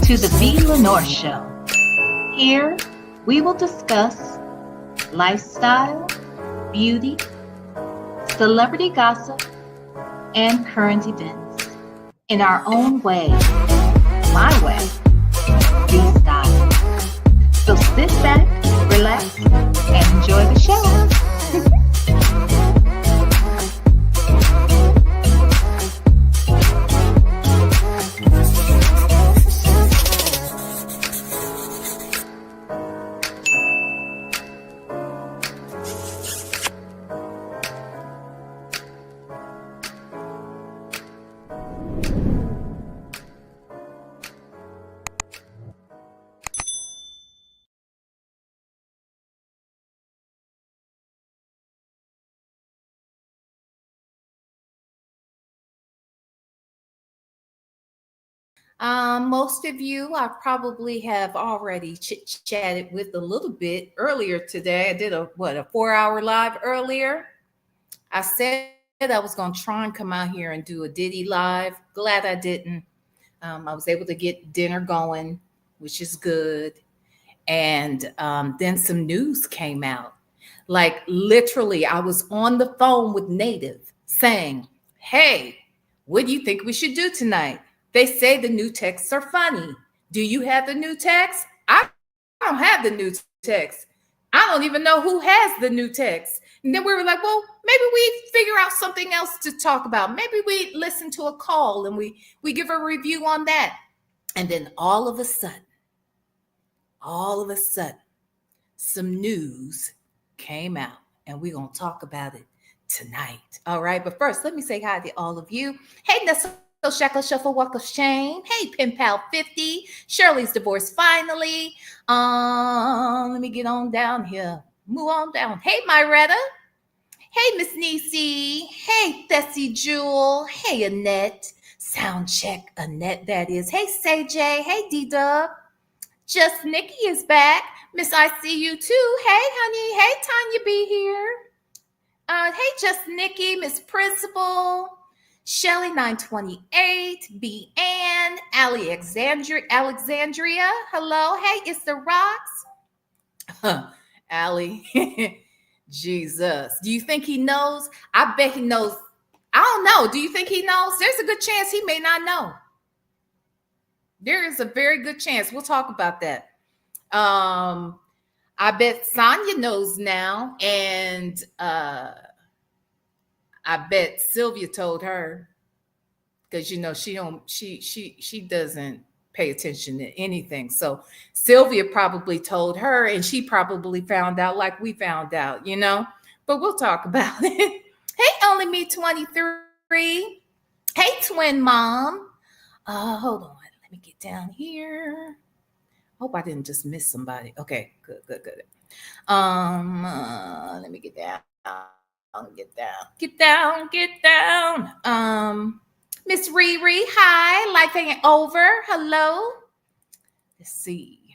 to the VLenore Show. Here, we will discuss lifestyle, beauty, celebrity gossip, and current events in our own way, my way, freestyle. So sit back, relax, and enjoy the show. Most of you I probably have already chit-chatted with a little bit earlier today. I did a 4-hour live earlier. I said I was going to try and come out here and do a Diddy live. Glad I didn't. I was able to get dinner going, which is good. And then some news came out. Like literally, I was on the phone with Native saying, hey, what do you think we should do tonight? They say the new texts are funny. Do you have the new text? I don't have the new text. I don't even know who has the new text. And then we were like, well, maybe we figure out something else to talk about. Maybe we listen to a call and we give a review on that. And then all of a sudden, some news came out and we're going to talk about it tonight. All right. But first, let me say hi to all of you. Hey, Nessa. Shackle Shuffle Walk of Shame. Hey, Pen Pal 50. Shirley's divorced finally. Let me get on down here. Move on down. Hey, Myretta. Hey, Miss Niecy. Hey, Thessie Jewel. Hey, Annette. Sound check, Annette, that is. Hey, Say J. Hey, D-Dub. Just Nikki is back. Miss I see you too. Hey, honey. Hey, Tanya B here. Hey, Just Nikki. Miss Principal. Shelly 928, B. Ann, Alexandria. Hello. Hey, it's the Rocks. Allie. Jesus. Do you think he knows? I bet he knows. I don't know. Do you think he knows? There's a good chance he may not know. There is a very good chance. We'll talk about that. I bet Sonya knows now. And I bet Sylvia told her, because she doesn't pay attention to anything. So Sylvia probably told her, and she probably found out like we found out, But we'll talk about it. Hey, Only Me 23. Hey, Twin Mom. Hold on. Let me get down here. Hope I didn't just miss somebody. Okay, good. Let me get down. Get down. Miss Riri, hi. Life ain't over. Hello. Let's see.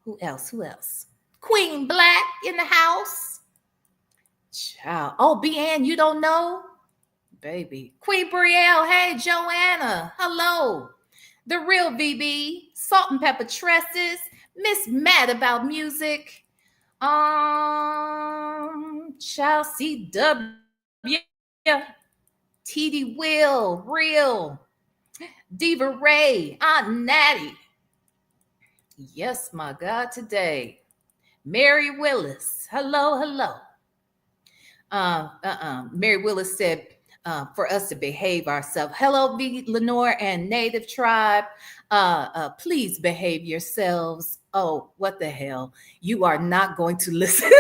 Who else? Queen Black in the house. Child. Oh, B-Ann, you don't know? Baby. Queen Brielle, hey, Joanna. Hello. The Real VB. Salt and Pepper Tresses. Miss Mad About Music. Chelsea W, TD Will, Real, Diva Ray, Aunt Natty. Yes, my God, today. Mary Willis, hello. Mary Willis said for us to behave ourselves. Hello, VLenore and Native Tribe. Please behave yourselves. Oh, what the hell? You are not going to listen.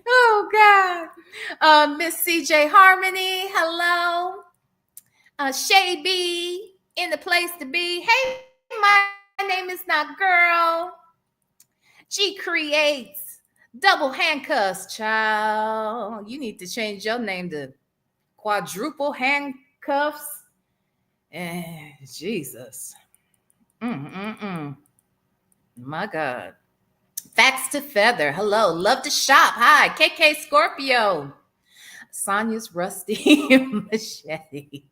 Oh, God. Miss CJ Harmony, hello. Shay B, in the place to be. Hey, my name is not girl. G Creates. Double handcuffs, child. You need to change your name to quadruple handcuffs. Jesus. My God. Facts to Feather. Hello. Love to shop. Hi. KK Scorpio. Sonia's Rusty Machete.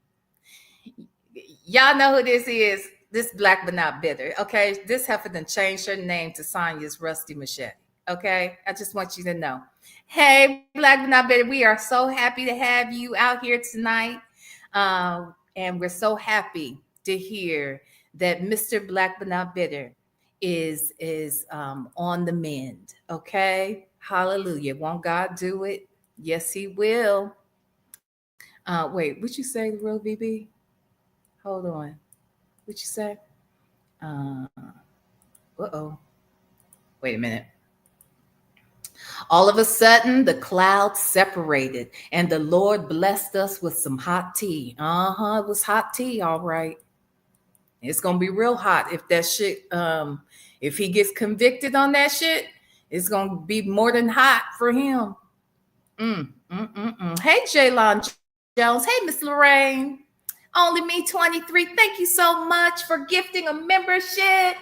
Y'all know who this is. This Black but not bitter. Okay. This heifer done changed her name to Sonya's Rusty Machete. Okay. I just want you to know. Hey, Black but not bitter. We are so happy to have you out here tonight. And we're so happy to hear that Mr. Black but not bitter is on the mend. Okay. Hallelujah. Won't God do it? Yes, he will. Wait, what you say, real BB? Hold on. What you say? Uh-oh. Wait a minute. All of a sudden, the clouds separated and the Lord blessed us with some hot tea. It was hot tea, all right. It's going to be real hot if that shit, if he gets convicted on that shit, it's going to be more than hot for him. Hey, Jaylon Jones. Hey, Miss Lorraine. Only Me 23. Thank you so much for gifting a membership.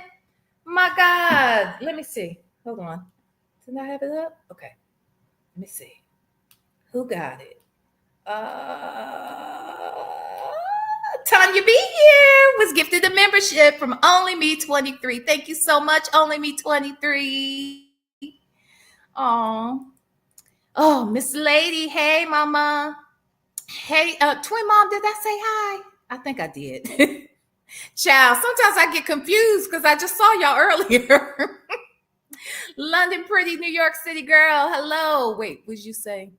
My God. Let me see. Hold on. Did I have it up? Okay. Let me see. Who got it? Tanya B here was gifted a membership from Only Me 23. Thank you so much, Only Me 23. Oh, Miss Lady. Hey, Mama. Hey, Twin Mom, did I say hi? I think I did. Child, sometimes I get confused because I just saw y'all earlier. London Pretty, New York City girl. Hello. Wait, what did you say?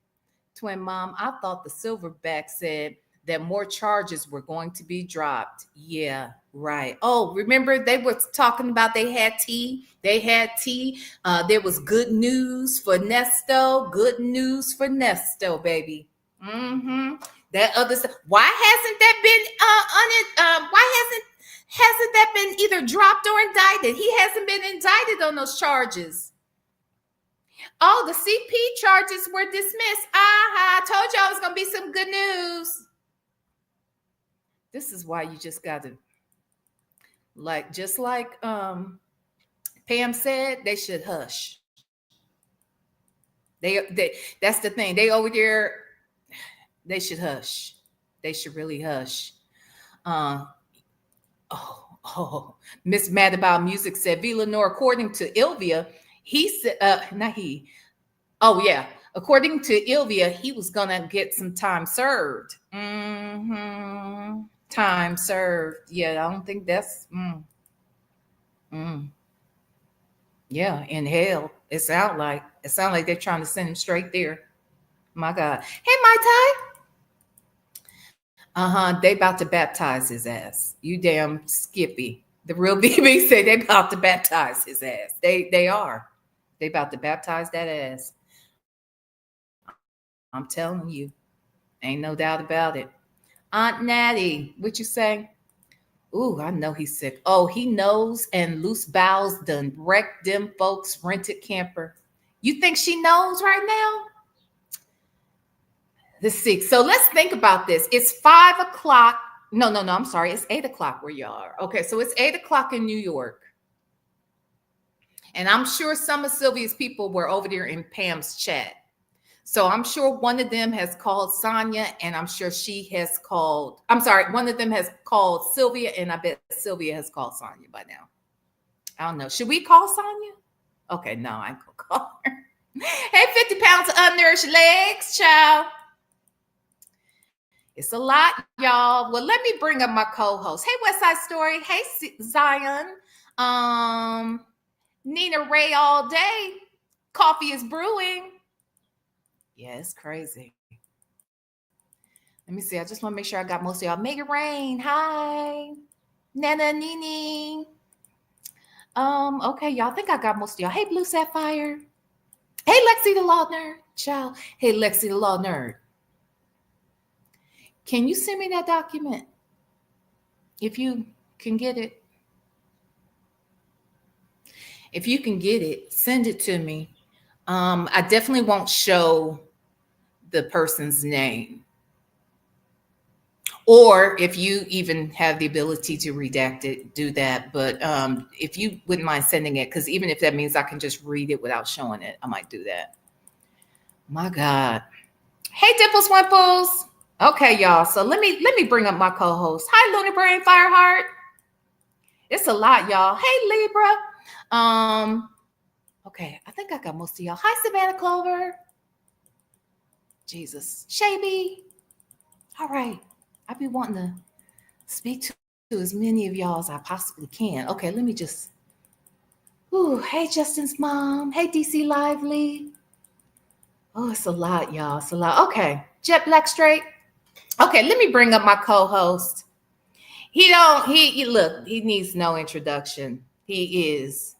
Twin Mom, I thought the Silverback said that more charges were going to be dropped. Yeah, right. Oh, remember they were talking about they had tea. They had tea. There was good news for Nesto. Good news for Nesto, baby. That other stuff. Why hasn't that been why hasn't that been either dropped or indicted? He hasn't been indicted on those charges. Oh, the CP charges were dismissed. I told y'all it was gonna be some good news. This is why you just gotta, like Pam said, they should hush. They that's the thing. They over there. They should hush. They should really hush. Miss Mad About Music said, VLenore, according to Ilvia, he said, according to Ilvia, he was going to get some time served. Time served. Yeah, I don't think that's, yeah, in hell. It sounds like they're trying to send him straight there. My God. Hey, Mai Tai. They about to baptize his ass. You damn Skippy. The real BB said they about to baptize his ass. They are. They about to baptize that ass. I'm telling you. Ain't no doubt about it. Aunt Natty, what you say? Ooh, I know he's sick. Oh, he knows and loose bowels done wrecked them folks' rented camper. You think she knows right now? Let's see. So let's think about this. It's 5 o'clock. No, I'm sorry. It's 8 o'clock where y'all are. Okay, so it's 8 o'clock in New York. And I'm sure some of Sylvia's people were over there in Pam's chat. So I'm sure one of them has called Sonya, and I'm sure she has called, one of them has called Sylvia, and I bet Sylvia has called Sonya by now. I don't know. Should we call Sonya? Okay, no, I ain't gonna call her. Hey, 50 pounds of unnourished legs, child. It's a lot, y'all. Well, let me bring up my co-host. Hey, West Side Story. Hey, Zion. Nina Ray all day. Coffee is brewing. Yeah, it's crazy. Let me see. I just want to make sure I got most of y'all. Megan Rain. Hi. Nana Nini. Okay, y'all. I think I got most of y'all. Hey, Blue Sapphire. Hey, Lexi the Law Nerd. Ciao. Hey, Lexi the Law Nerd. Can you send me that document? If you can get it. If you can get it, send it to me. I definitely won't show the person's name. Or if you even have the ability to redact it, do that. But if you wouldn't mind sending it, because even if that means I can just read it without showing it, I might do that. My God. Hey, Dimples Wimples. Okay, y'all. So let me bring up my co-host. Hi, Lunar Brain Fireheart. It's a lot, y'all. Hey, Libra. Okay, I think I got most of y'all. Hi, Savannah Clover. Jesus. Shaby. All right. I be wanting to speak to as many of y'all as I possibly can. Okay, let me just. Ooh, hey, Justin's mom. Hey, DC Lively. Oh, it's a lot, y'all. It's a lot. Okay, Jet Black Straight. Okay, let me bring up my co-host. Look, he needs no introduction. He is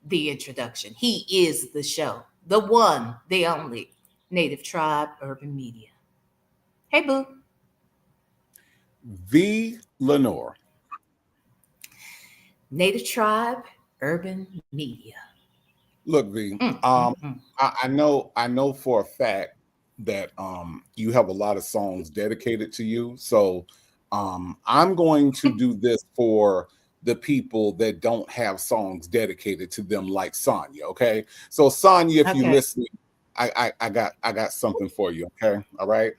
the introduction. He is the show. The one, the only Native Tribe Urban Media. Hey, boo. VLenore. Native Tribe Urban Media. Look, V. I know for a fact that you have a lot of songs dedicated to you. So I'm going to do this for the people that don't have songs dedicated to them, like Sonya. Okay. So Sonya, if you're listening, I got something for you. Okay. All right.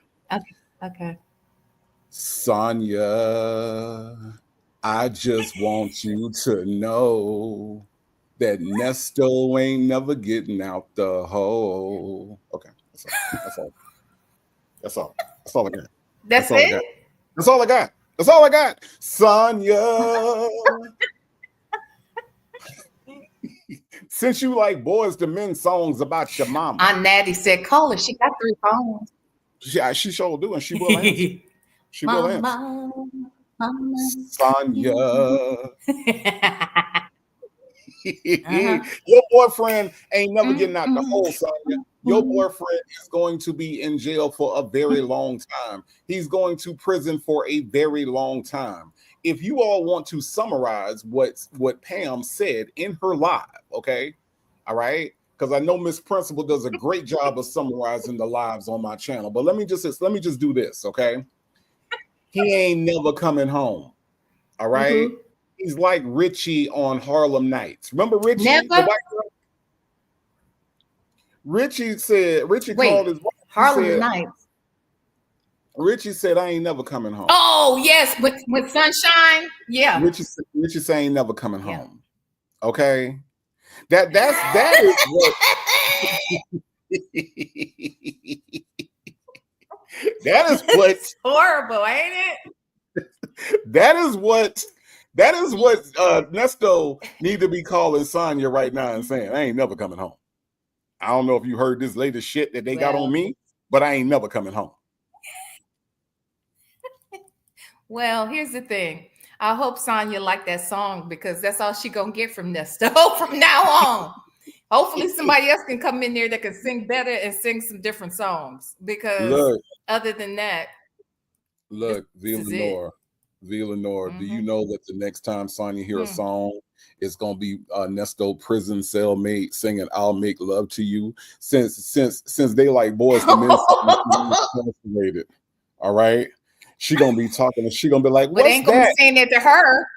Okay. Sonya, I just want you to know that Nesto ain't never getting out the hole. Okay, that's all. That's all. That's all I got. That's all it? I got. That's all I got. That's all I got. Sonya. Since you like Boys to Men songs about your mama. Aunt Natty said, call her. She got 3 phones. She sure do, and she will answer. She will answer. Sonya. Your boyfriend ain't never getting out the hole, Sonya. Your boyfriend is going to be in jail for a very long time. He's going to prison for a very long time. If you all want to summarize what Pam said in her live, okay, all right, because I know Miss Principal does a great job of summarizing the lives on my channel. But let me just do this, okay? He ain't never coming home. All right. He's like Richie on Harlem Nights. Remember Richie? Never. The white girl? Richie called his wife. Harlem Nights. Richie said, I ain't never coming home. Oh, yes, with Sunshine. Yeah. Richie said, I ain't never coming home. Okay. That is what that is what it's horrible, ain't it? That is what Nesto need to be calling Sonya right now and saying, I ain't never coming home. I don't know if you heard this latest shit that they got on me, but I ain't never coming home. Well, here's the thing. I hope Sonya liked that song, because that's all she gonna get from Nesto from now on. Hopefully somebody else can come in there that can sing better and sing some different songs, because other than that, look, VLenore, do you know that the next time Sonya hear a song, it's gonna be Nesto prison cellmate singing "I'll Make Love to You"? Since they like Boys to Men, incarcerated. All right, she gonna be talking, and she gonna be like, "What's but ain't gonna that?" be saying it to her.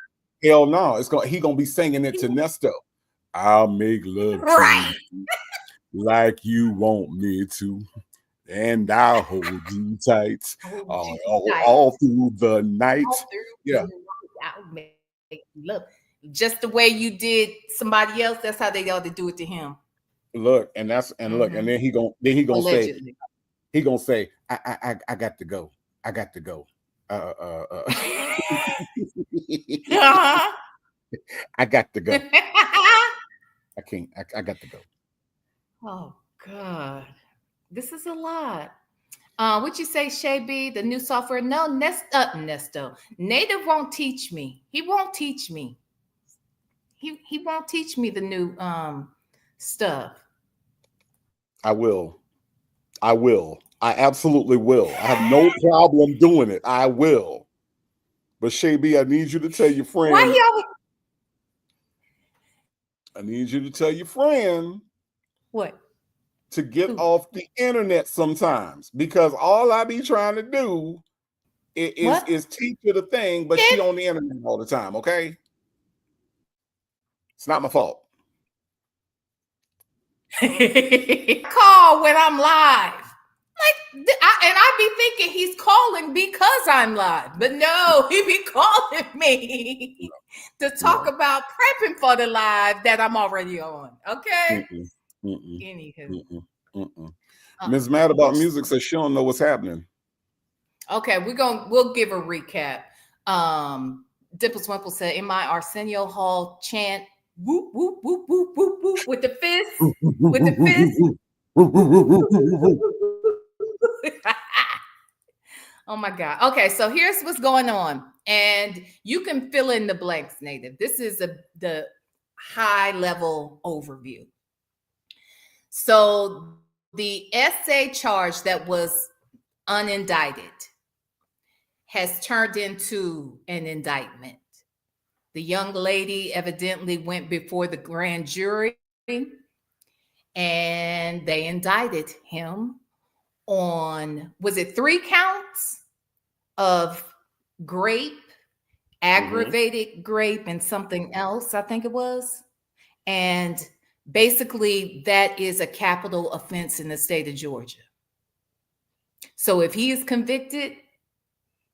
Hell no, he gonna be singing it to Nesto. I'll make love to you like you want me to, and I'll hold you tight all through the night. I'll make love just the way you did somebody else. That's how they ought to do it to him. Look, and then he gonna say, I got to go. I got to go. I got to go. I can't. I got to go. Oh God, this is a lot. What you say, Shay B? The new software? No, Nesto. Native won't teach me. He won't teach me. He won't teach me the new stuff. I will. I absolutely will. I have no problem doing it. I will. But Shay B, I need you to tell your friend. Why y'all? I need you to tell your friend what? To get off the internet sometimes, because all I be trying to do is teach her the thing, but she on the internet all the time. Okay, it's not my fault. Call when I'm live. And I be thinking he's calling because I'm live, but no, he be calling me to talk about prepping for the live that I'm already on. Okay. Anywho, Ms. Mad About Music says she don't know what's happening. Okay, we'll give a recap. Dimples Wimple said, in my Arsenio Hall chant, whoop, whoop, whoop, whoop, whoop, whoop, with the fist, with the fist. Oh my God. Okay, so here's what's going on. And you can fill in the blanks, Native. This is the high level overview. So the essay charge that was unindicted has turned into an indictment. The young lady evidently went before the grand jury and they indicted him on, was it 3 counts of grape, aggravated grape, and something else, I think it was. And basically that is a capital offense in the state of Georgia. So if he is convicted,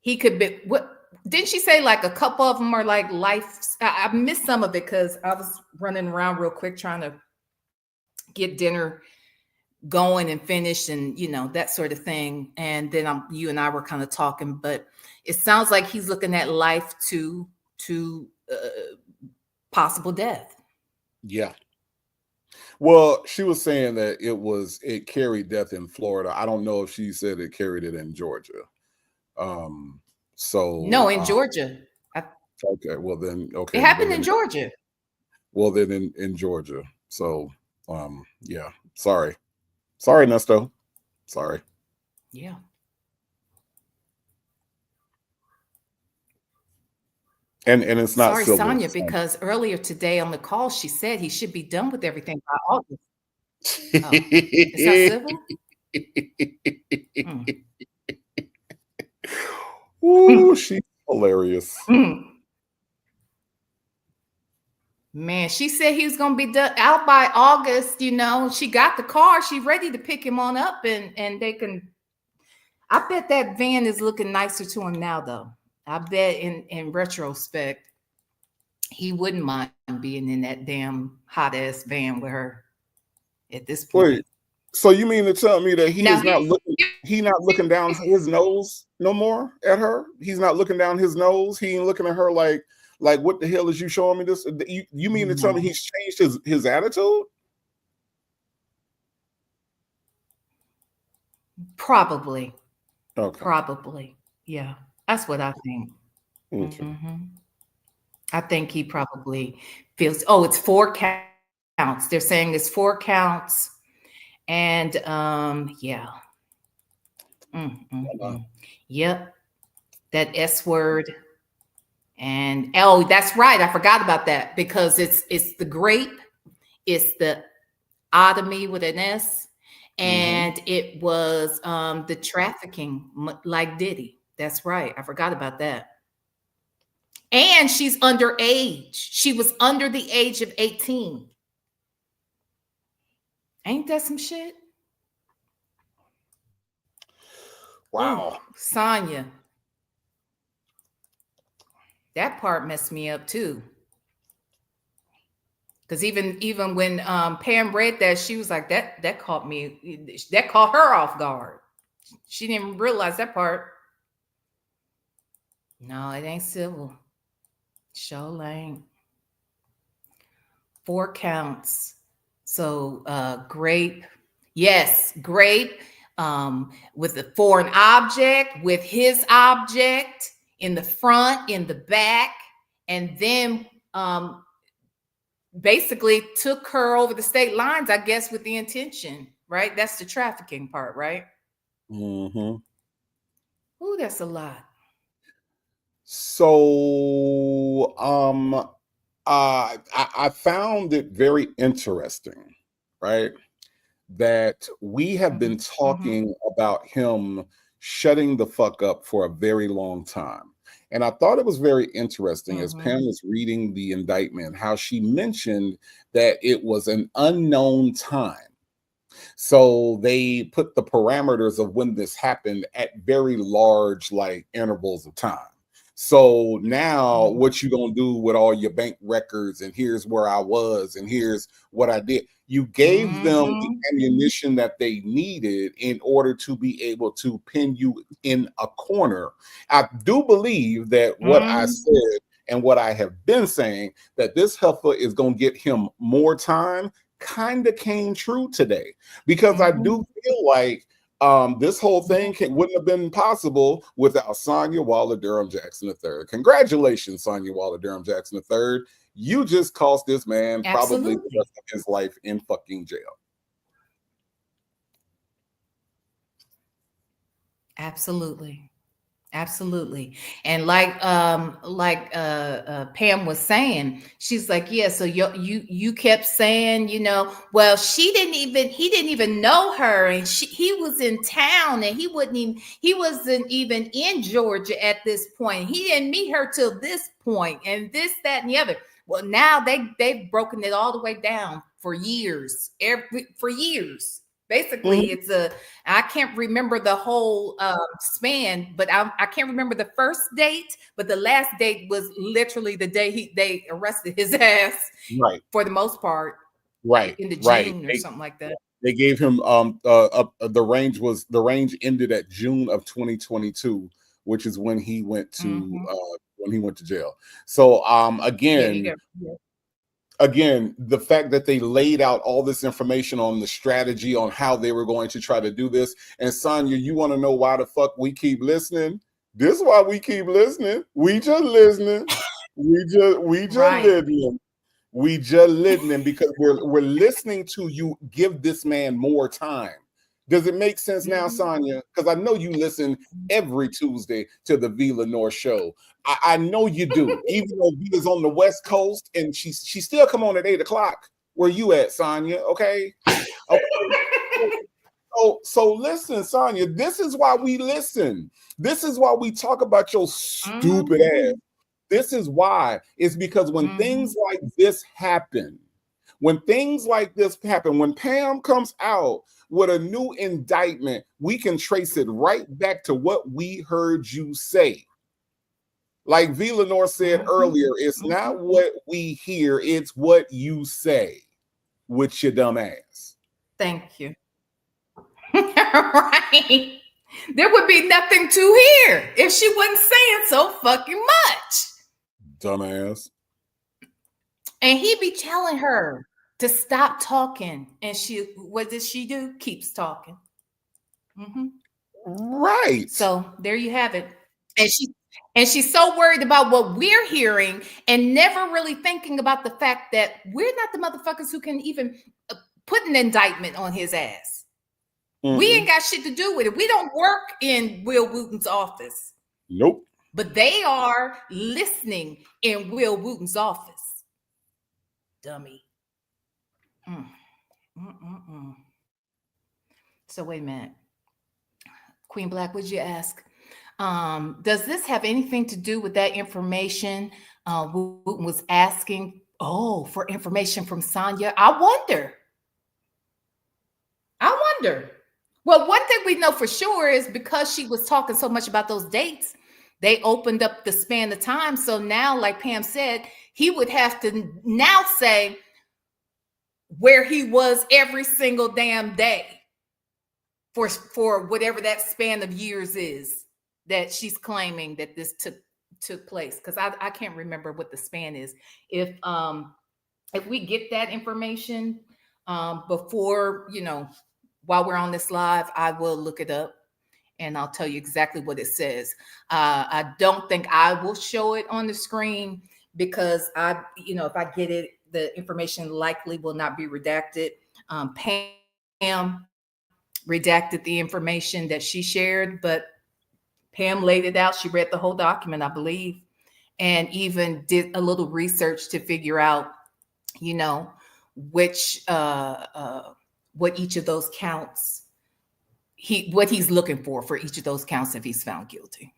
he could be, what didn't she say, like a couple of them are like life? I missed some of it because I was running around real quick trying to get dinner going and finished and, you know, that sort of thing. And then you and I were kind of talking, but it sounds like he's looking at life to possible death. Yeah. Well, she was saying that it carried death in Florida. I don't know if she said it carried it in Georgia. So no, in Georgia. Okay, well then, okay. It happened in Georgia. Well, then in Georgia. So yeah. Sorry, Nesto. Sorry. Yeah. And it's not sorry, Sonya, because earlier today on the call she said he should be done with everything by August. Oh, is that civil? Ooh, she's hilarious. Man, she said he was going to be out by August. You know, she got the car. She's ready to pick him on up and they can. I bet that van is looking nicer to him now, though. I bet in retrospect, he wouldn't mind being in that damn hot ass van with her at this point. Wait, so you mean to tell me that he's not looking down his nose no more at her? He's not looking down his nose. He ain't looking at her like what the hell is you showing me this? You mean to tell me he's changed his attitude? Probably. Okay. Probably. Yeah. That's what I think. Okay. I think he probably feels, it's 4 counts. They're saying it's 4 counts. And yeah. Yep. That S word. And that's right. I forgot about that because it's the grape, it's the otomy with an S, and it was the trafficking like Diddy. That's right. I forgot about that. And she's underage. She was under the age of 18. Ain't that some shit? Wow. Ooh, Sonya. That part messed me up too. Because even when Pam read that, she was like, that caught her off guard. She didn't realize that part. No, it ain't civil. Sure ain't. 4 counts. So grape. Yes, grape with a foreign object, with his object in the front, in the back, and then basically took her over the state lines, I guess, with the intention, right? That's the trafficking part, right? Ooh, that's a lot. So I found it very interesting, right? That we have been talking about him shutting the fuck up for a very long time. And I thought it was very interesting as Pam was reading the indictment, how she mentioned that it was an unknown time. So they put the parameters of when this happened at very large like intervals of time. So now what you gonna do with all your bank records, and here's where I was and here's what I did. You gave them the ammunition that they needed in order to be able to pin you in a corner. I do believe that what I said and what I have been saying, that this heifer is going to get him more time, kind of came true today, because I do feel like this whole thing wouldn't have been possible without Sonya Waller Durham Jackson III. Congratulations, Sonya Waller Durham Jackson III. You just cost this man probably the rest of his life in fucking jail. Absolutely. Absolutely. And like Pam was saying, she's like, yeah, so you kept saying, you know, well, he didn't even know her, and he was in town, and he wasn't even in Georgia at this point. He didn't meet her till this point, and this, that, and the other. Well, now they've broken it all the way down for years. For years. Basically, it's I can't remember the whole span, but I can't remember the first date, but the last date was literally the day they arrested his ass. Right. For the most part. Right. In the June or something like that. They gave him the range ended at June of 2022, which is when he went to jail. So again, the fact that they laid out all this information on the strategy on how they were going to try to do this. And Sonya, you want to know why the fuck we keep listening? This is why we keep listening. We just listening. We just listening. We just listening because we're listening to you give this man more time. Does it make sense now, Sonya? Because I know you listen every Tuesday to the VLenore show. I know you do, even though V is on the West Coast, and she still come on at 8 o'clock. Where you at, Sonya? Okay. So listen, Sonya. This is why we listen. This is why we talk about your stupid ass. This is why. It's because when things like this happen, when Pam comes out with a new indictment, we can trace it right back to what we heard you say. Like VLenore said earlier, it's not what we hear, it's what you say with your dumb ass. Thank you. Right. There would be nothing to hear if she wasn't saying so fucking much. Dumbass. And he be telling her to stop talking. And what does she do? Keeps talking. Right. So there you have it. And she's so worried about what we're hearing and never really thinking about the fact that we're not the motherfuckers who can even put an indictment on his ass. We ain't got shit to do with it. We don't work in Will Wooten's office. Nope. But they are listening in Will Wooten's office. Dummy. So wait a minute. Queen Black, would you ask? Does this have anything to do with that information Wooten was asking? Oh, for information from Sonya? I wonder. Well, one thing we know for sure is because she was talking so much about those dates, they opened up the span of time. So now, like Pam said, he would have to now say where he was every single damn day for whatever that span of years is that she's claiming that this took place. Because I can't remember what the span is. If we get that information before, while we're on this live, I will look it up and I'll tell you exactly what it says. I don't think I will show it on the screen because if I get it, the information likely will not be redacted. Pam redacted the information that she shared, but Pam laid it out. She read the whole document, I believe, and even did a little research to figure out, which what each of those counts what he's looking for each of those counts if he's found guilty.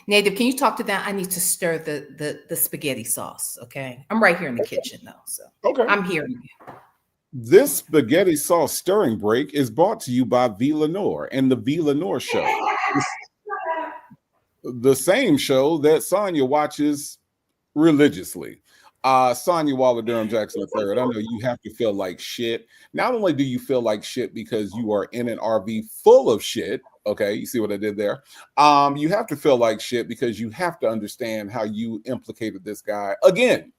Native, can you talk to that? I need to stir the spaghetti sauce. Okay, I'm right here in the kitchen though, so okay. I'm hearing you. This spaghetti sauce stirring break is brought to you by VLenore and the VLenore Show, the same show that Sonya watches religiously. Sonya Waller Durham Jackson III, I know you have to feel like shit. Not only do you feel like shit because you are in an RV full of shit. Okay, you see what I did there? You have to feel like shit because you have to understand how you implicated this guy again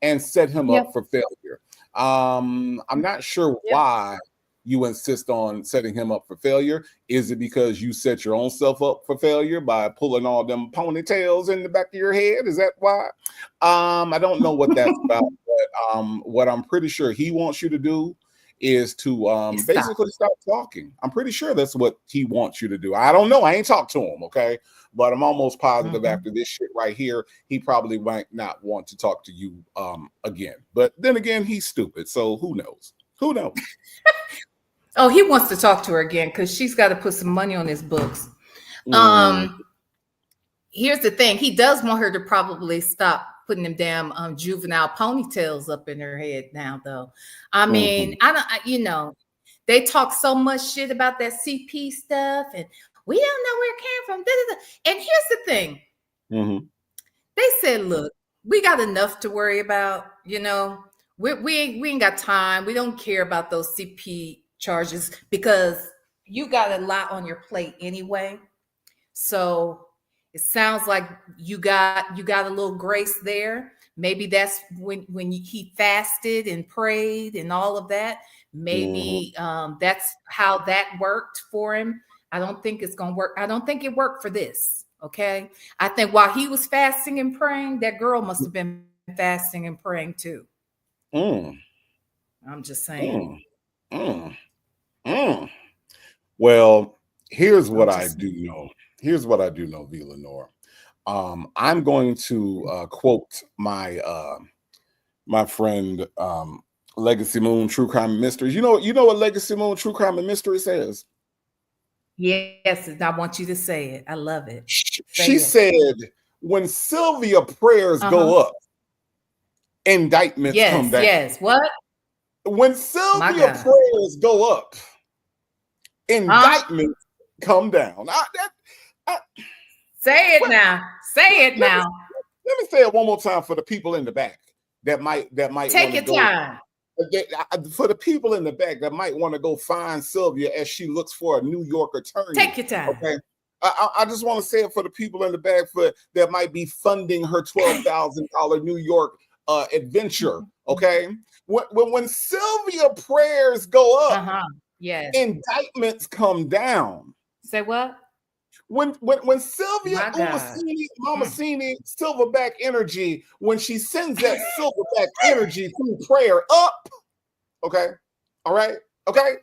and set him up for failure. I'm not sure why you insist on setting him up for failure. Is it because you set your own self up for failure by pulling all them ponytails in the back of your head? Is that why? I don't know what that's about, but what I'm pretty sure he wants you to do is to basically stop talking. I'm pretty sure that's what he wants you to do. I don't know. I ain't talked to him, okay? But I'm almost positive after this shit right here, he probably might not want to talk to you again. But then again, he's stupid, so who knows? Who knows? Oh, he wants to talk to her again because she's got to put some money on his books. Here's the thing. He does want her to probably stop putting them damn juvenile ponytails up in her head now, though. I mean, they talk so much shit about that CP stuff, and we don't know where it came from. And here's the thing. They said, look, we got enough to worry about, we ain't got time. We don't care about those CP charges because you got a lot on your plate anyway. So it sounds like you got a little grace there. Maybe that's when he fasted and prayed and all of that. Maybe that's how that worked for him. I don't think it's going to work. I don't think it worked for this. Okay. I think while he was fasting and praying, that girl must have been fasting and praying too. I'm just saying. Well, here's what I do know. Here's what I do know, VLenore. I'm going to quote my my friend Legacy Moon True Crime and Mysteries. You know what Legacy Moon True Crime and Mystery says? Yes, I want you to say it. I love it. She said, when Sylvia prayers go up, indictments come down. Yes, what? When Sylvia prayers go up, indictments come down. Say it now. Say it now. Let me say it one more time for the people in the back that might take your time. For the people in the back that might want to go find Sylvia as she looks for a New York attorney. Take your time. Okay. I just want to say it for the people in the back that might be funding her $12,000 New York adventure. Okay. When Sylvia prayers go up, indictments come down. Say what? When Sylvia Mamasini Silverback energy, when she sends that Silverback energy through prayer up, okay, all right, okay,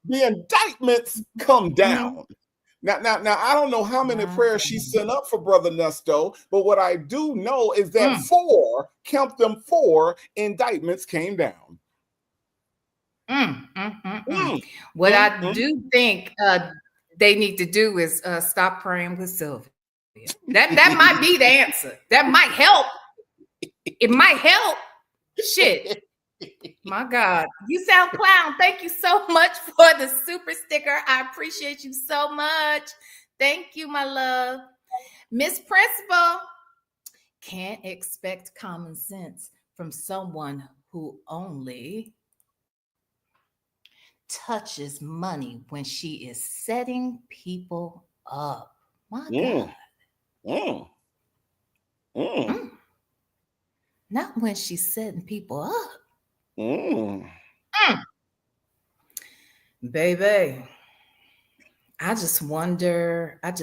the indictments come down. Now, I don't know how many prayers she sent up for Brother Nesto, but what I do know is that 4 indictments came down. What I do think they need to do is stop praying with Sylvia. That might be the answer. That might help. It might help. Shit. My God. You sound clown. Thank you so much for the super sticker. I appreciate you so much. Thank you, my love. Miss Principal, can't expect common sense from someone who only touches money when she is setting people up. My God. Not when she's setting people up. Baby, I just wonder. And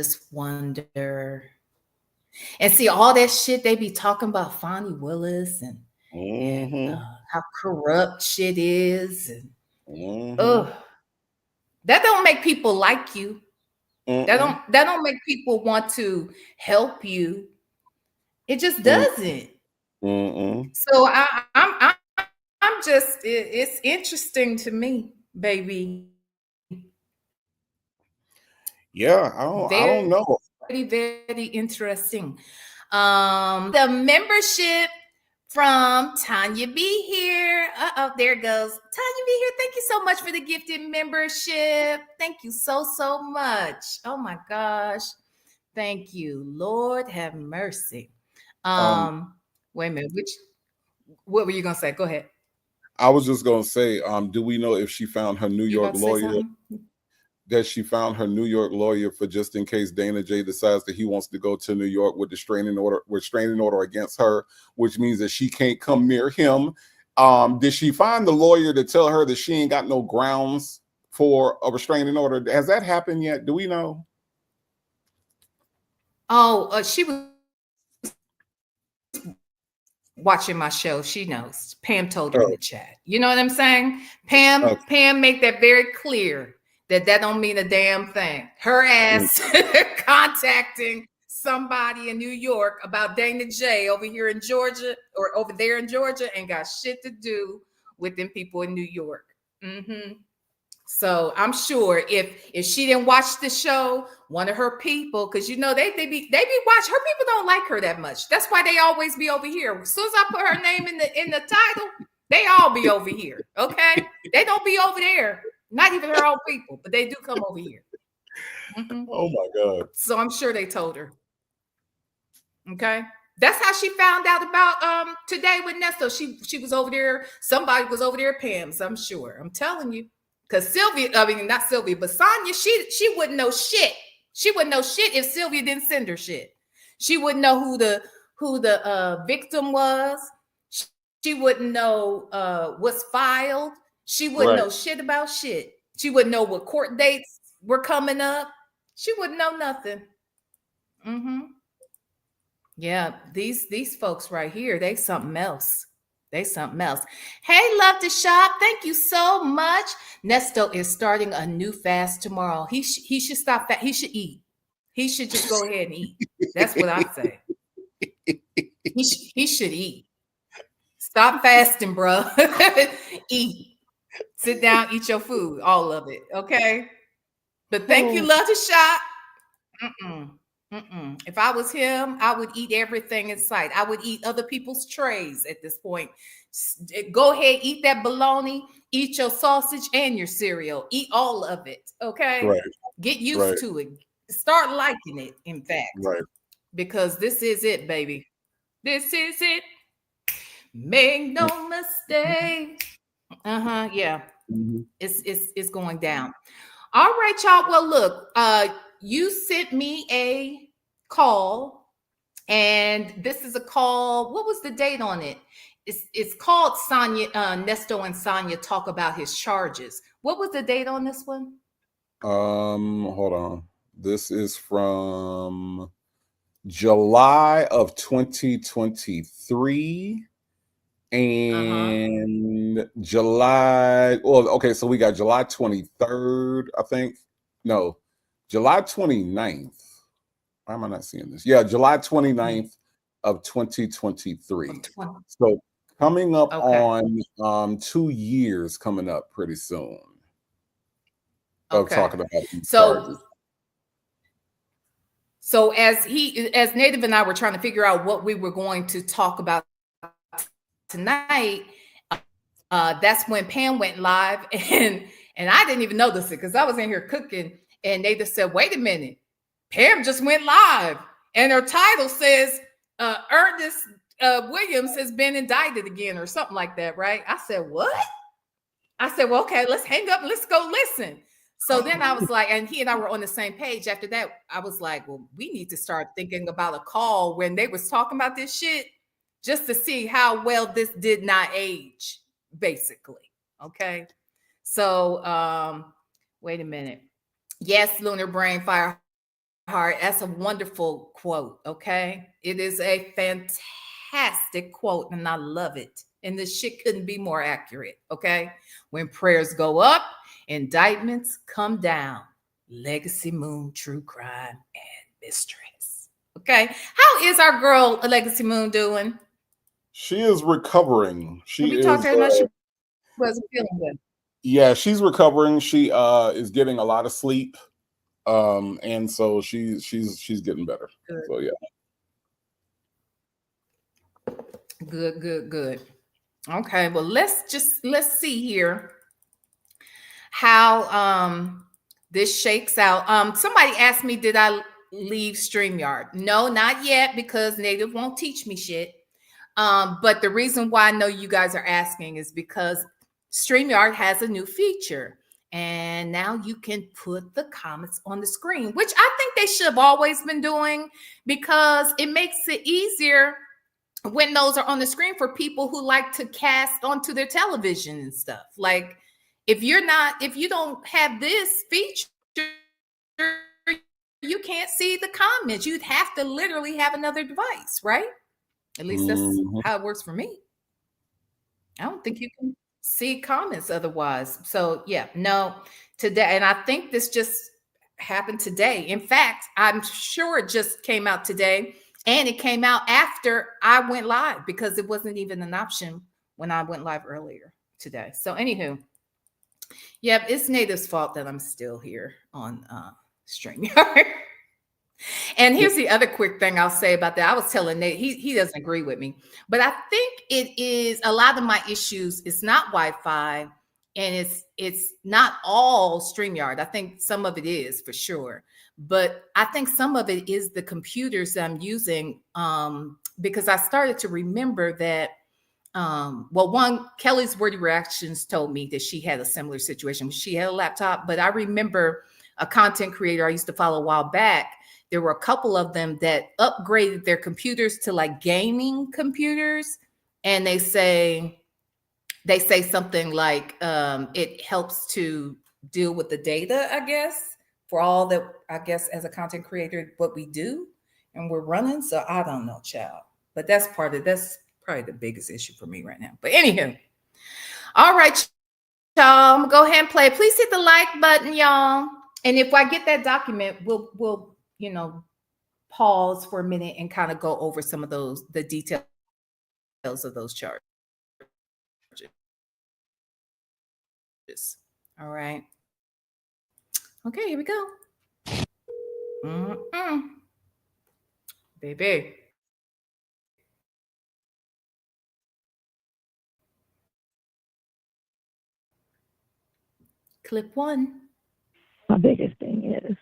see all that shit they be talking about Fonnie Willis and how corrupt shit is. And that don't make people like you. That don't make people want to help you. It just doesn't. So I'm just, it's interesting to me, baby. Yeah, I don't know. Very, very interesting. The membership from Tanya B here. There it goes. Tanya B here. Thank you so much for the gifted membership. Thank you so much. Oh my gosh. Thank you. Lord have mercy. Wait a minute. What were you gonna say? Go ahead. I was just gonna say, do we know if she found her New York lawyer? That she found her New York lawyer for just in case Dana J decides that he wants to go to New York with the restraining order against her, which means that she can't come near him. Did she find the lawyer to tell her that she ain't got no grounds for a restraining order? Has that happened yet? Do we know? Oh, she was watching my show. She knows. Pam told her in the chat. You know what I'm saying? Pam make that very clear. That don't mean a damn thing. Her ass contacting somebody in New York about Dana J over here in Georgia or over there in Georgia ain't got shit to do with them people in New York. So I'm sure if she didn't watch the show, one of her people, because you know they be watching. Her people don't like her that much. That's why they always be over here. As soon as I put her name in the title, they all be over here. Okay, they don't be over there. Not even her own people, but they do come over here. Oh my God. So I'm sure they told her. Okay. That's how she found out about today with Nesto. She was over there. Somebody was over there at Pam's, I'm sure. I'm telling you. Because not Sylvia, but Sonya, she wouldn't know shit. She wouldn't know shit if Sylvia didn't send her shit. She wouldn't know who the victim was. She wouldn't know what's filed. She wouldn't know shit about shit. She wouldn't know what court dates were coming up. She wouldn't know nothing. Yeah, these folks right here, they something else. They something else. Hey, love to shop. Thank you so much. Nesto is starting a new fast tomorrow. He should stop that. He should eat. He should just go ahead and eat. That's what I say. He should eat. Stop fasting, bro. Eat. Sit down, eat your food, all of it, okay? But thank you, love to shop. If I was him, I would eat everything in sight. I would eat other people's trays at this point. Go ahead, eat that bologna, eat your sausage and your cereal. Eat all of it, okay? Right. Get used to it. Start liking it, in fact. Right. Because this is it, baby. This is it. Make no mistake. Yeah. It's going down. All right, y'all. Well, look, you sent me a call, and this is a call. What was the date on it? It's called Sonya, Nesto and Sonya talk about his charges. What was the date on this one? Hold on. This is from July of 2023. And July, well, okay, so we got July 23rd, I think. No, July 29th. Why am I not seeing this? Yeah, July 29th of 2023. So coming up on 2 years coming up pretty soon of talking about these charges. So as Native and I were trying to figure out what we were going to talk about tonight, that's when Pam went live, and I didn't even notice it because I was in here cooking, and they just said, wait a minute, Pam just went live, and her title says Ernest Williams has been indicted again or something like that, right? I said, what? I said, well, okay, let's hang up and let's go listen. So then I was like, and he and I were on the same page. After that, I was like, well, we need to start thinking about a call when they was talking about this shit, just to see how well this did not age, basically. Okay. So wait a minute. Yes, Lunar Brain Fire Heart. That's a wonderful quote. Okay. It is a fantastic quote, and I love it. And this shit couldn't be more accurate. Okay. When prayers go up, indictments come down. Legacy Moon, True Crime, and Mistress. Okay. How is our girl Legacy Moon doing? She is recovering. We talked to her about she wasn't feeling good. Yeah, she's recovering. She is getting a lot of sleep. And so she's getting better. Good. So yeah. Good, good, good. Okay, well, let's see here how this shakes out. Somebody asked me, did I leave StreamYard? No, not yet, because Native won't teach me shit. But the reason why I know you guys are asking is because StreamYard has a new feature. And now you can put the comments on the screen, which I think they should have always been doing, because it makes it easier when those are on the screen for people who like to cast onto their television and stuff. Like, if you don't have this feature, you can't see the comments. You'd have to literally have another device, right? At least that's how it works for me. I don't think you can see comments otherwise. So yeah, no, today, and I think this just happened today. In fact, I'm sure it just came out today, and it came out after I went live, because it wasn't even an option when I went live earlier today. So anywho, yep, it's Native's fault that I'm still here on StreamYard. And here's the other quick thing I'll say about that. I was telling Nate, he doesn't agree with me, but I think it is a lot of my issues. It's not Wi-Fi, and it's not all StreamYard. I think some of it is for sure, but I think some of it is the computers I'm using, because I started to remember that. Well, Kelly's Wordy Reactions told me that she had a similar situation. She had a laptop, but I remember a content creator I used to follow a while back. There were a couple of them that upgraded their computers to like gaming computers. And they say something like, it helps to deal with the data, I guess, for all that, I guess, as a content creator, what we do and we're running. So I don't know, child, but that's probably the biggest issue for me right now. But anywho, all right, y'all, I'm gonna go ahead and play. Please hit the like button, y'all. And if I get that document, we'll pause for a minute and kind of go over some of the details of those charges. All right. Okay, here we go. Baby. Clip one. My biggest thing is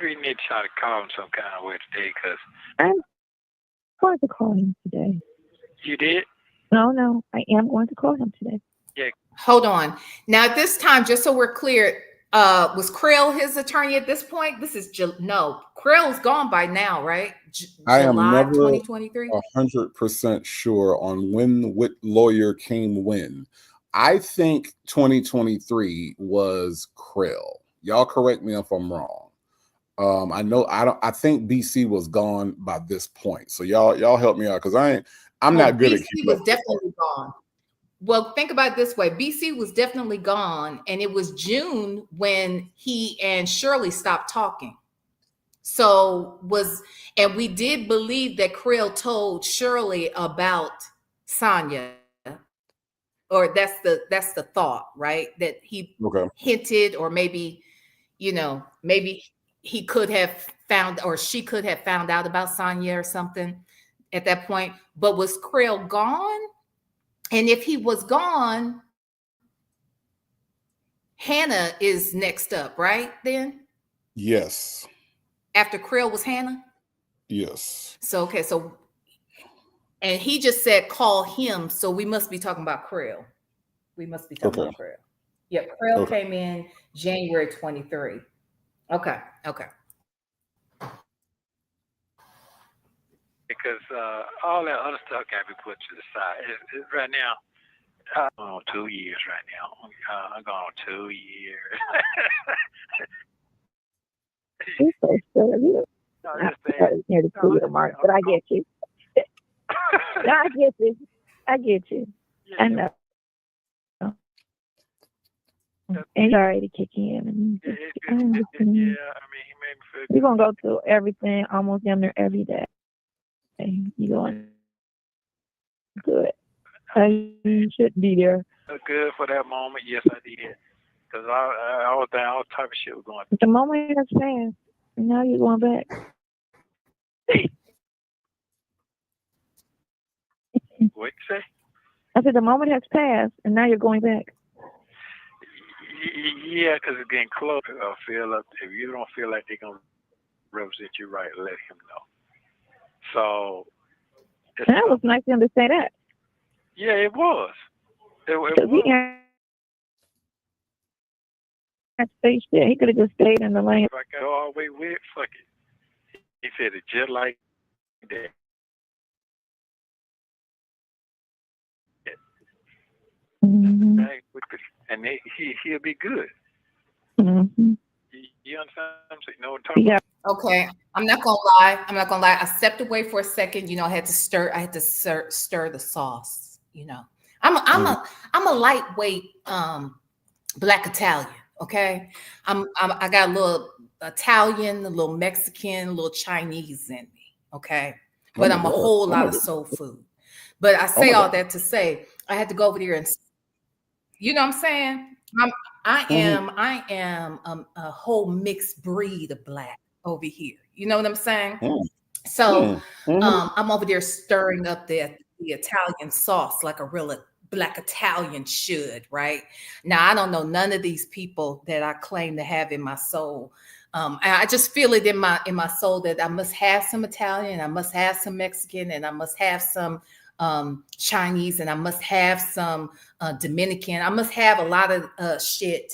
we need to try to call him some kind of way today, because I'm going to call him today. You did? No, I am going to call him today. Yeah. Hold on. Now, at this time, just so we're clear, was Krill his attorney at this point? This is no. Krill's gone by now, right? I am never 2023. 100% sure on what lawyer came when. I think 2023 was Krill. Y'all correct me if I'm wrong. I think BC was gone by this point. So y'all help me out, because I'm not good BC at keeping was up. definitely gone. Well, think about it this way. BC was definitely gone, and it was June when he and Shirley stopped talking. So we did believe that Krill told Shirley about Sonya, or that's the thought, right? That he hinted, or maybe he could have found, or she could have found out about Sonya or something at that point. But was Krill gone? And if he was gone, Hannah is next up, right? Then? Yes. After Krill was Hannah? Yes. So, okay. So, and he just said, call him. So we must be talking about Krill. We must be talking about Krill. Yep. Krill came in January 23. Okay. Because all that other stuff got to be put to the side. Right now, I'm on 2 years right now. I'm going on 2 years. He's so silly. Near the 2 year mark, but I get you. No, I get you. Yeah. I know. And you're already kicking in. I mean, he made me feel good. You're going to go through everything almost damn near every day. You're going good. You shouldn't be there. Good for that moment. Yes, I did. Because all type of shit was going through. The moment has passed. And now you're going back. What you say? I said the moment has passed, and now you're going back. Yeah, because it's getting close. Feel up. If you don't feel like they're gonna represent you right, let him know. So That was nice of him to say that. Yeah, it was. It was. He had space there. He could have just stayed in the lane. If I got all the way with it, fuck it. He said it just like that. Mm-hmm. And he'll be good. Mm-hmm. You understand what I'm saying? No one talking. Yeah. Okay, I'm not gonna lie. I stepped away for a second. I had to stir. I had to stir the sauce. I'm a lightweight Black Italian. Okay, I got a little Italian, a little Mexican, a little Chinese in me. Okay, but I'm a whole lot of soul food. But I say all that to say I had to go over there and, you know what I'm saying? I am a whole mixed breed of Black over here. You know what I'm saying? So I'm over there stirring up the Italian sauce like a real Black Italian should, right? Now, I don't know none of these people that I claim to have in my soul. And I just feel it in my soul that I must have some Italian, I must have some Mexican, and I must have some Chinese, and I must have some Dominican. I must have a lot of shit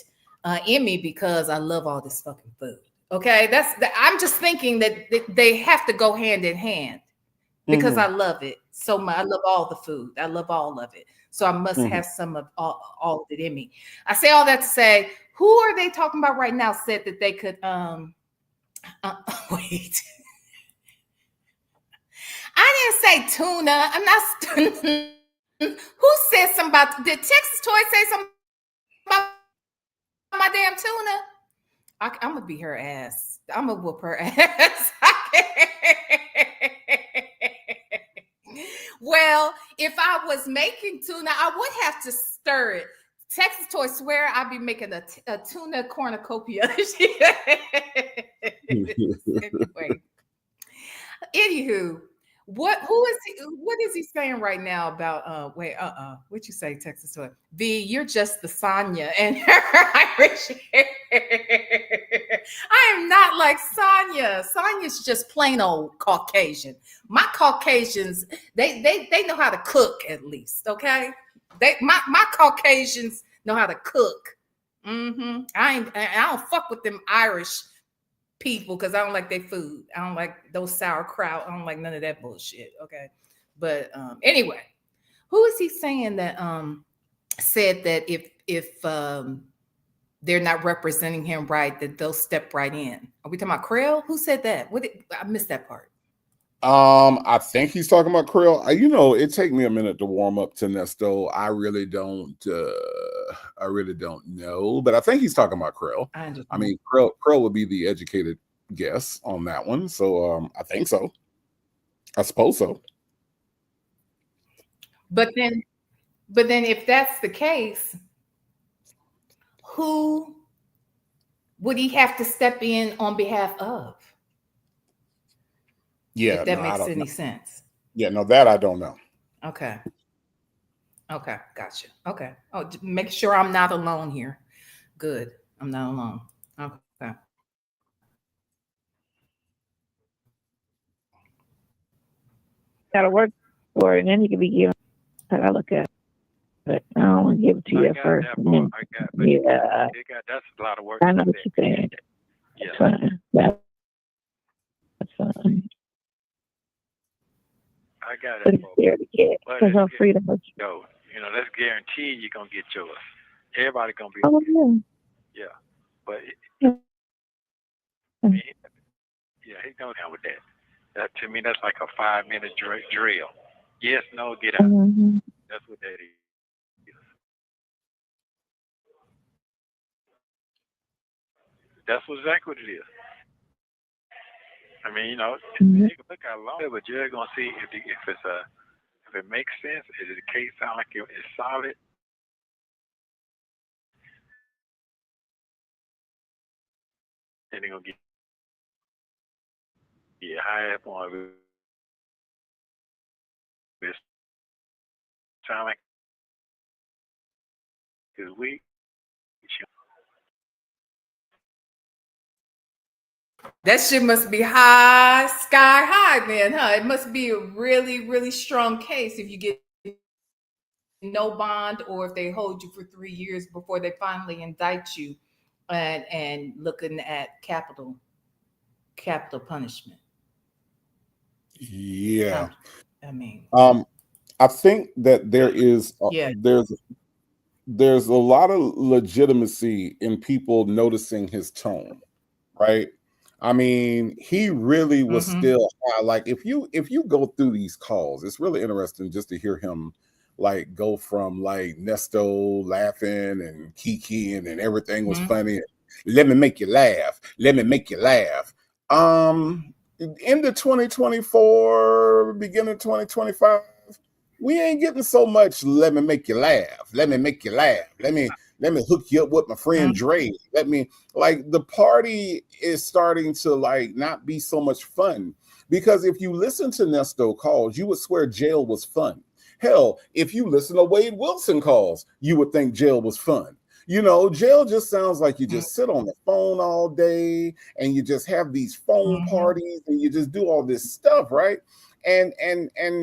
in me because I love all this fucking food. Okay, I'm just thinking that they have to go hand in hand because I love it so much. I love all the food. I love all of it. So I must have some of all of it in me. I say all that to say, who are they talking about right now? Said that they could wait. I didn't say tuna. I'm not. Who said something about? Did Texas Toy say something about my damn tuna? I'm gonna beat her ass. I'm gonna whoop her ass. Well, if I was making tuna, I would have to stir it. Texas Toy swear I'd be making a tuna cornucopia. Anyway, anywho. What is he saying right now about what you say, Texas Toy? V, you're just the Sonya and her Irish hair. I am not like Sonya. Sonya's just plain old Caucasian. My Caucasians, they know how to cook at least, okay? My Caucasians know how to cook. I don't fuck with them Irish people because I don't like their food. I don't like those sauerkraut. I don't like none of that bullshit. Okay. But anyway, who is he saying that said that if they're not representing him right, that they'll step right in? Are we talking about Krell? Who said that? I missed that part. I think he's talking about Krell. It take me a minute to warm up to Nesto. I really don't know, but I think he's talking about Krell. I mean, Krell would be the educated guess on that one. So I think so. I suppose so. But then if that's the case, who would he have to step in on behalf of? Yeah, if that makes any sense. Yeah, no, that I don't know. Okay, gotcha. Okay. Oh, make sure I'm not alone here. Good. I'm not alone. Okay. Gotta work for it, and then you can be given. I look at it, but I don't want to give it to you at first. That's a lot of work. I know what you're saying. Yeah. That's fine. That's fine. I got But it. it's there to get because of freedom. Go. Let's guarantee you're gonna get yours. Everybody gonna be. Oh yeah. Yeah, but he's gonna down with that. To me, that's like a 5-minute drill. Yes, no, get out. That's what that is. That's exactly what it is. I mean, you can look how long, but you're gonna see if it makes sense. If the case sound like it's solid. Then they're gonna get. Yeah, highest point of this sound like is weak. That shit must be high, sky high, then, huh? It must be a really, really strong case if you get no bond, or if they hold you for 3 years before they finally indict you, and looking at capital punishment. Yeah. I mean, I think that there is yeah. there's a lot of legitimacy in people noticing his tone, right? I mean, he really was still high. Like if you go through these calls, it's really interesting just to hear him like go from like Nesto laughing and kikiing and everything was funny. Let me make you laugh. Let me make you laugh. Into 2024, beginning of 2025, we ain't getting so much. Let me make you laugh. Let me make you laugh. Let me hook you up with my friend Dre. Let me, like, the party is starting to like not be so much fun, because if you listen to Nesto calls, you would swear jail was fun. Hell, if you listen to Wade Wilson calls, you would think jail was fun. You know, jail just sounds like you just sit on the phone all day and you just have these phone parties and you just do all this stuff, right? And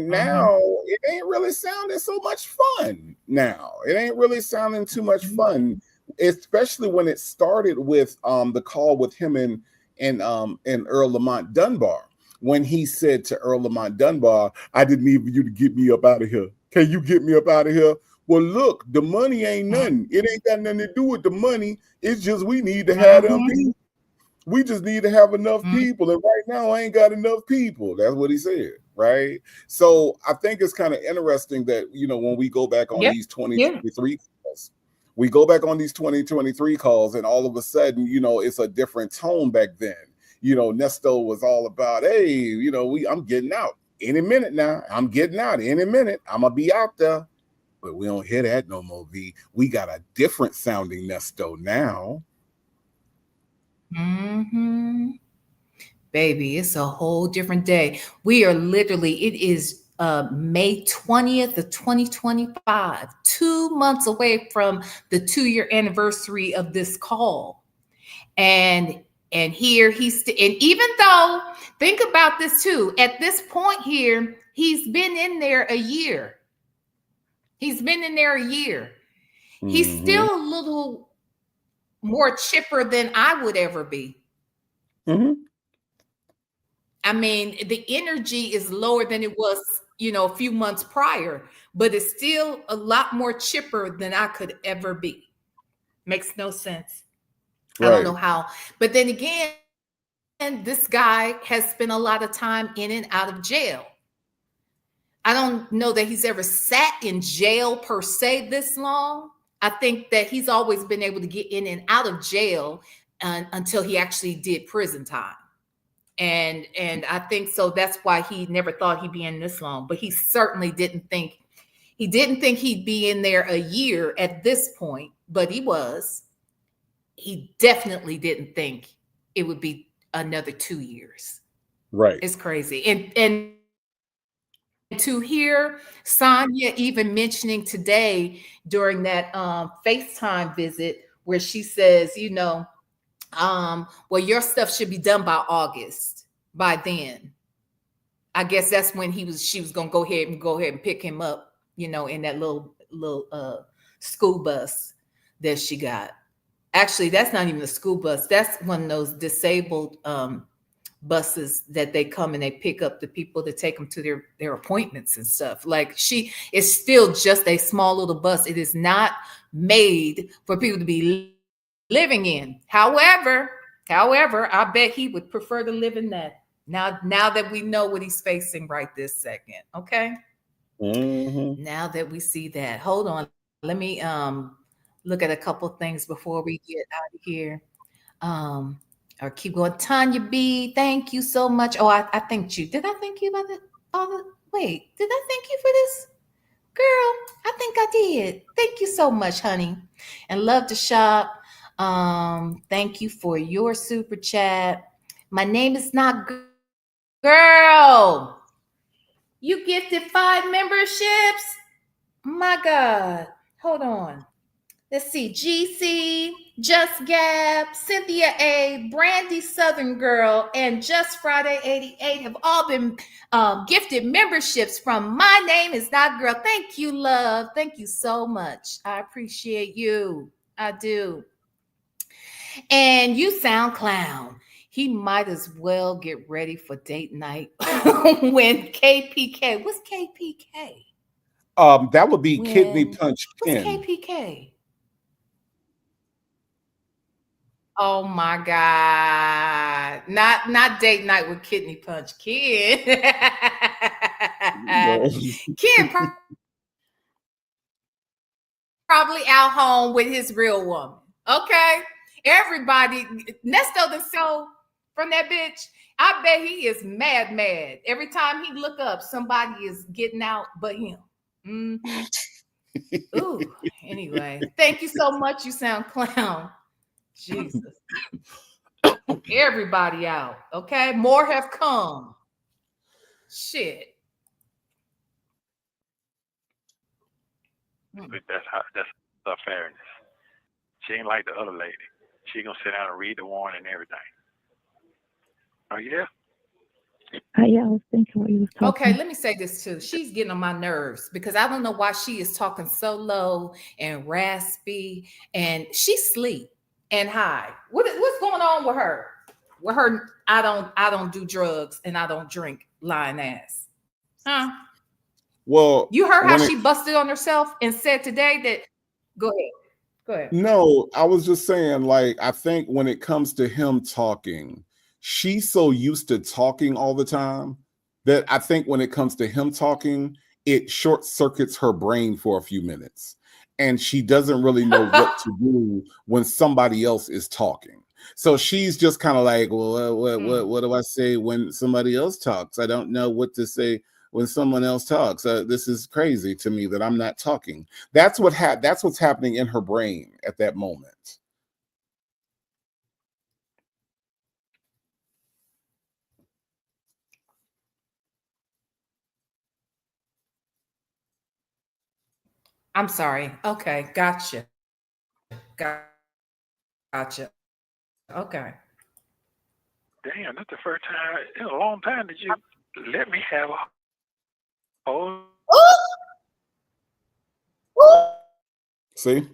now it ain't really sounding so much fun. Now it ain't really sounding too much fun, especially when it started with the call with him and Earl Lamont Dunbar, when he said to Earl Lamont Dunbar, "I didn't need you to get me up out of here. Can you get me up out of here?" Well, look, the money ain't nothing. It ain't got nothing to do with the money. It's just we need to have them people. We just need to have enough people. And right now, I ain't got enough people. That's what he said, right? So I think it's kind of interesting that, you know, when we go back on these 2023 calls, we go back on these 2023 calls, and all of a sudden, you know, it's a different tone back then. You know, Nesto was all about, hey, you know, I'm getting out any minute now. I'm getting out any minute. I'm going to be out there. But we don't hear that no more, V. We got a different sounding Nesto now. Baby, it's a whole different day. We are literally, it is May 20th of 2025, 2 months away from the 2-year anniversary of this call. And here he's, and even though, think about this too, at this point here, he's been in there a year. He's been in there a year. He's still a little more chipper than I would ever be. I mean, the energy is lower than it was, you know, a few months prior, but it's still a lot more chipper than I could ever be. Makes no sense. Right. I don't know how. But then again, this guy has spent a lot of time in and out of jail. I don't know that he's ever sat in jail per se this long. I think that he's always been able to get in and out of jail until he actually did prison time. And I think so that's why he never thought he'd be in this long, but he certainly didn't think he'd be in there a year at this point, but he was. He definitely didn't think it would be another 2 years. Right. It's crazy. And to hear Sonya even mentioning today during that FaceTime visit where she says, you know, well, your stuff should be done by August. By then, I guess that's when she was gonna go ahead and pick him up, you know, in that little school bus that she got. Actually, that's not even a school bus. That's one of those disabled buses that they come and they pick up the people to take them to their appointments and stuff. Like, it's still just a small little bus. It is not made for people to be living in. However, I bet he would prefer to live in that. Now that we know what he's facing right this second, okay? Now that we see that, hold on. Let me look at a couple things before we get out of here. Or keep going. Tanya B, thank you so much. Oh, I thanked you. Did I thank you about that? Wait, did I thank you for this? Girl, I think I did. Thank you so much, honey. And love to shop. Thank you for your super chat. My name is not Girl, you gifted 5 memberships? My God. Hold on. Let's see. GC, Just Gab, Cynthia A, Brandy Southern Girl, and Just Friday 88 have all been gifted memberships from My Name Is Not Girl. Thank you, love. Thank you so much. I appreciate you. I do. And you sound clown. He might as well get ready for date night when KPK. What's KPK? That would be Kidney Punch What's Ken. KPK? Oh my God. Not date night with Kidney Punch Ken. Ken probably out home with his real woman. Okay. Everybody, Nesto the show from that bitch. I bet he is mad. Every time he look up, somebody is getting out but him. Mm-hmm. Ooh, anyway. Thank you so much. You sound clown. Jesus. Everybody out. Okay. More have come. Shit. That's the fairness. She ain't like the other lady. She gonna sit down and read the warning and everything. Oh yeah? Yeah, I was thinking what you was talking. Okay, let me say this too. She's getting on my nerves because I don't know why she is talking so low and raspy, and she's asleep and high. What's going on with her? With her, I don't do drugs and I don't drink, lying ass. Huh? Well, you heard how she busted on herself and said today that. Go ahead. No, I was just saying, like, I think when it comes to him talking, she's so used to talking all the time that I think when it comes to him talking, it short circuits her brain for a few minutes. And she doesn't really know what to do when somebody else is talking. So she's just kind of like, well, what do I say when somebody else talks? I don't know what to say when someone else talks. This is crazy to me that I'm not talking. That's what's happening in her brain at that moment. I'm sorry. Okay, gotcha. Okay. Damn, that's the first time in a long time that you let me have a whole. See?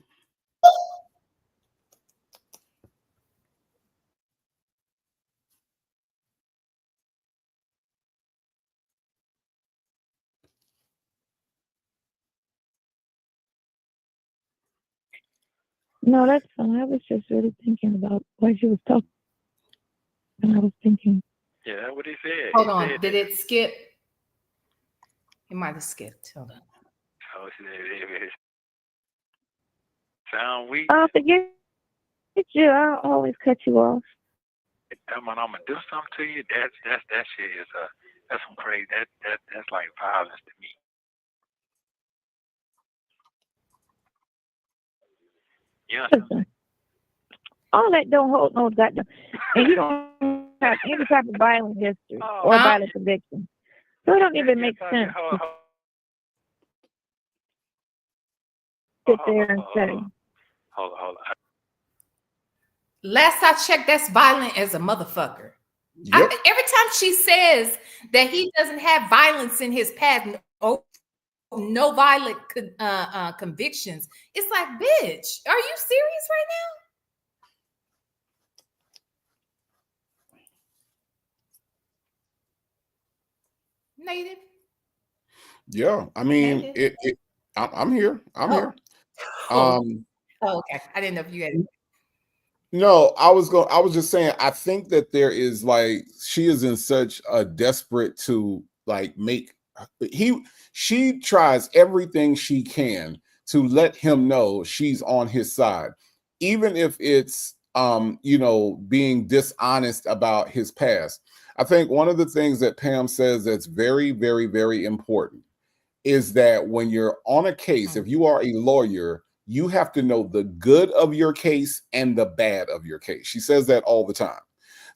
No, that's fine. I was just really thinking about what she was talking. And I was thinking. Yeah, that's what he said. Hold on. Did it skip? It might have skipped. Hold on. Oh, sound weak. Forget you. I always cut you off. I'm gonna do something to you. That shit is that's some crazy. That's like violence to me. Yeah. Listen, all that don't hold no goddamn, and you don't have any type of violent history or violent conviction, so it don't even make sense to sit there and say. Hold on. Last I checked, that's violent as a motherfucker. Yep. Every time she says that he doesn't have violence in his past, no violent convictions, it's like, bitch, are you serious right now? Native? Yeah, I mean, I'm here. I'm here. Okay. I didn't know if you had it. No, I was just saying, I think that there is like, she is in such a desperate to like she tries everything she can to let him know she's on his side, even if it's being dishonest about his past. I think one of the things that Pam says that's very, very, very important is that when you're on a case, if you are a lawyer, you have to know the good of your case and the bad of your case. She says that all the time.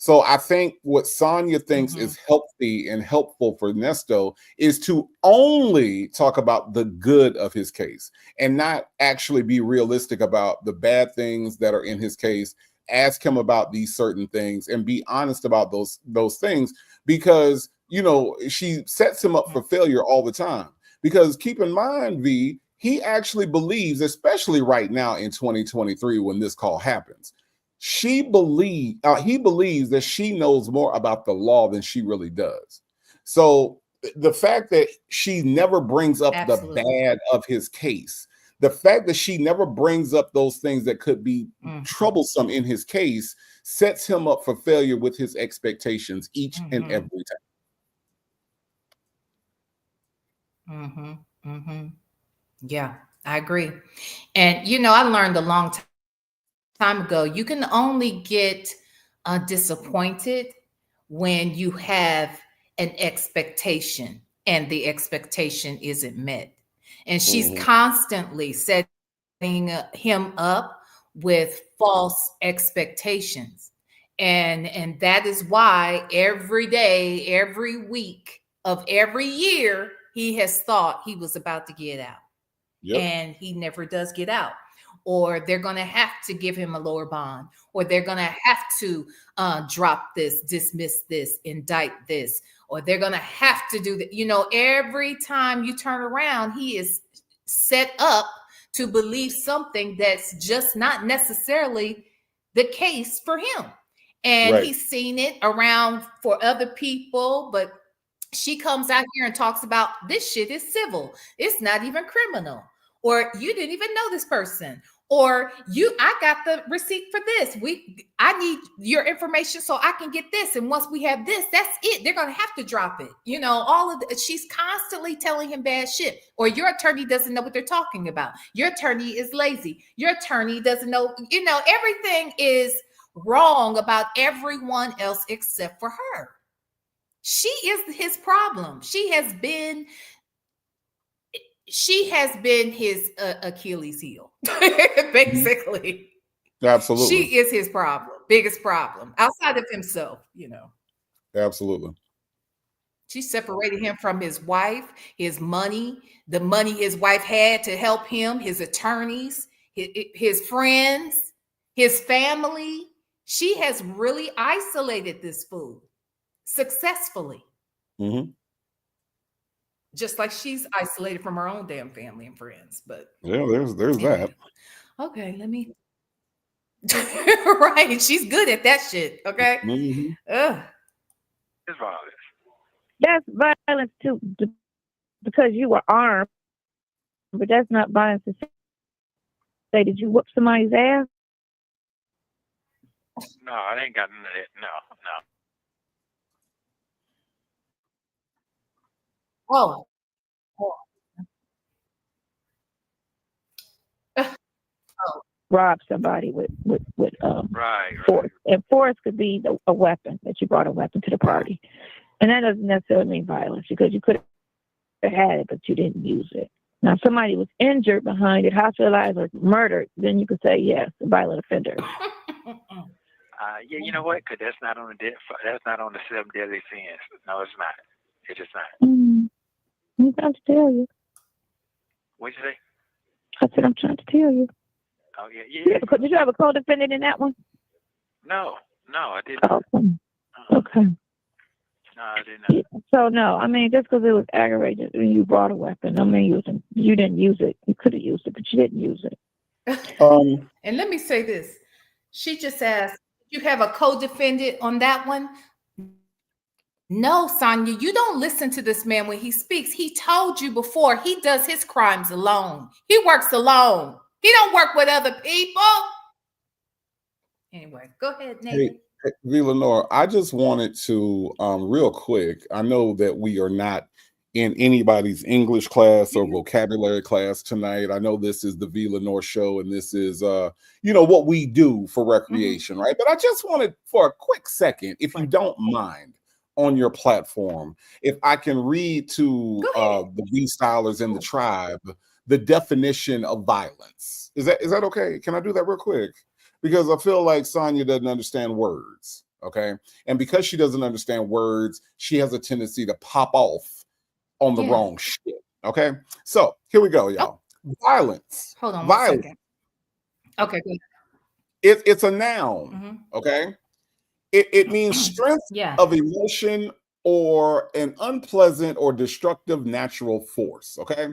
So I think what Sonya thinks is healthy and helpful for Nesto is to only talk about the good of his case and not actually be realistic about the bad things that are in his case. Ask him about these certain things and be honest about those things, because you know she sets him up for failure all the time. Because keep in mind, V, he actually believes, especially right now in 2023 when this call happens, he believes that she knows more about the law than she really does. So the fact that she never brings up the bad of his case, the fact that she never brings up those things that could be troublesome in his case, sets him up for failure with his expectations each and every time. Yeah, I agree. And you know, I learned a long time ago, you can only get disappointed when you have an expectation and the expectation isn't met. And she's constantly setting him up with false expectations. And that is why every day, every week of every year, he has thought he was about to get out. And he never does get out. Or they're going to have to give him a lower bond, or they're going to have to drop this, dismiss this, indict this, or they're going to have to do that. You know, every time you turn around, he is set up to believe something that's just not necessarily the case for him. And he's seen it around for other people, but she comes out here and talks about this shit is civil. It's not even criminal. Or you didn't even know this person. Or I got the receipt for this. I need your information so I can get this. And once we have this, that's it. They're going to have to drop it. You know, all of she's constantly telling him bad shit. Or your attorney doesn't know what they're talking about. Your attorney is lazy. Your attorney doesn't know, you know, everything is wrong about everyone else except for her. She is his problem. She has been his Achilles heel, basically. Absolutely. She is his problem, biggest problem outside of himself, you know. Absolutely. She separated him from his wife, his money, the money his wife had to help him, his attorneys, his friends, his family. She has really isolated this fool successfully. Just like she's isolated from her own damn family and friends. But yeah, there's that. Okay, let me. Right, she's good at that shit. Okay. It's violence. That's violence too, because you were armed, but that's not violence to say, did you whoop somebody's ass? No, I ain't got none of that. No. Oh. Rob somebody with force. And force could be a weapon, that you brought a weapon to the party. And that doesn't necessarily mean violence, because you could have had it, but you didn't use it. Now, if somebody was injured behind it, hospitalized or murdered, then you could say, yes, a violent offender. Yeah, you know what? Because that's not on the 7 deadly sins. No, it's not. It's just not. I'm trying to tell you. What'd you say? I said, I'm trying to tell you. Oh, yeah. Did you have a co-defendant in that one? No, I didn't. Okay. No, I didn't. So, no, I mean, just because it was aggravated when you brought a weapon, I mean, you didn't use it. You could have used it, but you didn't use it. And let me say this. She just asked, you have a co-defendant on that one? No, Sonya, you don't listen to this man when he speaks. He told you before, he does his crimes alone. He works alone. He don't work with other people. Anyway, go ahead, Nathan. Hey, VLenore, I just wanted to, real quick, I know that we are not in anybody's English class or vocabulary class tonight. I know this is the VLenore show, and this is, what we do for recreation, right? But I just wanted, for a quick second, if you don't mind, on your platform, if I can read to the V-Stylers and the tribe the definition of violence. Is that okay? Can I do that real quick? Because I feel like Sonya doesn't understand words. Okay. And because she doesn't understand words, she has a tendency to pop off on the wrong shit. Okay. So here we go, y'all. Violence. Hold on Violence. 1 second. Okay, good. It's a noun. Okay. It means strength of emotion or an unpleasant or destructive natural force. Okay.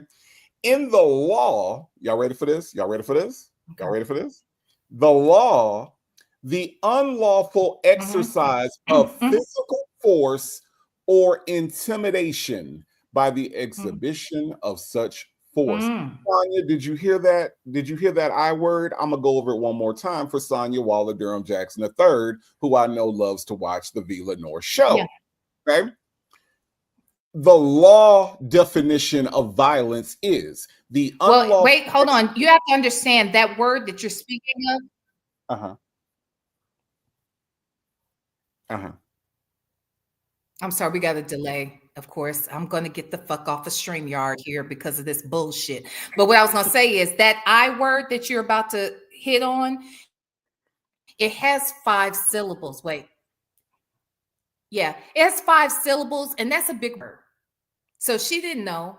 In the law, y'all ready for this? Y'all ready for this? Y'all ready for this? The law, the unlawful exercise of physical force or intimidation by the exhibition of such force. Sonya, did you hear that? Did you hear that I word? I'm gonna go over it one more time for Sonya Waller Durham Jackson III, who I know loves to watch the VLenore show. Okay. The law definition of violence is the unlawful. Well, wait, hold on. You have to understand that word that you're speaking of. I'm sorry, we got a delay. Of course, I'm going to get the fuck off of StreamYard here because of this bullshit. But what I was going to say is that I word that you're about to hit on, it has 5 syllables. Wait. Yeah, it has 5 syllables, and that's a big word. So she didn't know,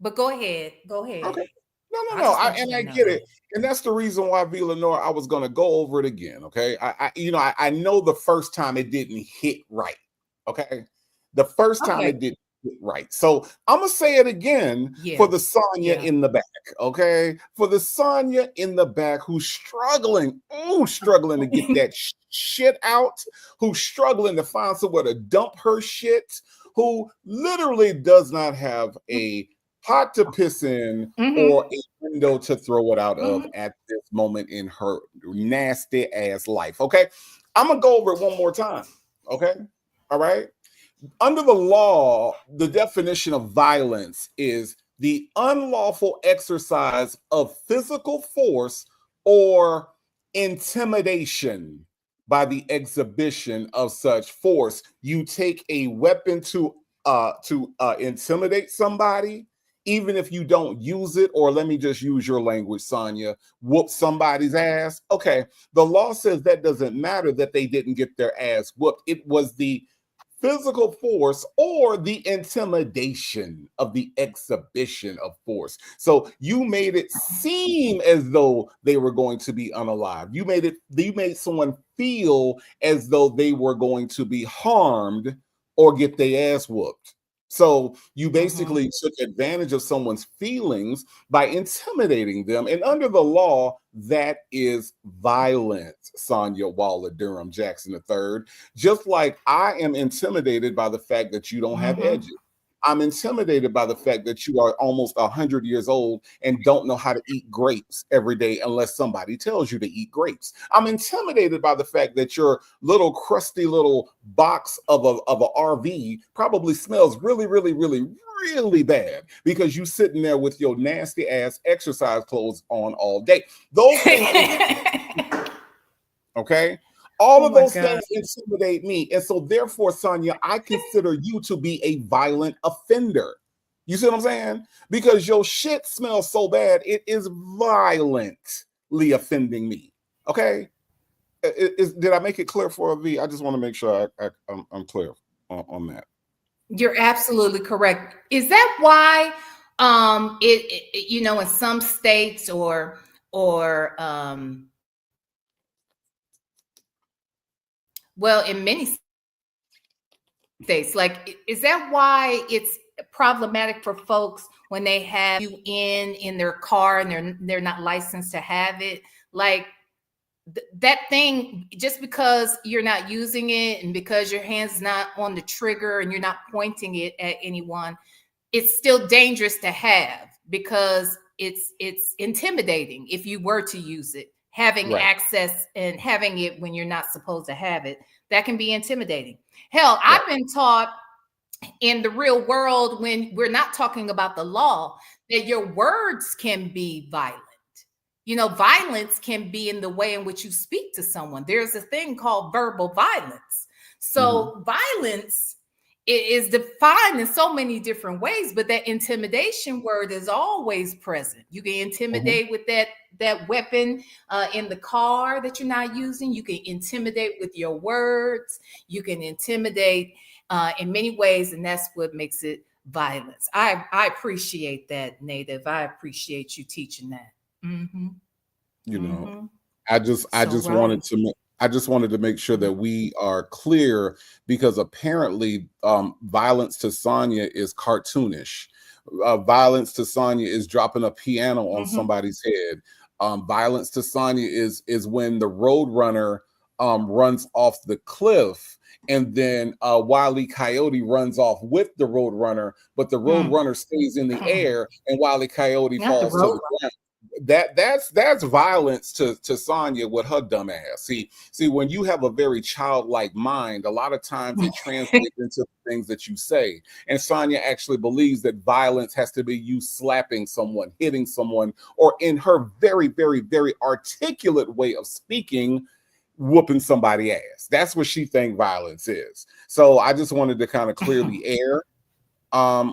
but go ahead. Go ahead. Okay. No. I get it. And that's the reason why VLenore, I was going to go over it again. Okay. I know the first time it didn't hit right. Okay. The first time it didn't hit right. So I'm going to say it again for the Sonya in the back. Okay. For the Sonya in the back who's struggling to get that shit out, who's struggling to find somewhere to dump her shit, who literally does not have a pot to piss in or a window to throw it out of at this moment in her nasty ass life. Okay. I'm going to go over it one more time. Okay. All right. Under the law, the definition of violence is the unlawful exercise of physical force or intimidation by the exhibition of such force. You take a weapon to intimidate somebody, even if you don't use it, or let me just use your language, Sonya, whoop somebody's ass. Okay, the law says that doesn't matter that they didn't get their ass whooped. It was the physical force or the intimidation of the exhibition of force. So you made it seem as though they were going to be unalive. You made someone feel as though they were going to be harmed or get their ass whooped. So you basically took advantage of someone's feelings by intimidating them. And under the law, that is violence, Sonya Waller Durham Jackson III. Just like I am intimidated by the fact that you don't have edges. I'm intimidated by the fact that you are almost 100 years old and don't know how to eat grapes every day unless somebody tells you to eat grapes. I'm intimidated by the fact that your little crusty little box of a RV probably smells really, really, really, really bad because you sitting there with your nasty ass exercise clothes on all day. Those things, okay? All of those things intimidate me. And so therefore, Sonya, I consider you to be a violent offender. You see what I'm saying? Because your shit smells so bad, it is violently offending me. Okay? Did I make it clear for a V? I just want to make sure I'm clear on that. You're absolutely correct. Is that why it in some states or well, in many states, like, is that why it's problematic for folks when they have you in their car and they're not licensed to have it? Like that thing, just because you're not using it and because your hand's not on the trigger and you're not pointing it at anyone, it's still dangerous to have because it's intimidating if you were to use it. Having access and having it when you're not supposed to have it, that can be intimidating. Hell, I've been taught in the real world, when we're not talking about the law, that your words can be violent. Violence can be in the way in which you speak to someone. There's a thing called verbal violence. So violence is defined in so many different ways, but that intimidation word is always present. You can intimidate with that weapon in the car that you're not using. You can intimidate with your words. You can intimidate in many ways, and that's what makes it violence. I appreciate that, Native. I appreciate you teaching that. Mm-hmm. You know, I just wanted to make sure that we are clear, because apparently violence to Sonya is cartoonish. Violence to Sonya is dropping a piano on somebody's head. Violence to Sonya is when the Roadrunner runs off the cliff, and then Wile E. Coyote runs off with the Roadrunner, but the Roadrunner stays in the air, and Wile E. Coyote falls to the ground. That's violence to Sonya with her dumb ass. See, when you have a very childlike mind, a lot of times it translates into things that you say. And Sonya actually believes that violence has to be you slapping someone, hitting someone, or in her very, very, very articulate way of speaking, whooping somebody's ass. That's what she thinks violence is. So I just wanted to kind of clear the air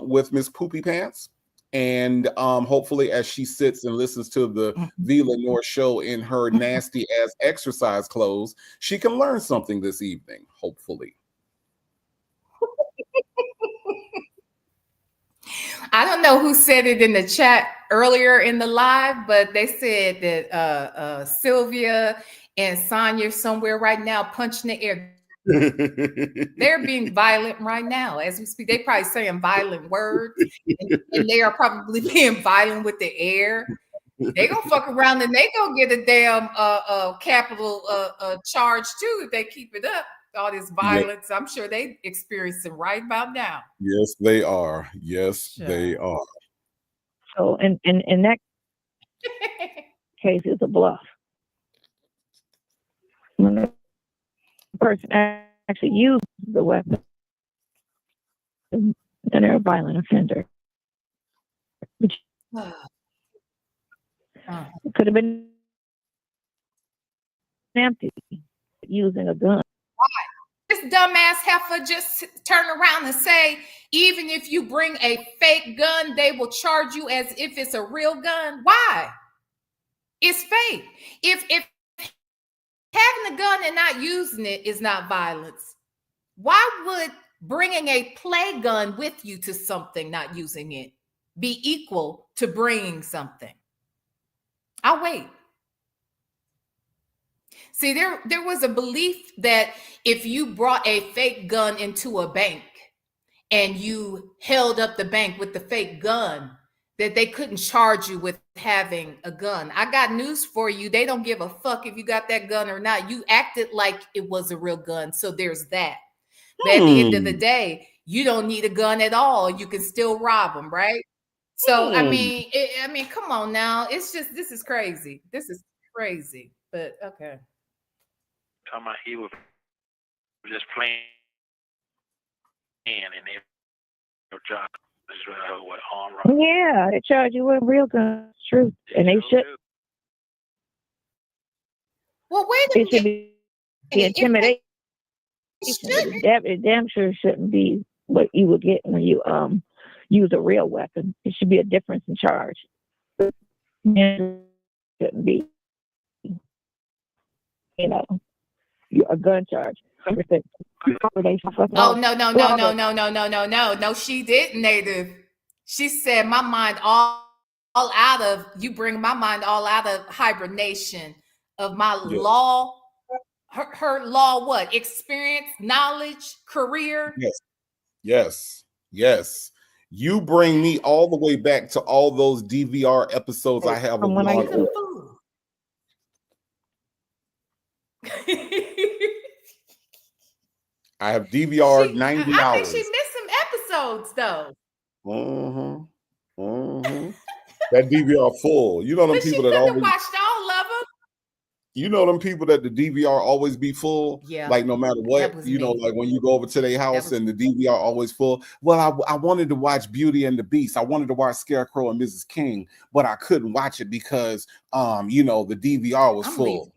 with Miss Poopy Pants. And hopefully, as she sits and listens to the VLenore show in her nasty ass exercise clothes, she can learn something this evening, hopefully. I don't know who said it in the chat earlier in the live, but they said that Sylvia and Sonya somewhere right now punching the air. They're being violent right now as we speak. They probably saying violent words, and they are probably being violent with the air. They gonna fuck around and they gonna get a damn capital charge too if they keep it up. All this violence, I'm sure they experiencing right about now. Yes, they are. Yes, they are. So, in that case, it's a bluff. When the person actually uses the weapon, then they're a violent offender. Which could have been empty using a gun. This dumbass heifer just turn around and say, even if you bring a fake gun, they will charge you as if it's a real gun. Why? It's fake. If having a gun and not using it is not violence, why would bringing a play gun with you to something, not using it, be equal to bringing something? I'll wait. See, there was a belief that if you brought a fake gun into a bank and you held up the bank with the fake gun, that they couldn't charge you with having a gun. I got news for you. They don't give a fuck if you got that gun or not. You acted like it was a real gun. So there's that. But at the end of the day, you don't need a gun at all. You can still rob them, right? So, I mean, come on now. It's just, this is crazy. This is crazy, but okay. Talking about he was just playing and they job. Yeah, they charge you with real guns. True, and they should. Well, wait a minute. It should be intimidation. It damn sure shouldn't be what you would get when you use a real weapon. It should be a difference in charge. It shouldn't be, a gun charge. Oh, no, she didn't, Native. She said my mind all out of, you bring my mind all out of hibernation of my law, her law, what? Experience, knowledge, career. Yes. You bring me all the way back to all those DVR episodes I have of Law and Order. I have DVR 90 hours. I think she missed some episodes though. That DVR full. You know them people that always watched all of them. You know them people that the DVR always be full. Yeah. Like no matter what, like when you go over to their house and the DVR always full. Well, I wanted to watch Beauty and the Beast. I wanted to watch Scarecrow and Mrs. King, but I couldn't watch it because the DVR was full.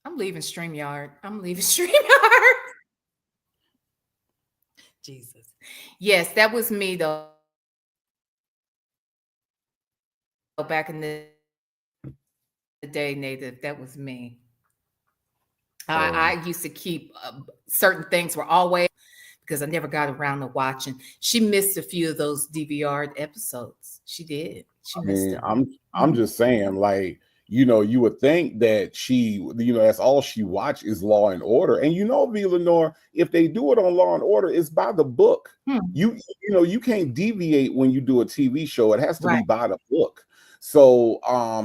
I'm leaving StreamYard. Jesus. Yes, that was me though. Back in the day, Native, that was me. I used to keep certain things were always, because I never got around to watching. She missed a few of those DVR episodes. She did. She missed it. I'm just saying, like, you know, you would think that she, you know, that's all she watched is Law and Order. And you know, VLenore, if they do it on Law and Order, it's by the book. You know, you can't deviate when you do a TV show. It has to be by the book. So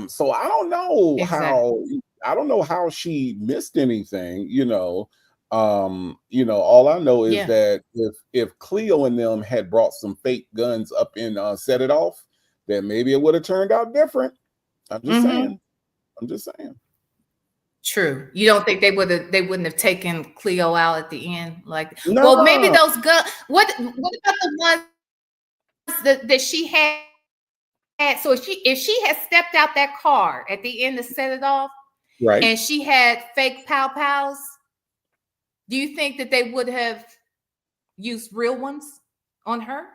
so I don't know how she missed anything, you know. All I know is that if Cleo and them had brought some fake guns up and set it off, then maybe it would have turned out different. I'm just saying. True. You don't think they wouldn't have taken Cleo out at the end? Like, no. Well, maybe those guns. What about the ones that she had? So if she had stepped out that car at the end to set it off, right, and she had fake pow-pows, do you think that they would have used real ones on her?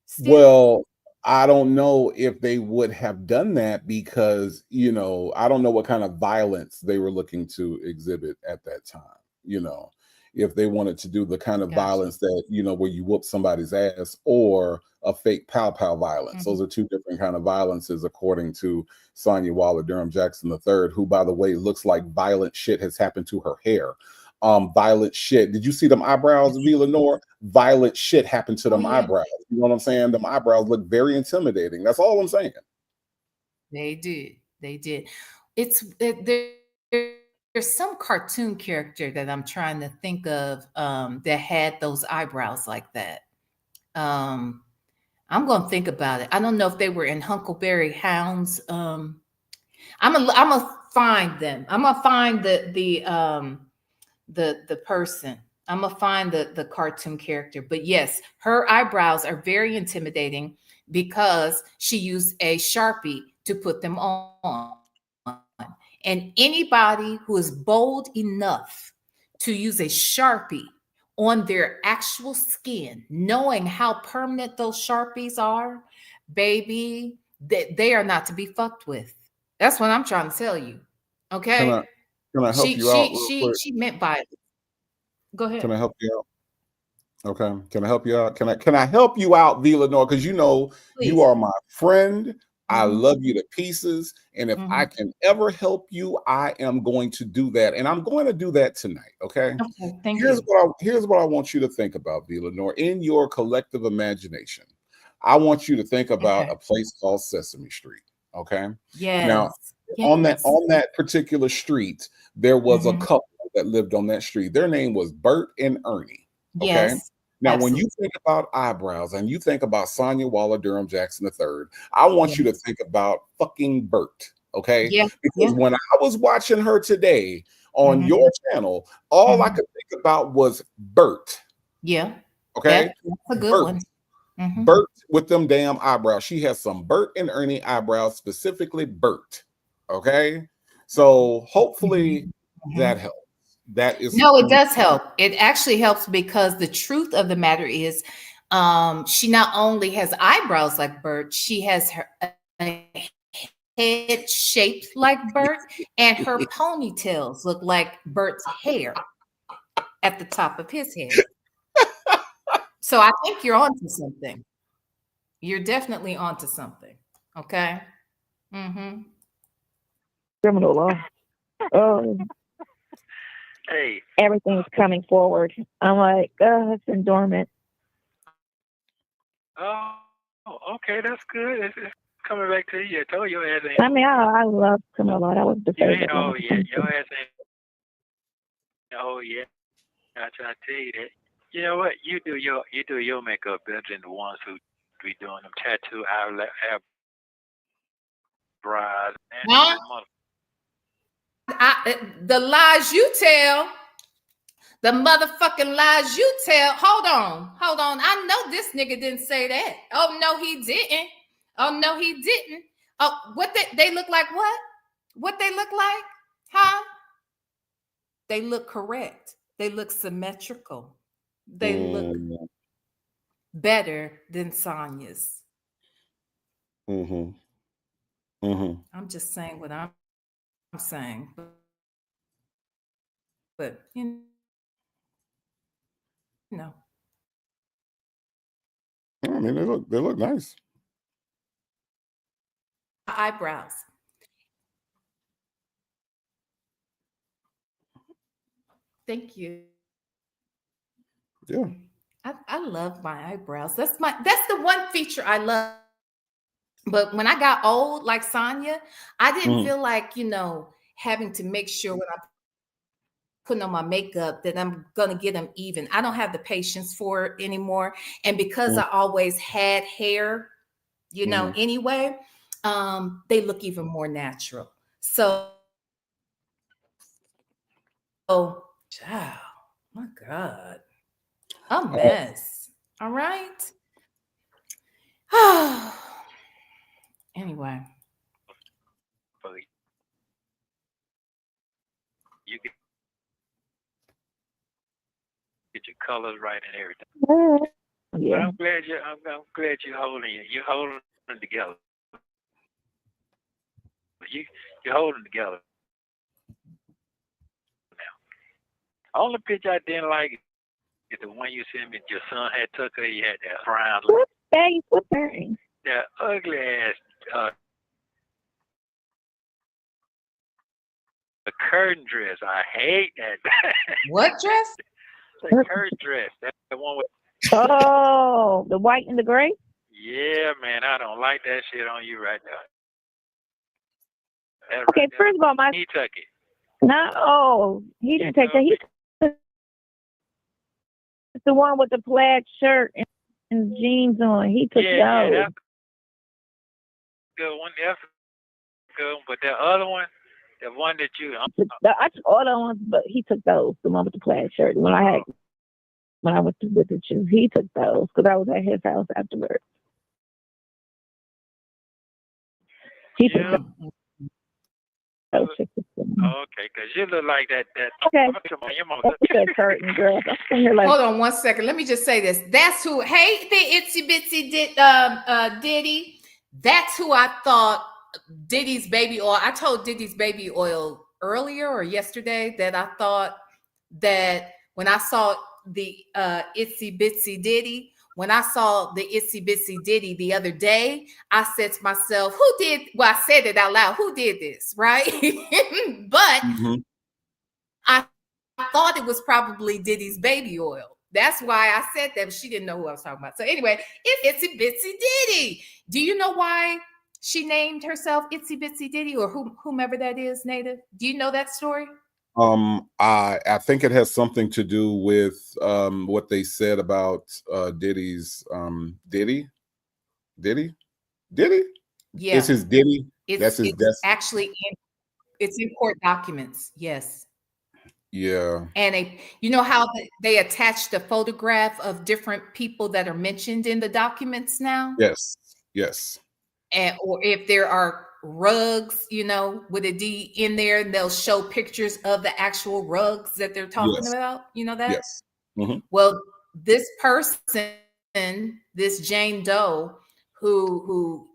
Still? Well, I don't know if they would have done that because, you know, I don't know what kind of violence they were looking to exhibit at that time. You know, if they wanted to do the kind of violence that, you know, where you whoop somebody's ass, or a fake pow-pow violence. Those are two different kind of violences, according to Sonya Waller Durham Jackson III, who, by the way, looks like violent shit has happened to her hair. Violent shit. Did you see them eyebrows, VLenore? Violent shit happened to them eyebrows. You know what I'm saying? Them eyebrows look very intimidating. That's all I'm saying. They did. There's some cartoon character that I'm trying to think of that had those eyebrows like that. I'm gonna think about it. I don't know if they were in Huckleberry Hounds. I'm gonna find them. I'm gonna find the person. I'm gonna find the cartoon character. But yes, her eyebrows are very intimidating because she used a Sharpie to put them on. And anybody who is bold enough to use a Sharpie on their actual skin, knowing how permanent those Sharpies are, baby, they are not to be fucked with. That's what I'm trying to tell you. Okay. Can I help you out? She meant by it. Go ahead. Can I help you out? Okay. Can I help you out? Can I help you out, VLenore? Because you know, you are my friend. I love you to pieces. And if I can ever help you, I am going to do that. And I'm going to do that tonight. Okay. Okay. Thank you. Here's what I want you to think about, VLenore. In your collective imagination, I want you to think about a place called Sesame Street. Okay. Yes. Now, on that particular street, there was a couple that lived on that street. Their name was Bert and Ernie. Okay. Yes. Now, when you think about eyebrows and you think about Sonya Waller Durham Jackson III, I want you to think about fucking Bert. Okay. Yeah. Because when I was watching her today on your channel, all I could think about was Bert. Yeah. Okay. That's a good one. Bert with them damn eyebrows. She has some Bert and Ernie eyebrows, specifically Bert. Okay. So hopefully that helps. That is it does help. It actually helps because the truth of the matter is she not only has eyebrows like Bert, she has her head shaped like Bert, and her ponytails look like Bert's hair at the top of his head. So I think you're onto something. You're definitely onto something. Okay. Criminal law. Hey. Everything's coming forward. I'm like, it's been dormant. Oh, okay, that's good. It's coming back to you. I told your ass ain't. I mean, I love criminal law. That was the favorite. Oh yeah, your ass ain't. Oh yeah, I try to tell you that. You know what? You do your makeup better than the ones who be doing them tattoo eyebrows. The lies you tell, the motherfucking lies you tell. Hold on. I know this nigga didn't say that. Oh no, he didn't. Oh, what they look like? What they look like? Huh? They look correct. They look symmetrical. They look better than Sonya's. Mm-hmm. Mm-hmm. I'm just saying what I'm saying. But you know. I mean, they look nice. Eyebrows. Thank you. Yeah. I love my eyebrows. That's the one feature I love. But when I got old, like Sonya, I didn't feel like, having to make sure when I'm putting on my makeup that I'm gonna get them even. I don't have the patience for it anymore. And because I always had hair, anyway, they look even more natural. So, child, my God, a mess. All right. Anyway. You can get your colors right and everything. Yeah. But I'm glad you're holding it together. You're holding together now. Only picture I didn't like is the one you sent me. Your son had took her. You had that brown. What face? What thing? That ugly ass. The curtain dress. I hate that. What dress? The curtain dress. That's the one with. Oh, the white and the gray? Yeah, man. I don't like that shit on you right now. Okay, right first of all, he took it. No, he didn't take that. He took the one with the plaid shirt and jeans on. He took those. Yeah, that's good one. That's good. But that other one, the one that you. I took all the ones, but he took those. The one with the plaid shirt. When I went to visit you, he took those because I was at his house afterwards. He took those. Okay, because you look like that. Okay. That's curtain, girl. Hold on 1 second. Let me just say this. That's who. Hey, the itsy bitsy Diddy. That's who I thought Diddy's baby oil. I told Diddy's baby oil earlier or yesterday that I thought that when I saw the itsy bitsy Diddy. When I saw the itsy bitsy Diddy the other day, I said to myself, I said it out loud, who did this, right? But I thought it was probably Diddy's baby oil. That's why I said that, but she didn't know who I was talking about. So anyway, it's Itsy Bitsy Diddy. Do you know why she named herself Itsy Bitsy Diddy or whomever that is, Native? Do you know that story? I think it has something to do with what they said about Diddy's Diddy. Yeah, it's his Diddy. It's actually it's in court documents. Yes. Yeah. And you know how they attached a photograph of different people that are mentioned in the documents now? Yes. And or if there are rugs, with a D in there, and they'll show pictures of the actual rugs that they're talking about. You know that? Yes. Mm-hmm. Well, this person, this Jane Doe, who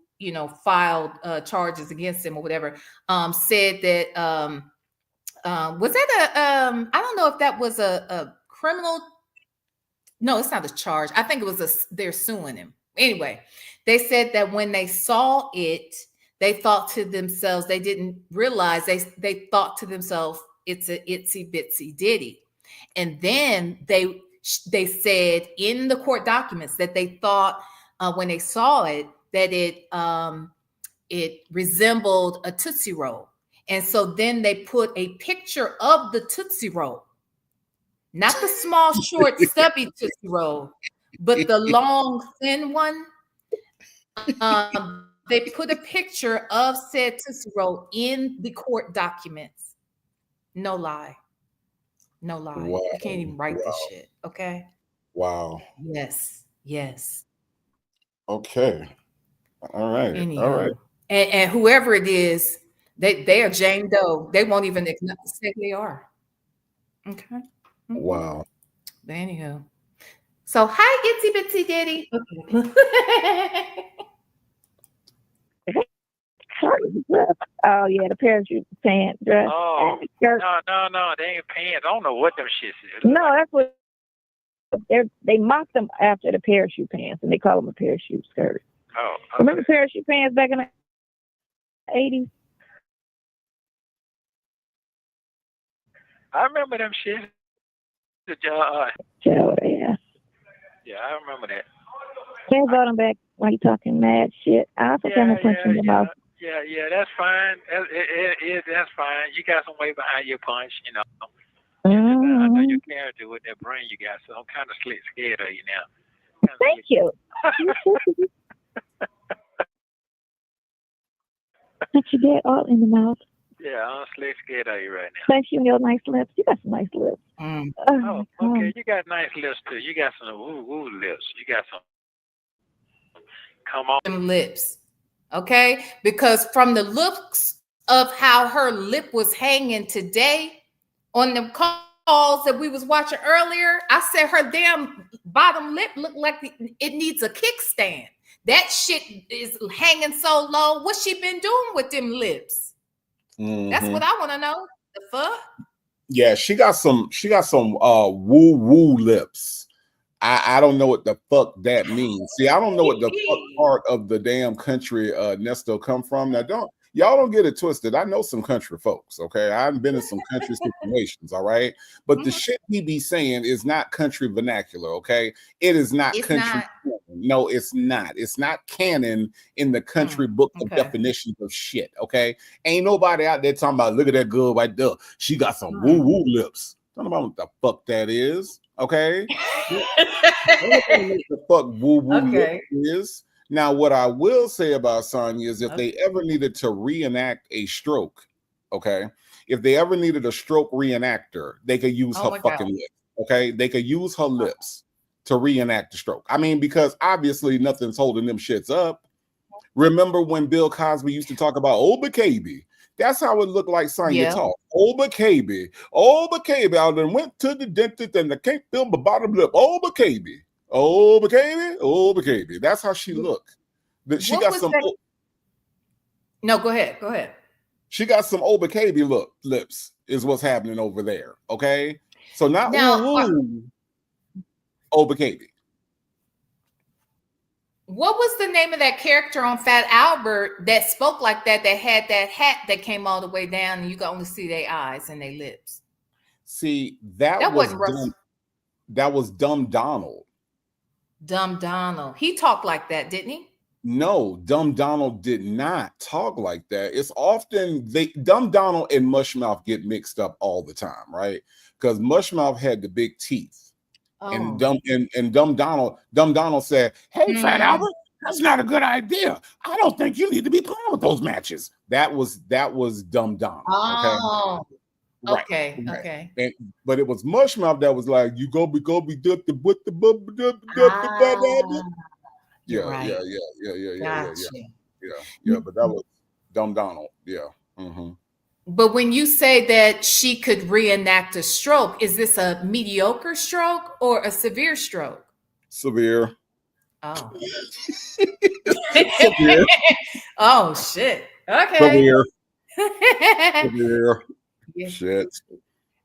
filed charges against him or whatever, said that was that I don't know if that was a criminal. No, it's not a charge. I think it was they're suing him. Anyway, they said that when they saw it, they thought to themselves, they didn't realize, they thought to themselves, it's a itsy bitsy Diddy. And then they said in the court documents that they thought when they saw it that it resembled a Tootsie Roll. And so then they put a picture of the Tootsie Roll, not the small, short, stubby Tootsie Roll, but the long, thin one. They put a picture of said Tootsie Roll in the court documents. No lie. Wow. You can't even write this shit. Okay. Wow. Yes. Okay. All right. Anyhow. All right. And whoever it is, they are Jane Doe. They won't even say they are. Okay. Wow. But anyhow. So hi, Itsy Bitsy Diddy. Oh yeah, the parachute pants dress. Oh no, they ain't pants. I don't know what them shits is. No, that's what they mocked them after the parachute pants, and they call them a parachute skirt. Oh, okay. Remember parachute pants back in the 80s? I remember them shits. Yeah. Yeah, I remember that. Can't brought them back while you talking mad shit. I think I'm gonna punch in the mouth. Yeah, that's fine. That's fine. You got some weight behind your punch, you know. Mm-hmm. I know your character with that brain you got, so I'm kind of scared of you now. Thank you. Punch you get all in the mouth. Yeah, I'm scared of you right now. Thank you, your nice lips. You got some nice lips. Oh, okay. You got nice lips too. You got some woo lips. You got some. Come on. Them lips. Okay, because from the looks of how her lip was hanging today on the calls that we was watching earlier, I said her damn bottom lip looked like it needs a kickstand. That shit is hanging so low. What's she been doing with them lips? Mm-hmm. That's what I want to know. The fuck? Yeah, she got some woo lips. I don't know what the fuck that means. See, I don't know what the fuck part of the damn country Nesto come from. Now y'all don't get it twisted. I know some country folks, okay? I've been in some country situations, all right? But the shit he be saying is not country vernacular, okay? It is not country. No, it's not. It's not canon in the country book of definitions of shit, okay? Ain't nobody out there talking about, look at that girl right there. She got some woo lips. Don't know what the fuck that is, okay? The fuck woo lip is. Now, what I will say about Sonya is if they ever needed to reenact a stroke, okay? If they ever needed a stroke reenactor, they could use her fucking lips, okay? They could use her lips to reenact the stroke. I mean, because obviously nothing's holding them shits up. Remember when Bill Cosby used to talk about old baby? That's how it looked like Sonya talk. Old baby. I then went to the dentist and I can't feel my bottom lip. Old baby. That's how she looked. She got some. No, go ahead. She got some old baby lips. Is what's happening over there. Okay, so not old baby. What was the name of that character on Fat Albert that spoke like that? That had that hat that came all the way down, and you could only see their eyes and their lips. See, that was Dumb Donald. Dumb Donald. He talked like that, didn't he? No, Dumb Donald did not talk like that. It's often Dumb Donald and Mushmouth get mixed up all the time, right? Because Mushmouth had the big teeth. And Dumb Donald said, "Hey, Fat Albert, that's not a good idea. I don't think you need to be playing with those matches." That was Dumb Donald. Oh, okay. Okay. But it was Mushmouth that was like, "You go be with the Yeah. But that was Dumb Donald. Yeah. Mm-hmm. But when you say that she could reenact a stroke, is this a mediocre stroke or a severe stroke? Severe. Oh. Severe. Oh, shit. Okay. Severe. Shit.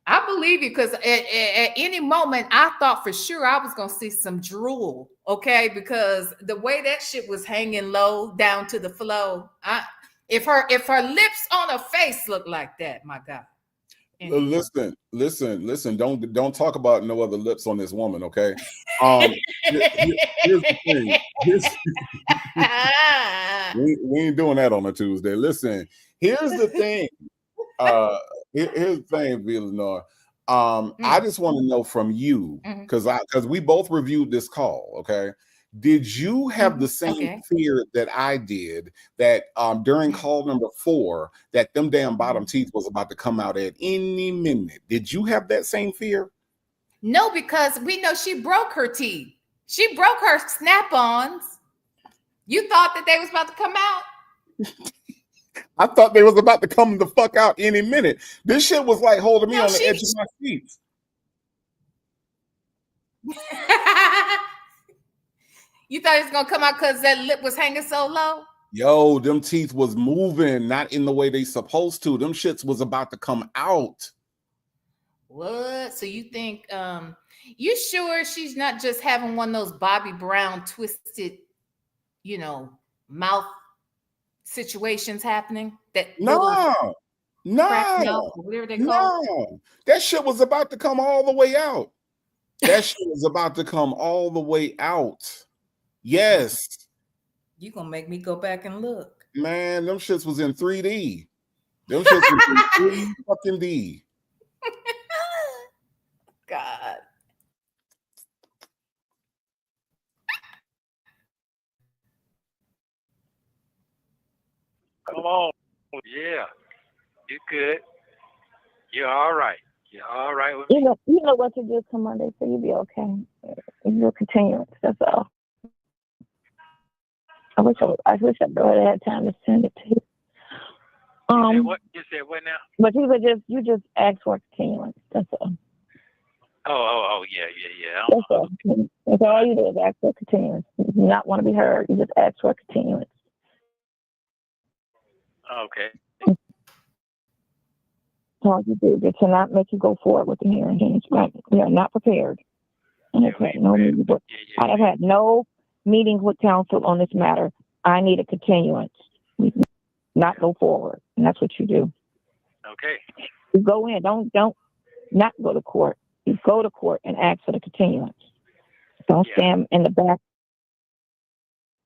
I believe you because at any moment I thought for sure I was going to see some drool, okay? Because the way that shit was hanging low down to the floor, If her lips on her face look like that, my God. Anyway. Listen. Don't talk about no other lips on this woman, okay? Here's the thing. We ain't doing that on a Tuesday. Listen, here's the thing. Here's the thing, VLenore. I just want to know from you because we both reviewed this call, okay? Did you have the same fear that I did that during call number 4 that them damn bottom teeth was about to come out at any minute? Did you have that same fear? No, because we know she broke her teeth. She broke her snap-ons. You thought that they was about to come out? I thought they was about to come the fuck out any minute. This shit was like holding me on the edge of my seat. You thought it was gonna come out because that lip was hanging so low? Yo, them teeth was moving, not in the way they supposed to. Them shits was about to come out. What? So you think you sure she's not just having one of those Bobby Brown twisted, mouth situations happening? No. Whatever they call No. That shit was about to come all the way out. That shit was about to come all the way out. Yes. You gonna make me go back and look. Man, them shits was in 3D. Them shits was in 3 fucking D. God. Come on. Yeah. You good. You're all right. You're all right with me. You know what to do come Monday, so you'll be okay. You'll continue. That's all. I wish I had time to send it to you. You said what now? But you just ask for continuance. That's all. Yeah. That's all. That's all you do is ask for continuance. You do not want to be heard. You just ask for continuance. Okay. That's all you do. They cannot make you go forward with the hearing. We are not prepared. I have had no meetings with counsel on this matter. I need a continuance. We not go forward. And that's what you do. Okay. You go in. Don't not go to court. You go to court and ask for the continuance. Don't stand in the back.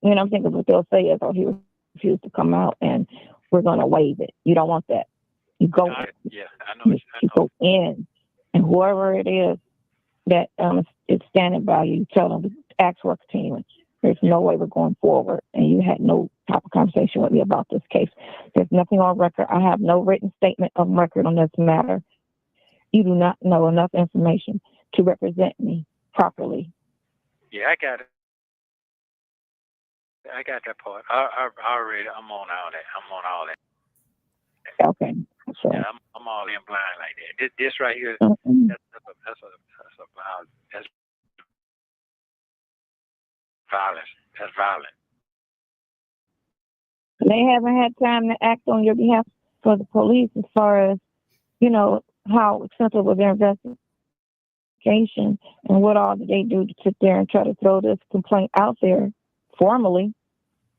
I'm thinking what they'll say is, he refused to come out and we're going to waive it. You don't want that. You go. I know. You go in, and whoever it is that is standing by you, tell them to ask for a continuance. There's no way we're going forward, and you had no type of conversation with me about this case. There's nothing on record. I have no written statement of record on this matter. You do not know enough information to represent me properly. Yeah, I got it. I got that part. I already. I'm on all that. Okay. So, yeah, I'm all in blind like that. This right here. Mm-hmm. That's violence. That's violent. They haven't had time to act on your behalf for the police as far as, how extensive was their investigation and what all did they do to sit there and try to throw this complaint out there formally.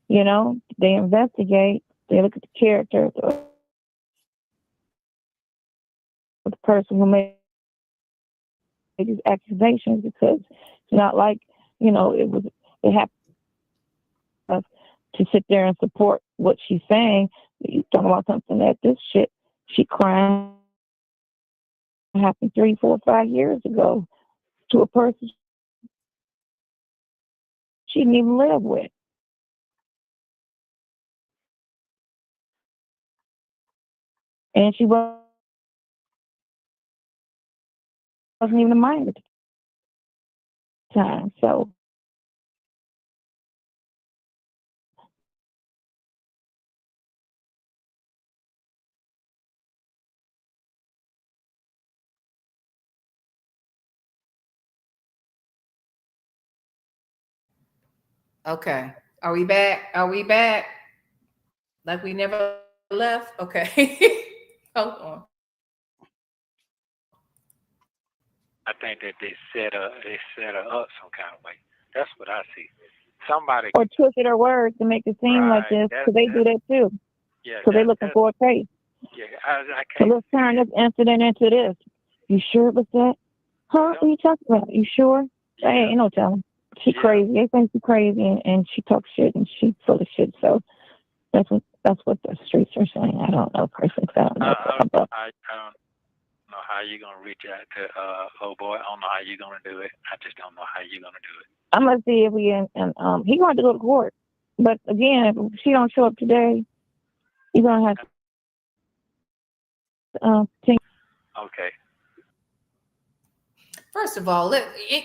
They investigate, they look at the character of the person who made these accusations, because it's not like, it happened to sit there and support what she's saying. You talking about something that this shit she crying happened 3, 4, 5 years ago to a person she didn't even live with. And she wasn't even a minor at the time. So okay. Are we back? Like we never left? Okay. Hold on. I think that they set her up some kind of way. That's what I see. Somebody or twisted her words to make it seem like this, because they do that too. Yeah. Because they're looking for a case. Yeah, I So can't. let's turn this incident into this. You sure it was that? Huh? What are you talking about? You sure? Yeah. Hey, ain't no telling. She crazy. They think she's crazy, and she talks shit, and she's full of shit. So that's what the streets are saying. I don't know personally. I don't know. I don't know how you're gonna reach out to old boy. I don't know how you're gonna do it. I just don't know how you're gonna do it. I'm gonna see if he and he going to go to court. But again, if she don't show up today, you're gonna have to Okay. First of all,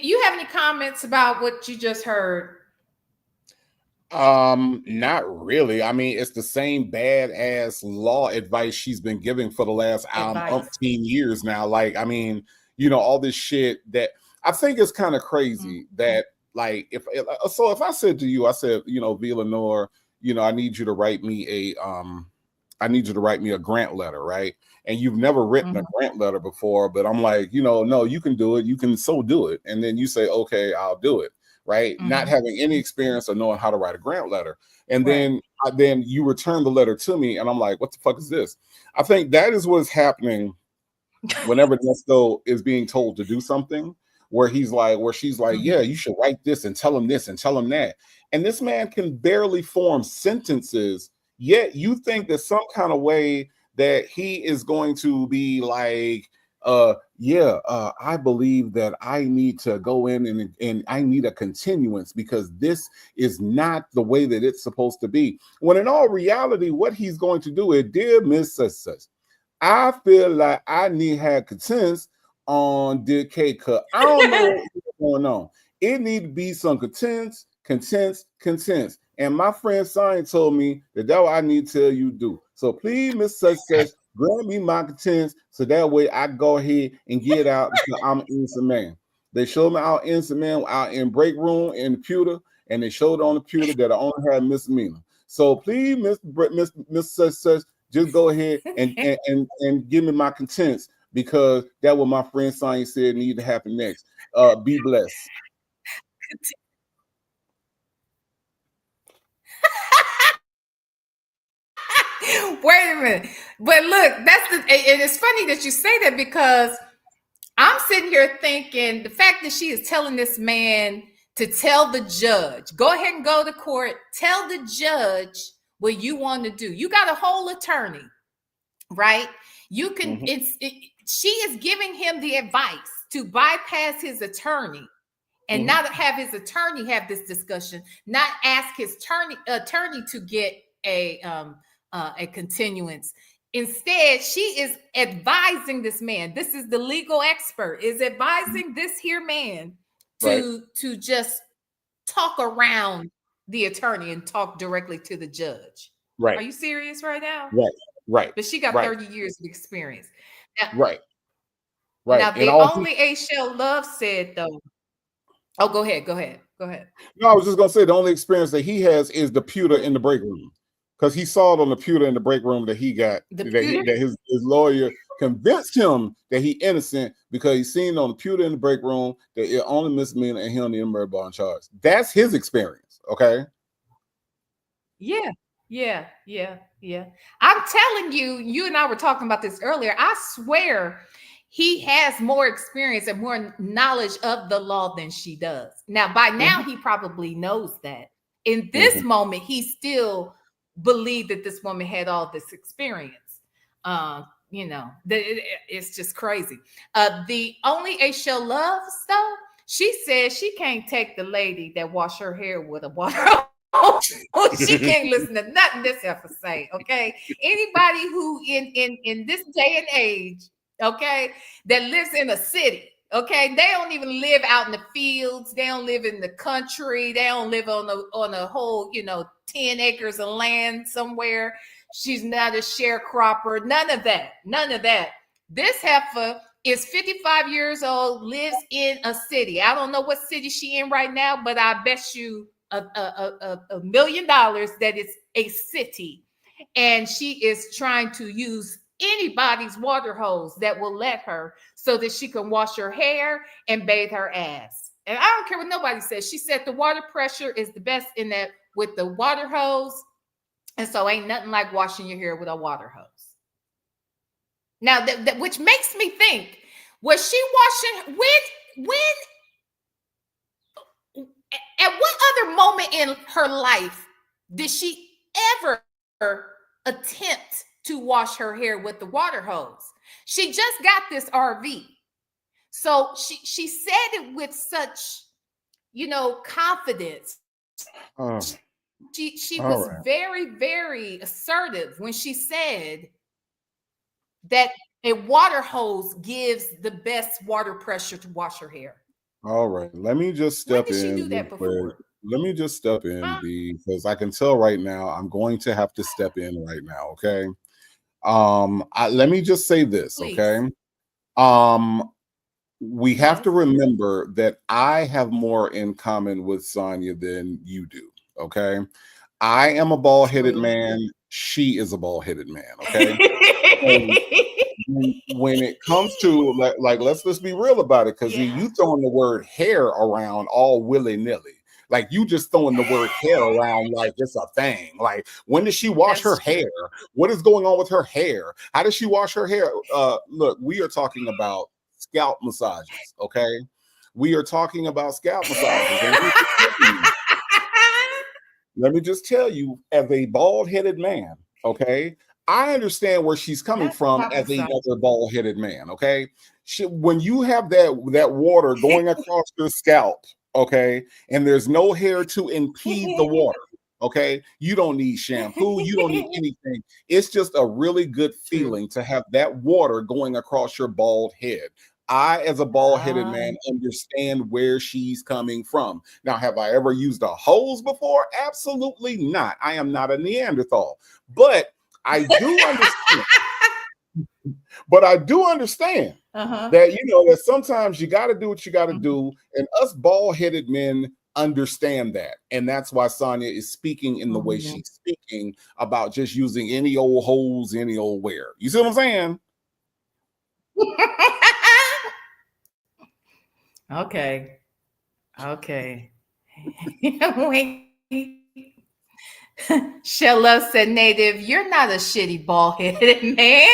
you have any comments about what you just heard? Not really. I mean, it's the same badass law advice she's been giving for the last 18 years now. Like, I mean, all this shit that I think it's kind of crazy that, like, if I said to you, I said, you know, VLenore, you know, I need you to write me a grant letter, right? And you've never written a grant letter before, but I'm like, you know, no, you can do it. You can so do it. And then you say, okay, I'll do it, right? Not having any experience or knowing how to write a grant letter. And then you return the letter to me, and I'm like, what the fuck is this? I think that is what's happening whenever Nesto is being told to do something, where she's like, yeah, you should write this and tell him this and tell him that. And this man can barely form sentences, yet you think that some kind of way that he is going to be like, I believe that I need to go in and I need a continuance because this is not the way that it's supposed to be. When in all reality, what he's going to do is, dear Miss Success, I feel like I need her consent on the cake cut. I don't know what's going on. It need to be some contents. And my friend Sonya told me that that's what I need to tell you to do. So please, Miss Success, grant me my contents so that way I go ahead and get out because I'm an innocent man. They showed me our innocent man out in break room in the pewter, and they showed on the pewter that I only had misdemeanor. So please, Miss Success, just go ahead and give me my contents because that's what my friend Sonya said need to happen next. Be blessed. Wait a minute. But look, and it's funny that you say that because I'm sitting here thinking the fact that she is telling this man to tell the judge, go ahead and go to court, tell the judge what you want to do. You got a whole attorney, right? You can, she is giving him the advice to bypass his attorney and not have his attorney have this discussion, not ask his attorney to get a continuance. Instead, she is advising this man. This is the legal expert, is advising this here man to just talk around the attorney and talk directly to the judge. Right. Are you serious right now? Right. But she got 30 years of experience. Now, right. Now, the only A-Shell Love said, though, oh, go ahead. No, I was just going to say the only experience that he has is the pewter in the break room. Because he saw it on the pewter in the break room that he got, that his lawyer convinced him that he innocent because he seen on the pewter in the break room that it only misdemeanor and he don't need a murder bond charge. That's his experience, okay? Yeah. I'm telling you, you and I were talking about this earlier. I swear he has more experience and more knowledge of the law than she does. Now, by now, he probably knows that. In this moment, he still believed that this woman had all this experience. It's just crazy. The only A-Shell Loves, though, she said she can't take the lady that wash her hair with a water. She can't listen to nothing this ever say. Okay, anybody who in this day and age, okay, that lives in a city, okay, they don't even live out in the fields. They don't live in the country. They don't live on a whole 10 acres of land somewhere. She's not a sharecropper. None of that. This heifer is 55 years old, lives in a city. I don't know what city she in right now, but I bet you $1 million that it's a city. And she is trying to use anybody's water hose that will let her so that she can wash her hair and bathe her ass. And I don't care what nobody says. She said the water pressure is the best in that with the water hose. And so ain't nothing like washing your hair with a water hose. Now, that which makes me think, was she washing when at what other moment in her life did she ever attempt to wash her hair with the water hose? She just got this RV. So she said it with such, confidence. She was very, very assertive when she said that a water hose gives the best water pressure to wash her hair. All right, let me just step in. When did she do that before? Let me just step in, because I can tell right now I'm going to have to step in right now. Okay. Let me just say this. Please. Okay. we have to remember that I have more in common with Sonya than you do. Okay. I am a bald-headed man. She is a bald-headed man. Okay. When it comes to like let's be real about it, because you throwing the word hair around all willy-nilly. Like you just throwing the word hair around like it's a thing. Like when does she wash her hair? What is going on with her hair? How does she wash her hair? Look, we are talking about scalp massages, okay? We are talking about scalp massages. And let me just tell you, as a bald-headed man, okay, I understand where she's coming from as another bald-headed man, okay? When you have that water going across your scalp, okay, and there's no hair to impede the water, okay, you don't need shampoo, you don't need anything. It's just a really good feeling to have that water going across your bald head. I, as a bald-headed man, understand where she's coming from. Now, have I ever used a hose before? Absolutely not. I am not a Neanderthal, but I do understand. But I do understand that, that sometimes you got to do what you got to do. And us bald-headed men understand that. And that's why Sonya is speaking in the way she's speaking about just using any old hose, any old wear. You see what I'm saying? Okay. Wait. Shell Love said, Native, you're not a shitty bald-headed man.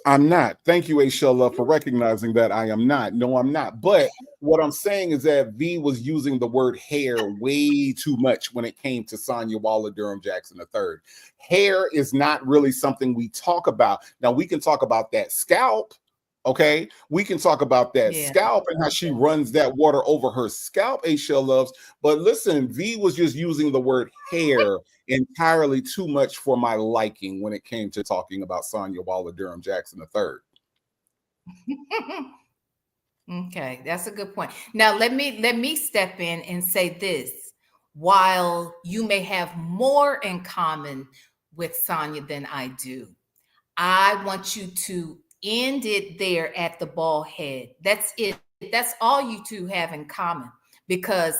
I'm not. Thank you, A. Shell Love, for recognizing that I am not. No, I'm not. But what I'm saying is that V was using the word hair way too much when it came to Sonya Waller Durham Jackson III. Hair is not really something we talk about. Now, we can talk about that scalp. Okay, we can talk about that scalp and how she runs that water over her scalp, A. Shell Loves. But listen, V was just using the word hair entirely too much for my liking when it came to talking about Sonya Waller Durham Jackson III. Okay, that's a good point. Now let me step in and say this. While you may have more in common with Sonya than I do, I want you to end it there at the bald head. That's it. That's all you two have in common. Because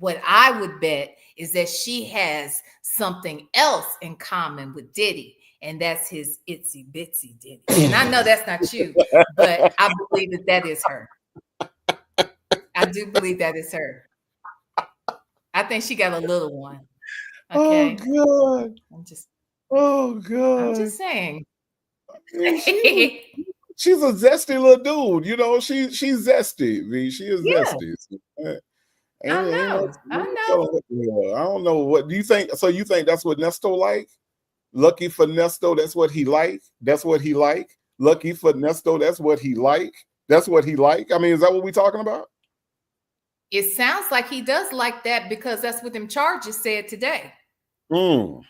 what I would bet is that she has something else in common with Diddy, and that's his itsy bitsy Diddy. And I know that's not you, but I believe that is her. I do believe that is her. I think she got a little one. Okay. Oh God. I'm just saying. She's a zesty little dude, you know. She's zesty. V. She is zesty. I know. I don't know. What do you think? So you think that's what Nesto like? Lucky for Nesto, that's what he like. That's what he like. Lucky for Nesto, that's what he like. That's what he like. I mean, is that what we're talking about? It sounds like he does like that because that's what them charges said today. Wow.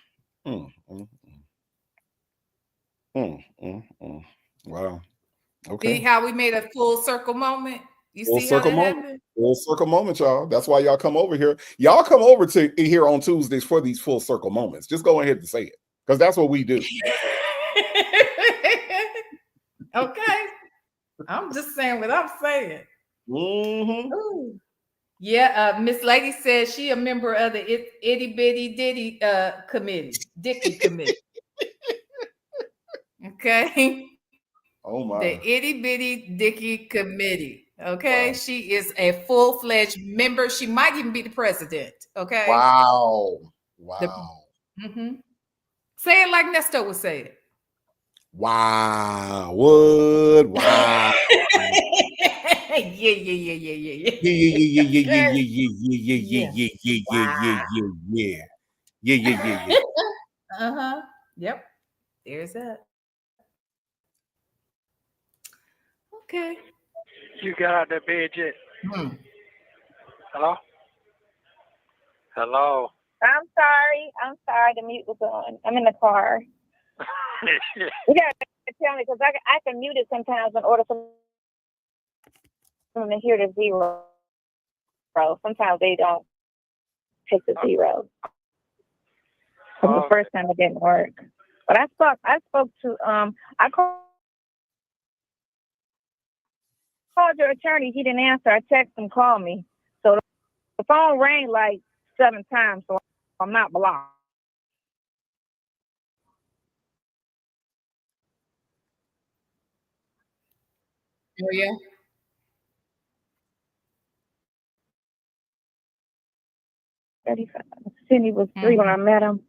Okay. See how we made a full circle moment? You full see how that moment. happened? Full circle moment, y'all. That's why y'all come over here. Y'all come over to here on Tuesdays for these full circle moments. Just go ahead and say it, because that's what we do. Okay. I'm just saying what I'm saying. Yeah, Miss Lady says she a member of the itty bitty Diddy committee, Dicky committee. Okay. Oh my. The itty bitty Dicky committee. Okay. Wow. She is a full-fledged member. She might even be the president. Okay. Wow. Say it like Nesto would say it. Wow. What? Wow. Yeah. Yep. There's that. Okay. You got out that bed yet? Hello? Hello? I'm sorry. The mute was on. I'm in the car. You gotta tell me, because I can mute it sometimes in order for them to hear the zero. Sometimes they don't take the zero. The first time it didn't work. But I spoke to I called called your attorney. He didn't answer. I texted him, call me. So the phone rang like 7 times, so I'm not blocked. Oh, yeah. Cindy was 3 when I met him.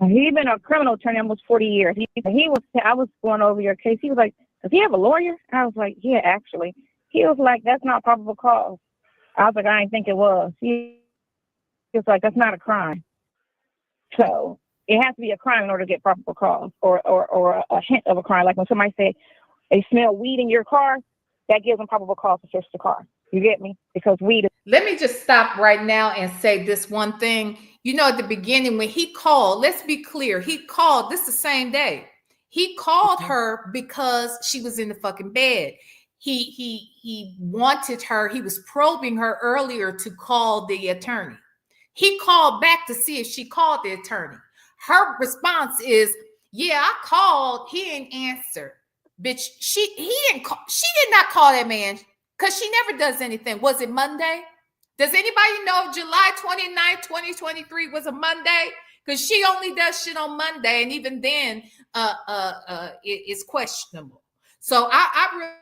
He been a criminal attorney almost 40 years. I was going over your case. He was like, does he have a lawyer? I was like, yeah, actually. He was like, that's not probable cause. I was like, I didn't think it was. He was like, that's not a crime. So it has to be a crime in order to get probable cause or a hint of a crime. Like when somebody said they smell weed in your car, that gives them probable cause to search the car. You get me? Because weed is. Let me just stop right now and say this one thing. You know, at the beginning when he called, let's be clear, he called this the same day. He called her because she was in the fucking bed. He wanted her, he was probing her earlier to call the attorney. He called back to see if she called the attorney. Her response is, yeah, I called, he didn't answer. Bitch, she did not call that man because she never does anything. Was it Monday? Does anybody know if July 29th, 2023 was a Monday? Because she only does shit on Monday, and even then, it's questionable. So I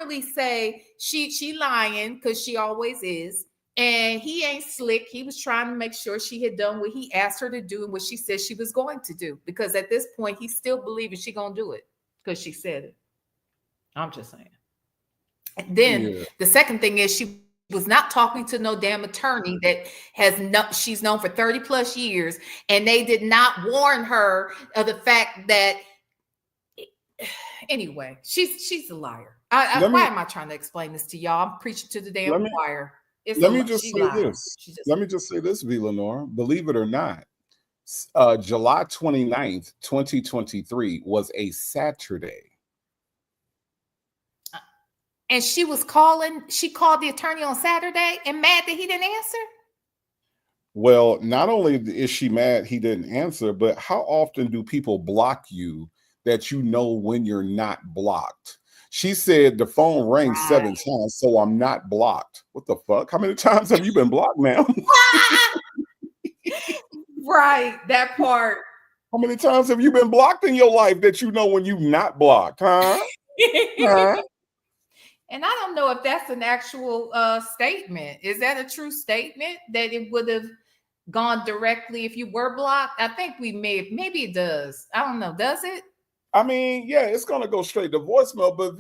really say she lying because she always is, and he ain't slick. He was trying to make sure she had done what he asked her to do and what she said she was going to do. Because at this point, he's still believing she gonna do it because she said it. I'm just saying. And then the second thing is she was not talking to no damn attorney that she's known for 30 plus years, and they did not warn her of the fact that anyway, she's a liar. Why am I trying to explain this to y'all? I'm preaching to the damn choir. Let me just say this, VLenore. Believe it or not, July 29th, 2023 was a Saturday. And she called the attorney on Saturday and mad that he didn't answer? Well, not only is she mad he didn't answer, but how often do people block you that you know when you're not blocked? She said the phone rang 7 times, so I'm not blocked. What the fuck? How many times have you been blocked now? Right, that part. How many times have you been blocked in your life that you know when you're not blocked, huh? Huh? And I don't know if that's an actual statement. Is that a true statement that it would have gone directly if you were blocked? I think maybe it does. I don't know. Does it? I mean, yeah, it's gonna go straight to voicemail. But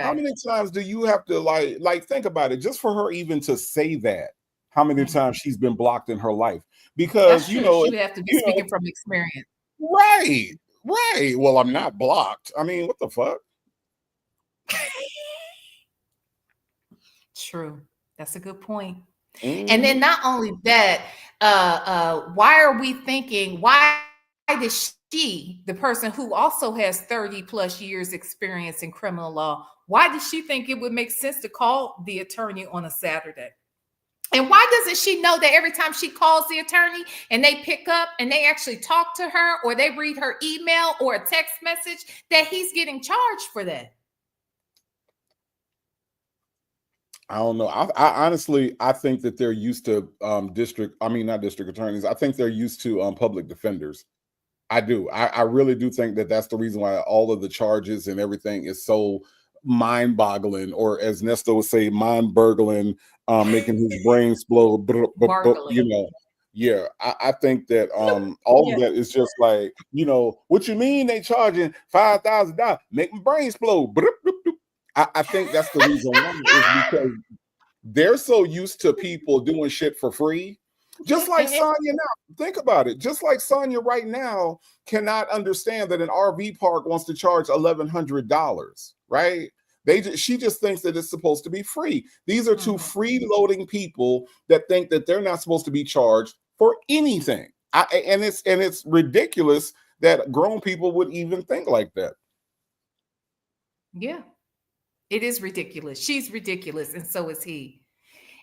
how many times do you have to like think about it? Just for her even to say that, how many times she's been blocked in her life? Because she would have to be speaking from experience. Right. Well, I'm not blocked. I mean, what the fuck? True. That's a good point. And then not only that, why are we thinking, why does she, the person who also has 30 plus years experience in criminal law, why does she think it would make sense to call the attorney on a Saturday? And why doesn't she know that every time she calls the attorney and they pick up and they actually talk to her or they read her email or a text message that he's getting charged for that? I don't know. I honestly, I think that they're used to not district attorneys. I think they're used to public defenders. I do. I really do think that that's the reason why all of the charges and everything is so mind-boggling, or as Nesto would say, mind-burgling, making his brain explode. You know, yeah. I think that all of that is just like, you know, what you mean they charging $5,000? Make my brain explode. I think that's the reason why, is because they're so used to people doing shit for free. Just like Sonya now. Think about it. Just like Sonya right now cannot understand that an RV park wants to charge $1,100, right? She just thinks that it's supposed to be free. These are two freeloading people that think that they're not supposed to be charged for anything. And it's ridiculous that grown people would even think like that. Yeah. It is ridiculous. She's ridiculous, and so is he.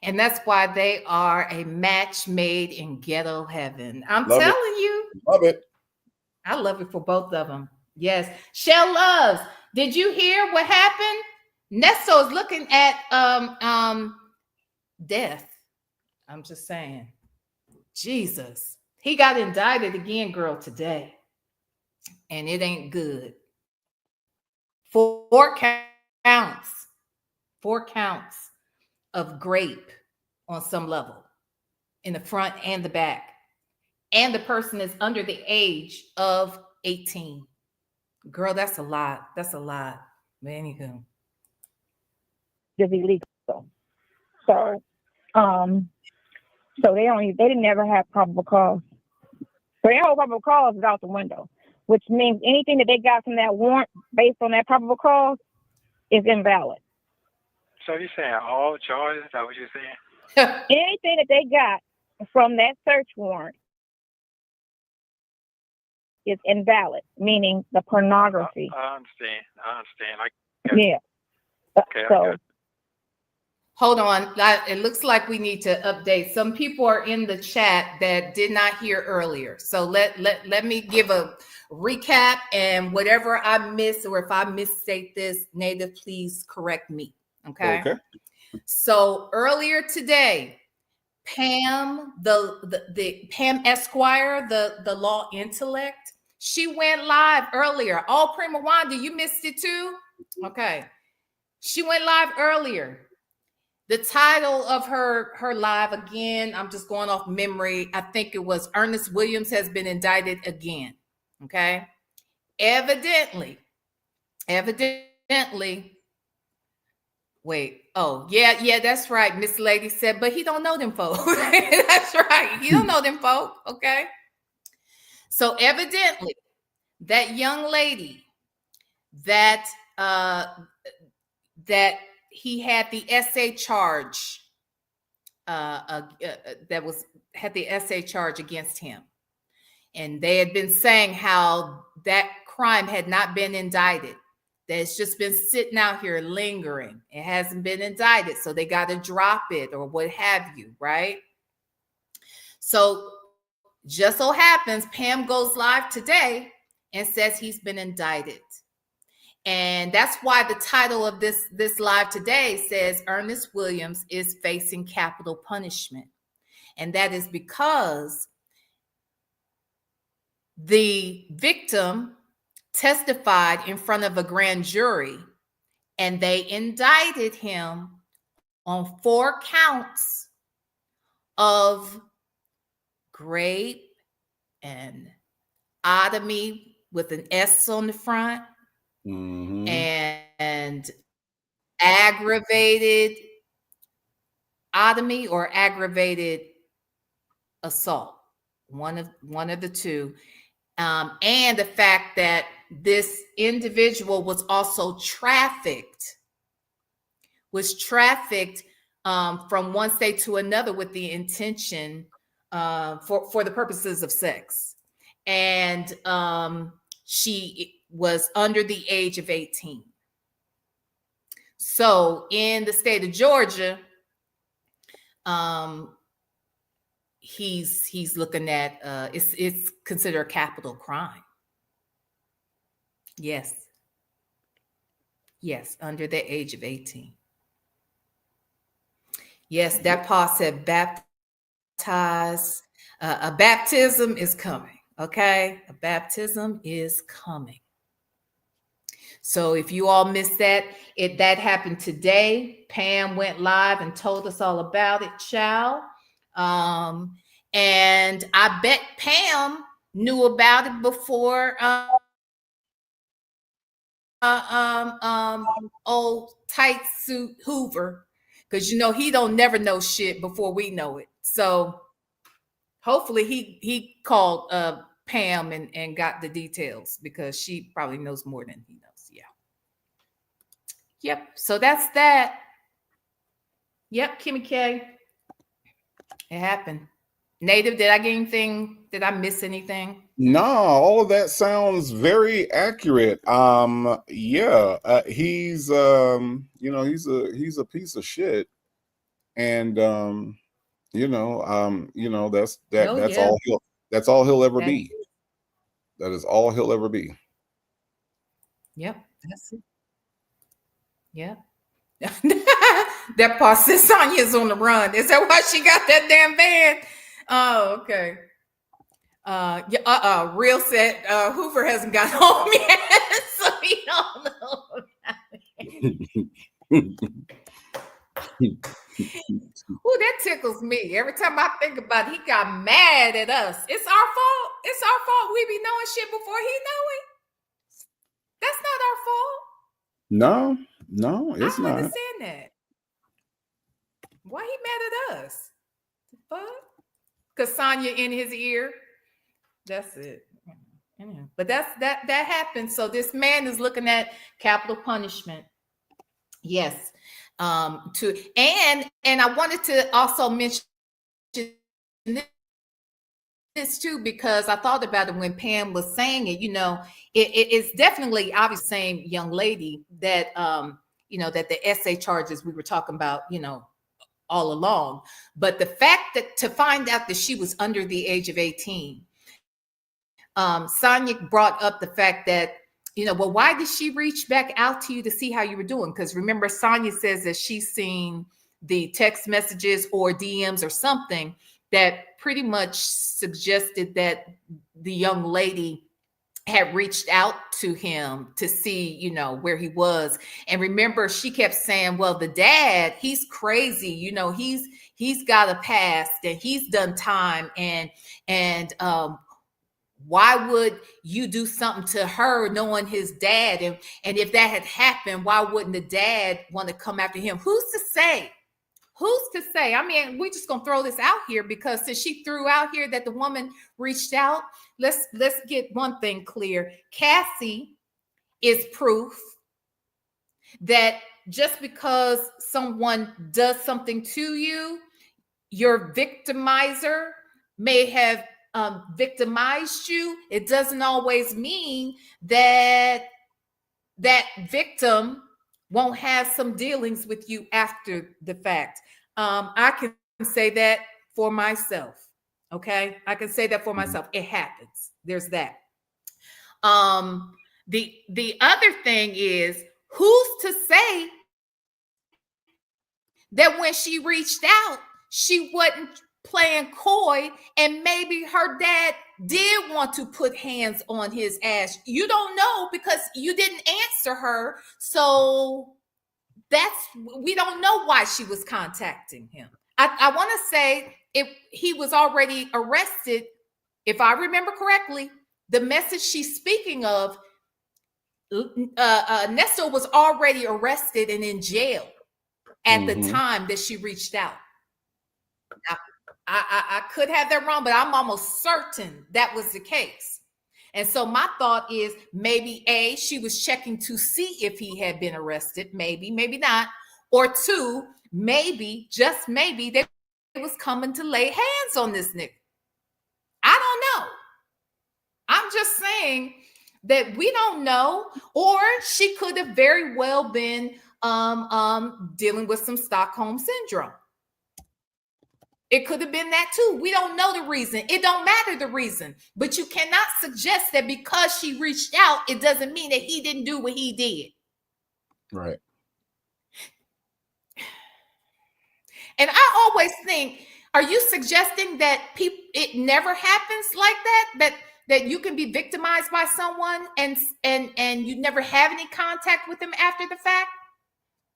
And that's why they are a match made in ghetto heaven. I'm telling you. Love it. I love it for both of them. Yes. Shell Loves, did you hear what happened? Nesto is looking at death. I'm just saying. Jesus. He got indicted again, girl, today. And it ain't good. 4 counts. 4 counts of grape on some level in the front and the back. And the person is under the age of 18. Girl, that's a lot. That's a lot. But anywho. It's illegal. So they didn't never have probable cause. So their whole probable cause is out the window, which means anything that they got from that warrant based on that probable cause is invalid. So you're saying all charges? Is that what you're saying? Anything that they got from that search warrant is invalid, meaning the pornography. I understand. Yeah. Okay. So. Hold on. It looks like we need to update. Some people are in the chat that did not hear earlier. So let me give a recap, and whatever I miss, or if I misstate this, Native, please correct me. Okay. So earlier today, Pam, the Pam Esquire, the law intellect, she went live earlier. Oh, Prima Wanda, you missed it too? Okay. She went live earlier. The title of her live, again, I'm just going off memory. I think it was Ernest Williams has been indicted again. Okay. Evidently. Wait. Oh, yeah, that's right. Miss Lady said, but he don't know them folk. That's right. He don't know them folk. Okay. So evidently, that young lady that he had the essay charge had the essay charge against him, and they had been saying how that crime had not been indicted, that it's just been sitting out here lingering. It hasn't been indicted, so they got to drop it or what have you, right? So just so happens Pam goes live today and says he's been indicted. And that's why the title of this live today says Ernest Williams is facing capital punishment. And that is because the victim testified in front of a grand jury, and they indicted him on 4 counts of grape and sodomy with an S on the front. Mm-hmm. And aggravated sodomy or aggravated assault, one of the two, and the fact that this individual was also trafficked from one state to another with the intention for the purposes of sex, and she was under the age of 18. So in the state of Georgia, he's looking at it's considered a capital crime. Yes, under the age of 18. Yes, that Paul said baptize. A baptism is coming. Okay, a baptism is coming. So if you all missed that, that happened today. Pam went live and told us all about it, child. And I bet Pam knew about it before old tight suit Hoover, because he don't never know shit before we know it. So hopefully he called Pam and got the details, because she probably knows more than he knows. Yeah. Yep. So that's that. Yep, Kimmy K. It happened. Native, did I get anything? Did I miss anything? No, all of that sounds very accurate. He's he's a piece of shit, and that's all he'll ever be. That is all he'll ever be. Yep, that's it. Yep. That part says Sonya's on the run. Is that why she got that damn van? Oh, okay. Real said Hoover hasn't got home yet, so he don't know. Ooh, that tickles me. Every time I think about it, he got mad at us. It's our fault. It's our fault. We be knowing shit before he know it. That's not our fault. No, it's not. I don't understand that. Why he mad at us? The fuck? Because Sonya in his ear. That's it. But that happened. So this man is looking at capital punishment. Yes. And I wanted to also mention this too, because I thought about it when Pam was saying it. It's definitely obviously the same young lady that that the essay charges we were talking about, all along. But the fact that to find out that she was under the age of 18, Sonya brought up the fact that, well, why did she reach back out to you to see how you were doing? Because remember, Sonya says that she's seen the text messages or DMs or something that pretty much suggested that the young lady had reached out to him to see, where he was. And remember, she kept saying, well, the dad, he's crazy. He's got a past and he's done time. And why would you do something to her knowing his dad? And if that had happened, why wouldn't the dad want to come after him? Who's to say? I mean, we're just going to throw this out here because since she threw out here that the woman reached out, let's get one thing clear. Cassie is proof that just because someone does something to you, your victimizer may have victimized you. It doesn't always mean that that victim won't have some dealings with you after the fact. I can say that for myself. Okay, I can say that for myself. It happens. There's that. The other thing is, who's to say that when she reached out, she wasn't playing coy, and maybe her dad did want to put hands on his ass? You don't know because you didn't answer her. So we don't know why she was contacting him. I want to say if he was already arrested, if I remember correctly, the message she's speaking of, Nestor was already arrested and in jail at the time that she reached out. I could have that wrong, but I'm almost certain that was the case. And so my thought is maybe A, she was checking to see if he had been arrested, maybe not. Or two, maybe, just maybe, they was coming to lay hands on this nigga. I don't know. I'm just saying that we don't know. Or she could have very well been dealing with some Stockholm syndrome. It could have been that too. We don't know the reason. It don't matter the reason. But you cannot suggest that because she reached out, it doesn't mean that he didn't do what he did. Right. And I always think, are you suggesting that it never happens like that? That you can be victimized by someone and you never have any contact with them after the fact?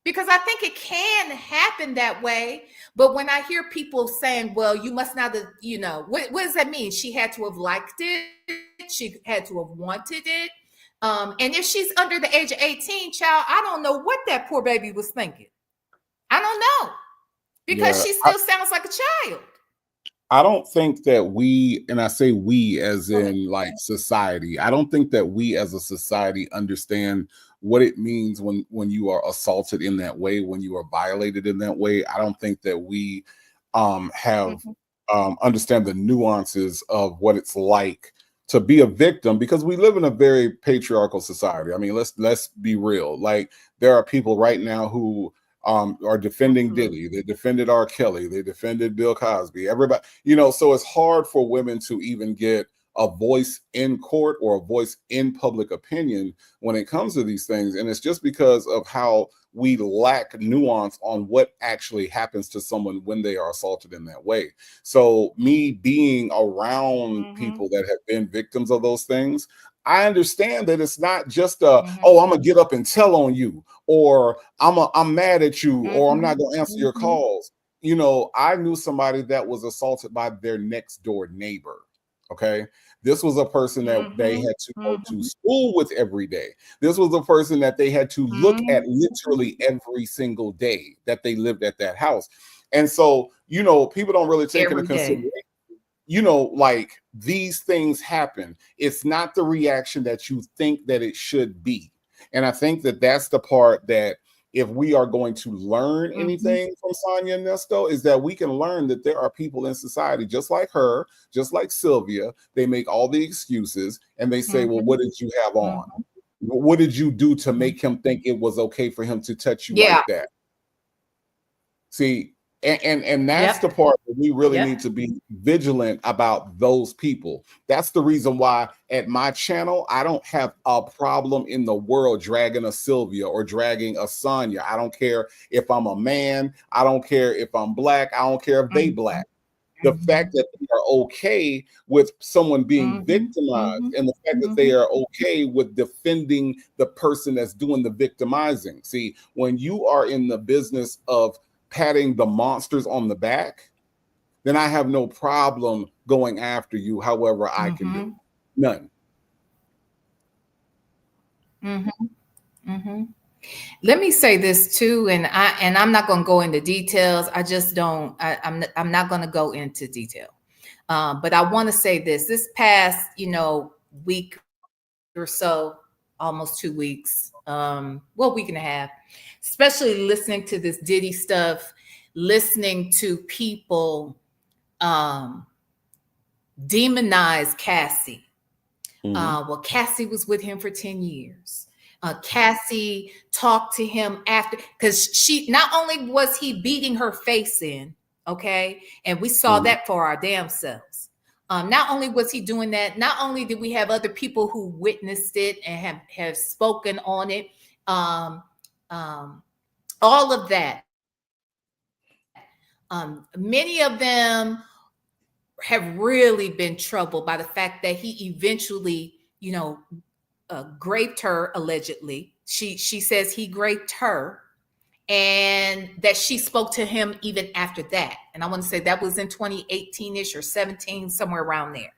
Because I think it can happen that way. But when I hear people saying, well, you must not have, what does that mean? She had to have liked it. She had to have wanted it. And if she's under the age of 18, child, I don't know what that poor baby was thinking. I don't know. Because she still sounds like a child. I don't think that we, and I say we as in like society, I don't think that we as a society understand what it means when you are assaulted in that way, when you are violated in that way. I don't think that we have understand the nuances of what it's like to be a victim, because we live in a very patriarchal society. I mean, let's be real. Like, there are people right now who are defending Diddy. They defended R. Kelly. They defended Bill Cosby. Everybody, so it's hard for women to even get a voice in court or a voice in public opinion when it comes to these things. And it's just because of how we lack nuance on what actually happens to someone when they are assaulted in that way. So me being around people that have been victims of those things, I understand that it's not just oh, I'm gonna get up and tell on you, or I'm mad at you, or I'm not gonna answer your calls. You know, I knew somebody that was assaulted by their next door neighbor. Okay. This was a person that they had to go to school with every day. This was a person that they had to look at literally every single day that they lived at that house. And so, you know, people don't really take into consideration, you know, like these things happen. It's not the reaction that you think that it should be. And I think that that's the part that if we are going to learn anything from Sonya and Nesto, is that we can learn that there are people in society just like her, just like Sylvia. They make all the excuses and they say, well, what did you have on? What did you do to make him think it was okay for him to touch you like that? See, and that's the part that we really need to be vigilant about those people. That's the reason why at my channel, I don't have a problem in the world dragging a Sylvia or dragging a Sonya. I don't care if I'm a man. I don't care if I'm black. I don't care if they black. The fact that they are okay with someone being victimized and the fact that they are okay with defending the person that's doing the victimizing. See, when you are in the business of patting the monsters on the back, then I have no problem going after you however I can do. None. Let me say this too, and I'm not going to go into details. I just don't. I'm not going to go into detail. But I want to say this. This past, week or so, almost 2 weeks, week and a half, especially listening to this Diddy stuff, listening to people demonize Cassie. Well, Cassie was with him for 10 years. Cassie talked to him after, because she, not only was he beating her face in, okay, and we saw that for our damn selves. Not only was he doing that, not only did we have other people who witnessed it and have spoken on it, all of that. Many of them have really been troubled by the fact that he eventually, raped her allegedly. She says he raped her, and that she spoke to him even after that. And I want to say that was in 2018-ish or 17, somewhere around there.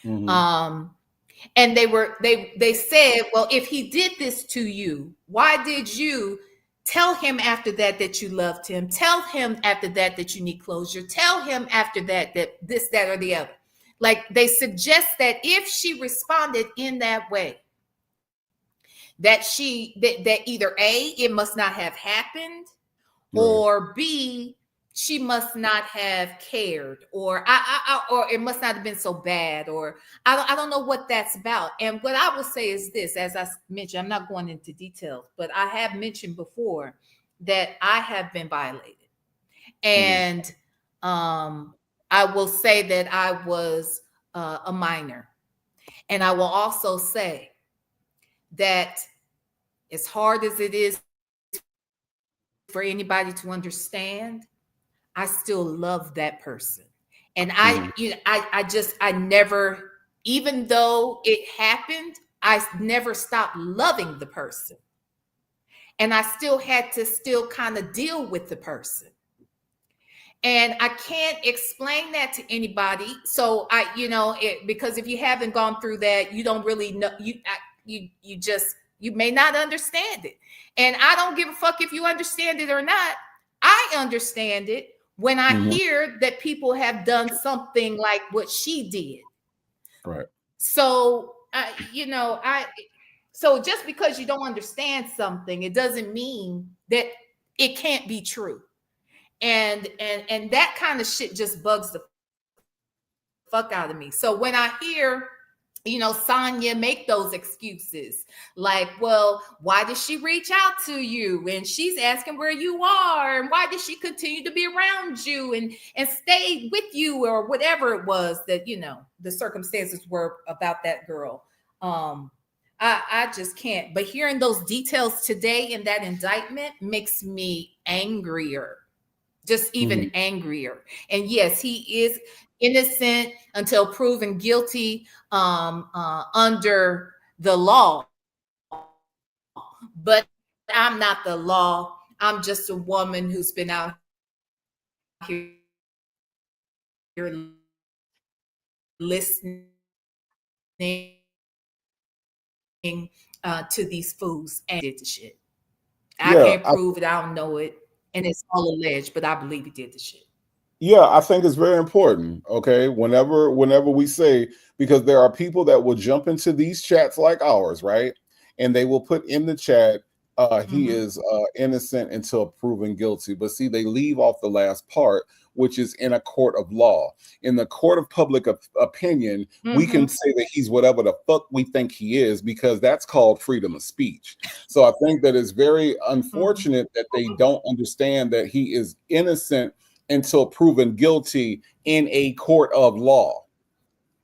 And they said, well, if he did this to you, why did you tell him after that you loved him? Tell him after that you need closure. Tell him after that this, that, or the other. Like, they suggest that if she responded in that way, that that either A, it must not have happened, or B, she must not have cared, or or it must not have been so bad, or I don't know what that's about. And what I will say is this, as I mentioned, I'm not going into details, but I have mentioned before that I have been violated. And I will say that I was a minor. And I will also say that as hard as it is for anybody to understand, I still love that person. And I never, even though it happened, I never stopped loving the person. And I still had to kind of deal with the person. And I can't explain that to anybody. So because if you haven't gone through that, you don't really know, you may not understand it. And I don't give a fuck if you understand it or not. I understand it when I hear that people have done something like what she did. Right. So, so just because you don't understand something, it doesn't mean that it can't be true. And that kind of shit just bugs the fuck out of me. So when I hear Sonya make those excuses like, well, why did she reach out to you? And she's asking where you are. And why did she continue to be around you and stay with you, or whatever it was that, the circumstances were about that girl. I just can't. But hearing those details today in that indictment makes me angrier. Just even angrier. And yes, he is innocent until proven guilty under the law. But I'm not the law. I'm just a woman who's been out here listening to these fools and did the shit. I can't prove it. I don't know it. And it's all alleged, but I believe he did the shit. Yeah, I think it's very important. Okay. Whenever we say, because there are people that will jump into these chats like ours, right? And they will put in the chat, he is innocent until proven guilty. But see, they leave off the last part, which is in a court of law. In the court of public opinion, we can say that he's whatever the fuck we think he is, because that's called freedom of speech. So I think that it's very unfortunate that they don't understand that he is innocent until proven guilty in a court of law.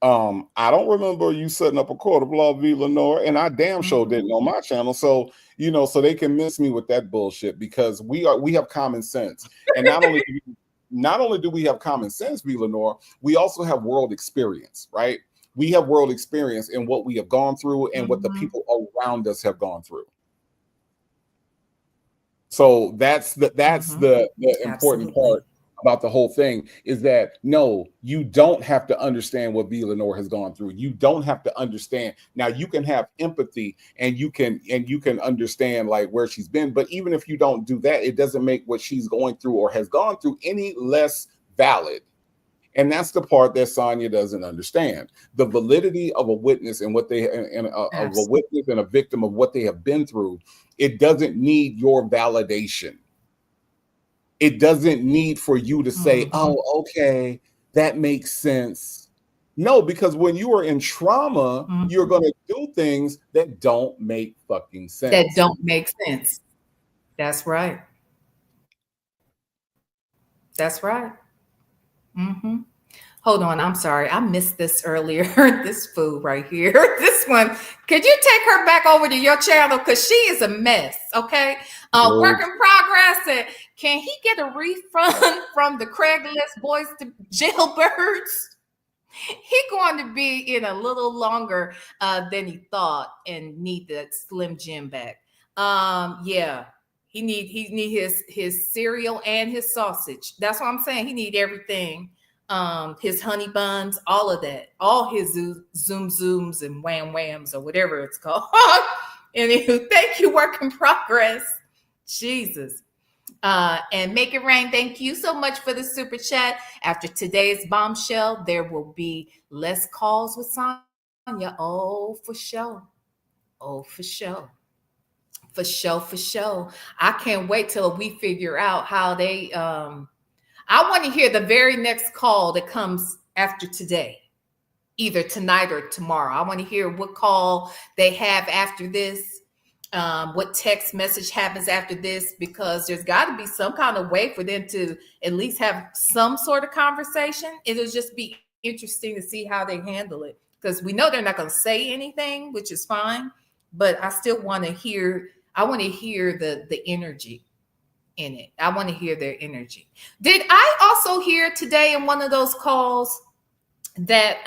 I don't remember you setting up a court of law, VLenore, and I damn sure didn't on my channel. So, so they can miss me with that bullshit, because we have common sense. And not only do we have common sense, VLenore, we also have world experience, right? We have world experience in what we have gone through and what the people around us have gone through. So that's the important part about the whole thing, is that no, you don't have to understand what VLenore has gone through. You don't have to understand. Now you can have empathy and you can understand like where she's been, but even if you don't do that, it doesn't make what she's going through or has gone through any less valid. And that's the part that Sonya doesn't understand. The validity of a witness and what they of a witness and a victim of what they have been through, it doesn't need your validation. It doesn't need for you to say, oh, okay, that makes sense. No, because when you are in trauma, you're going to do things that don't make fucking sense. That don't make sense. That's right. That's right. Hold on. I'm sorry. I missed this earlier. This fool right here. This one. Could you take her back over to your channel? Because she is a mess. Okay. Work in progress. And can he get a refund from the Craigslist boys to jailbirds? He going to be in a little longer than he thought and need that Slim Jim back. Yeah. He need his cereal and his sausage. That's what I'm saying. He need everything. His honey buns, all of that, all his zooms and whams or whatever it's called. Anywho, thank you, work in progress. Jesus. And Make It Rain, thank you so much for the super chat. After today's bombshell, there will be less calls with Sonya. Oh, for sure. Oh, for sure. For sure. I can't wait till we figure out how they I want to hear the very next call that comes after today, either tonight or tomorrow. I want to hear what call they have after this, what text message happens after this, because there's got to be some kind of way for them to at least have some sort of conversation. It'll just be interesting to see how they handle it, because we know they're not going to say anything, which is fine, but I still want to hear, the energy in it. I want to hear their energy. Did I also hear today in one of those calls that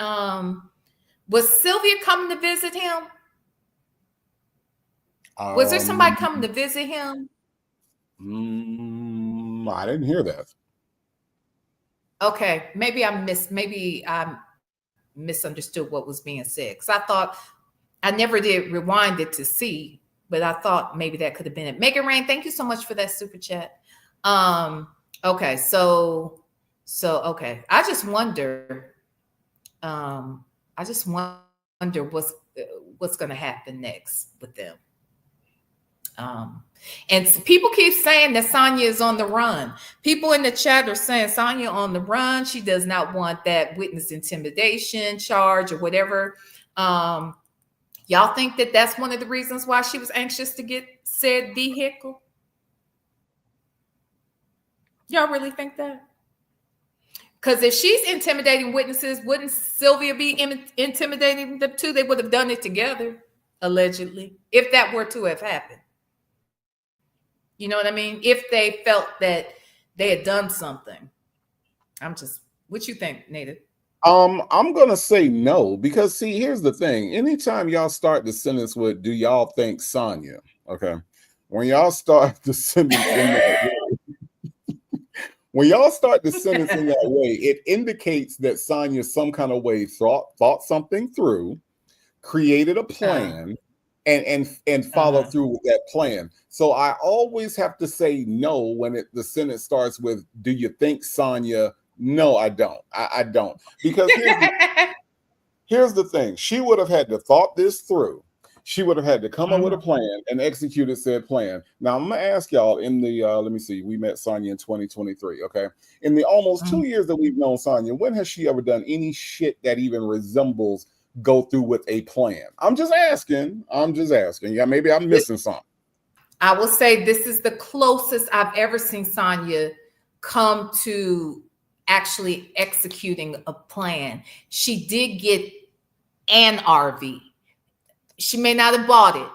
was Sylvia coming to visit him? Was there somebody coming to visit him? I didn't hear that. Okay, maybe I misunderstood what was being said, because I thought I never did rewind it to see. But I thought maybe that could have been it. Make It Rain, thank you so much for that super chat. Okay, so okay. I just wonder what's going to happen next with them. And people keep saying that Sonya is on the run. People in the chat are saying Sonya on the run. She does not want that witness intimidation charge or whatever. Y'all think that that's one of the reasons why she was anxious to get said vehicle? Y'all really think that? Because if she's intimidating witnesses, wouldn't Sylvia be intimidating them too? They would have done it together, allegedly, if that were to have happened. You know what I mean? If they felt that they had done something. What you think, Native? I'm gonna say no, because see, here's the thing. Anytime y'all start the sentence with "Do y'all think Sonya?" Okay, when y'all start the sentence in that way, when y'all start the sentence in that way, it indicates that Sonya some kind of way thought something through, created a plan, and followed through with that plan. So I always have to say no when the sentence starts with "Do you think Sonya?" No, I don't. I don't. Because here's the thing. She would have had to thought this through. She would have had to come up with a plan and executed said plan. Now, I'm going to ask y'all in the, let me see, we met Sonya in 2023, okay? In the almost 2 years that we've known Sonya, when has she ever done any shit that even resembles go through with a plan? I'm just asking. Yeah, maybe I'm missing something. I will say this is the closest I've ever seen Sonya come to actually executing a plan. She did get an RV. She may not have bought it.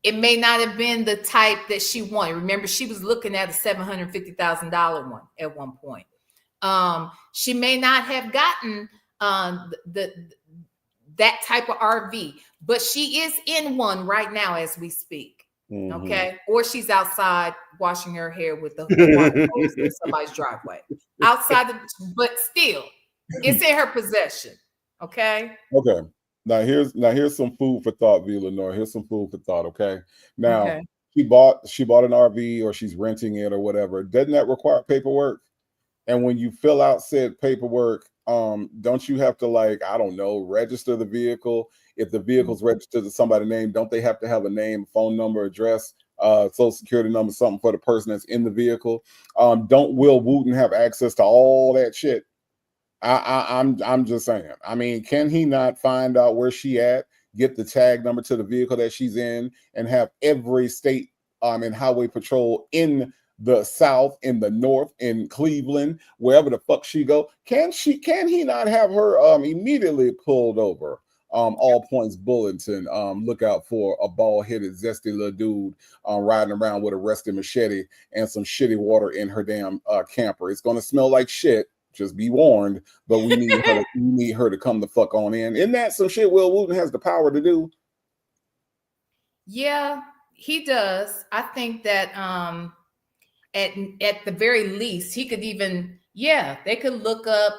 It may not have been the type that she wanted. Remember, she was looking at a $750,000 one at one point. She may not have gotten that type of RV, but she is in one right now as we speak. Okay, or she's outside washing her hair with the water hose in somebody's driveway. But still, it's in her possession. Okay. Now here's some food for thought, VLenore. Here's some food for thought. Okay. Now she bought an RV, or she's renting it or whatever. Doesn't that require paperwork? And when you fill out said paperwork, don't you have to, like, I don't know, register the vehicle? If the vehicle's registered to somebody's name, don't they have to have a name, phone number, address, social security number, something for the person that's in the vehicle? Don't Will Wooten have access to all that shit? I'm just saying. I mean, can he not find out where she at, get the tag number to the vehicle that she's in, and have every state and highway patrol in the South, in the North, in Cleveland, wherever the fuck she go? Can he not have her immediately pulled over? All points bulletin. Look out for a bald-headed, zesty little dude riding around with a rusty machete and some shitty water in her damn camper. It's gonna smell like shit. Just be warned. But we need her to come the fuck on in. Isn't that some shit Will Wooten has the power to do? Yeah, he does. I think that at the very least, he could even, they could look up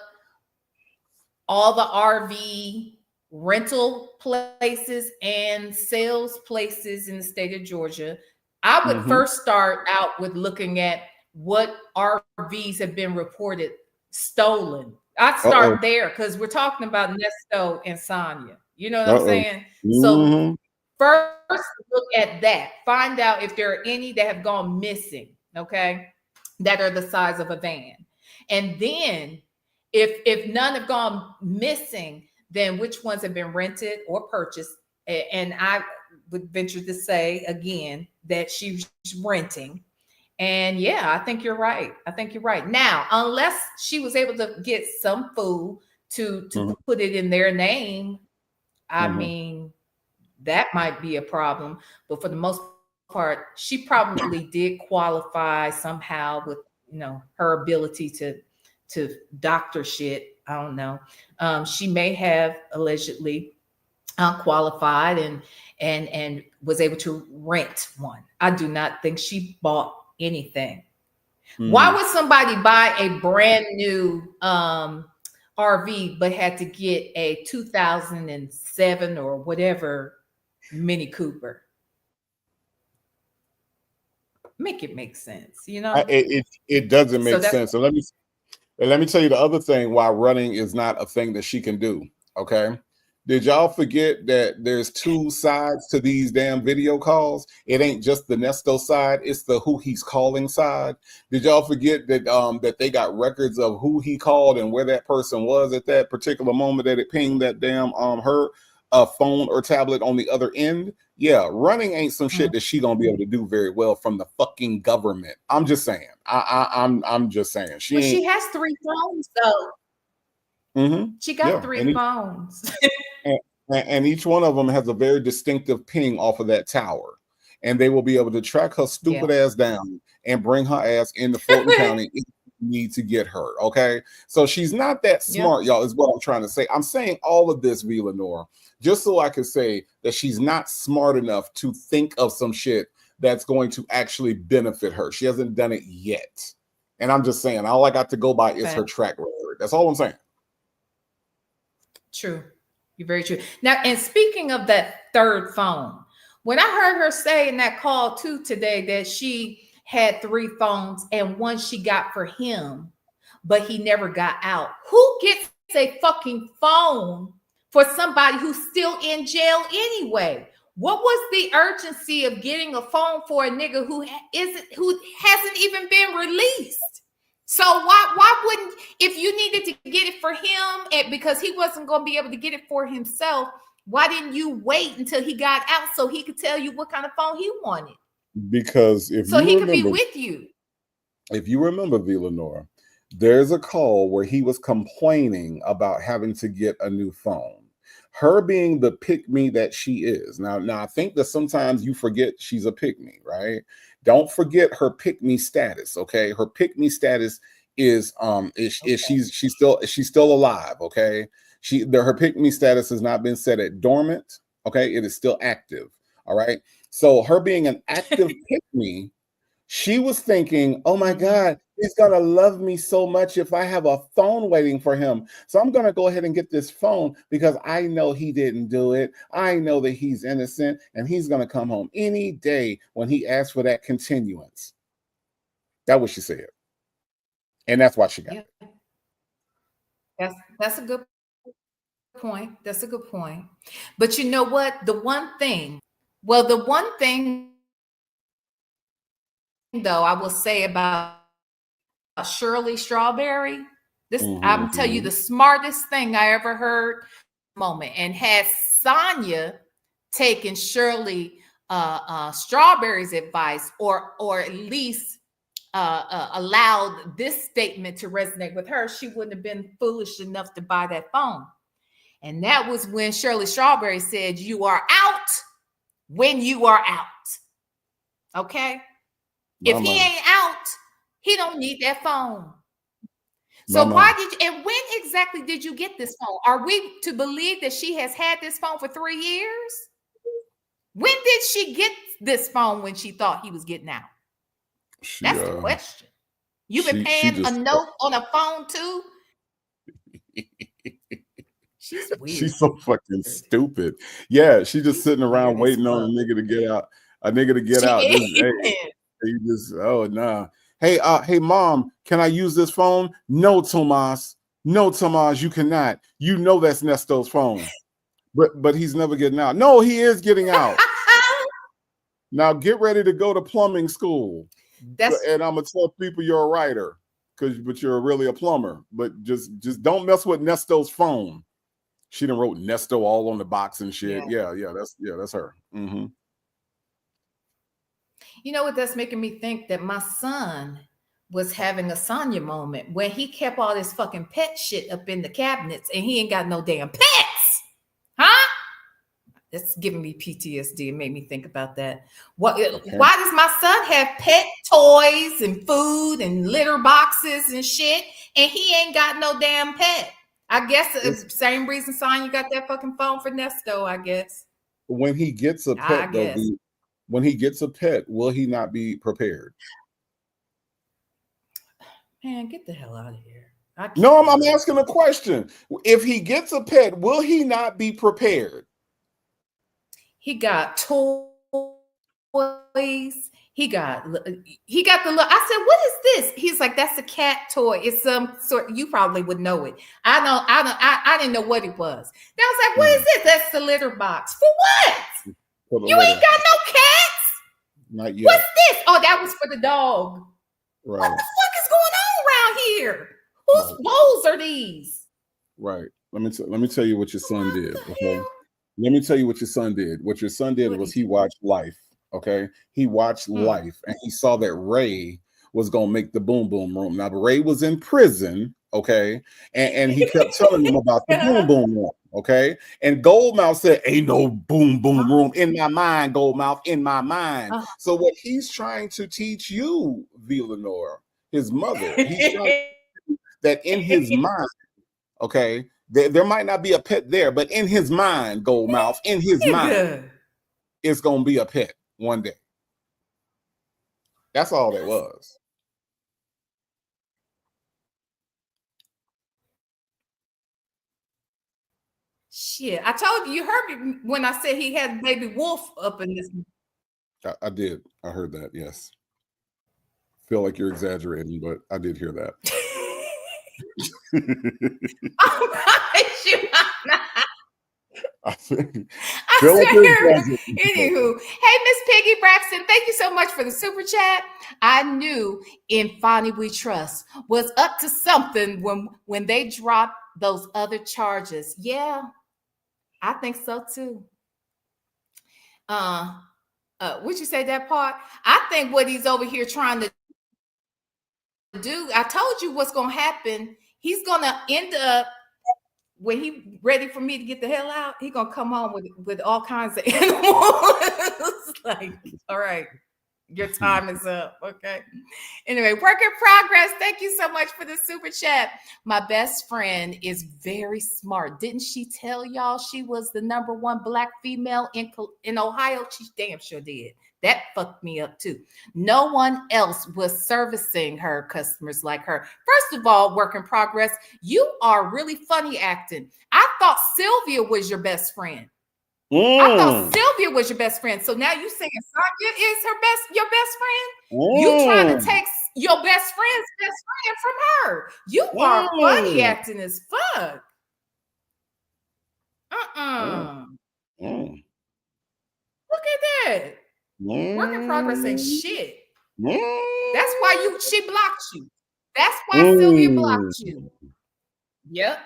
all the RV rental places and sales places in the state of Georgia. I would first start out with looking at what RVs have been reported stolen. I'd start there, because we're talking about Nesto and Sonya. You know what I'm saying? So first look at that. Find out if there are any that have gone missing, okay, that are the size of a van. And then if none have gone missing, then which ones have been rented or purchased? And I would venture to say again that she's renting. And I think you're right. Now, unless she was able to get some food to put it in their name, I mean, that might be a problem. But for the most part, she probably did qualify somehow with, her ability to doctor shit. I don't know. She may have allegedly qualified and was able to rent one. I do not think she bought anything. Why would somebody buy a brand new RV but had to get a 2007 or whatever Mini Cooper? Make it make sense, It doesn't make sense. So let me tell you the other thing why running is not a thing that she can do. Okay. Did y'all forget that there's two sides to these damn video calls? It ain't just the Nesto side, it's the who he's calling side. Did y'all forget that that they got records of who he called and where that person was at that particular moment that it pinged that damn her a phone or tablet on the other end, yeah, running ain't some shit that she gonna be able to do very well from the fucking government. I'm just saying. I'm just saying. She has 3 phones though. She got 3 phones. and each one of them has a very distinctive ping off of that tower. And they will be able to track her stupid ass down and bring her ass into Fulton County if you need to get her. Okay. So she's not that smart, y'all, is what I'm trying to say. I'm saying all of this, VLenore, just so I can say that she's not smart enough to think of some shit that's going to actually benefit her. She hasn't done it yet. And I'm just saying, all I got to go by is her track record. That's all I'm saying. True. You're very true. Now, and speaking of that 3rd phone, when I heard her say in that call too today that she had 3 phones and one she got for him, but he never got out. Who gets a fucking phone for somebody who's still in jail anyway? What was the urgency of getting a phone for a nigga who hasn't even been released? So why wouldn't, if you needed to get it for him and because he wasn't going to be able to get it for himself, why didn't you wait until he got out so he could tell you what kind of phone he wanted? Because he could be with you. If you remember, VLenore, there's a call where he was complaining about having to get a new phone. Her being the pick-me that she is. Now I think that sometimes you forget she's a pick-me, right? Don't forget her pick-me status, okay? Her pick-me status is she's still alive, okay? Her pick-me status has not been set at dormant, okay? It is still active, all right? So her being an active pick-me, she was thinking, oh my God, he's gonna love me so much if I have a phone waiting for him. So I'm gonna go ahead and get this phone because I know he didn't do it. I know that he's innocent and he's gonna come home any day when he asks for that continuance. That's what she said. And that's why she got it. That's a good point. That's a good point. But you know what? The one thing though I will say about Shirley Strawberry, this I'm tell you the smartest thing I ever heard moment, and has Sonya taken Shirley Strawberry's advice or at least allowed this statement to resonate with her, she wouldn't have been foolish enough to buy that phone. And that was when Shirley Strawberry said, you are out when you are out. Okay? If he ain't out, he don't need that phone. So why did you, and when exactly did you get this phone? Are we to believe that she has had this phone for 3 years? When did she get this phone when she thought he was getting out? That's the question. You've been paying a note on a phone too? She's weird. She's so fucking stupid. Yeah, she's just sitting around waiting on a nigga to get out. Oh nah. Hey, mom, can I use this phone? No, Tomas. No, Tomas, you cannot. You know that's Nesto's phone. But he's never getting out. No, he is getting out. Now get ready to go to plumbing school. And I'm gonna tell people you're a writer, but you're really a plumber. But just don't mess with Nesto's phone. She done wrote Nesto all on the box and shit. Yeah, that's her. Mm-hmm. You know what? That's making me think that my son was having a Sonya moment when he kept all this fucking pet shit up in the cabinets and he ain't got no damn pets. Huh? That's giving me PTSD. It made me think about that. Why does my son have pet toys and food and litter boxes and shit and he ain't got no damn pet? I guess the same reason Sonya got that fucking phone for Nesto, I guess. When he gets a pet, though, when he gets a pet, will he not be prepared? Man, get the hell out of here. No, I'm asking a question. If he gets a pet, will he not be prepared? He got toys. He got the look. I said, what is this? He's like, that's a cat toy. It's some sort. You probably would know it. I didn't know what it was. Then I was like, what is this? That's the litter box. For what? You ain't got no cats? Not yet. What's this? Oh, that was for the dog. Right. What the fuck is going on around here? Whose bowls are these? Right. Let me tell you what your son did. Okay. Let me tell you what your son did. What your son did was he watched Life. Okay, he watched Life, and he saw that Ray was gonna make the boom boom room. Now, Ray was in prison. Okay, and he kept telling him about the boom boom room. Okay, and Goldmouth said, "Ain't no boom boom room in my mind, Goldmouth, in my mind." So what he's trying to teach you, VLenore, his mother, he's trying to that in his mind. Okay, there might not be a pet there, but in his mind, Goldmouth, in his mind, it's gonna be a pet one day. That's all that was. Shit, I told you. You heard me when I said he had baby wolf up in this. I did. I heard that. Yes. Feel like you're exaggerating, but I did hear that. Anywho, hey, Miss Piggy Braxton, thank you so much for the super chat. I knew In Fonnie We Trust was up to something when they dropped those other charges. Yeah, I think so too. Would you say that part? I think what he's over here trying to do, I told you what's gonna happen. He's gonna end up, when he ready for me to get the hell out, he gonna come home with all kinds of animals. Like, all right, your time is up. Okay. Anyway, work in progress. Thank you so much for the super chat. My best friend is very smart. Didn't she tell y'all she was the #1 Black female in Ohio? She damn sure did. That fucked me up too. No one else was servicing her customers like her. First of all, work in progress, you are really funny acting. I thought Sylvia was your best friend. I thought Sylvia was your best friend. So now you saying Sonya is your best friend? You trying to take your best friend's best friend from her. You are funny acting as fuck. Look at that. Work in progress ain't shit. That's why she blocked you. That's why Sylvia blocked you. Yep.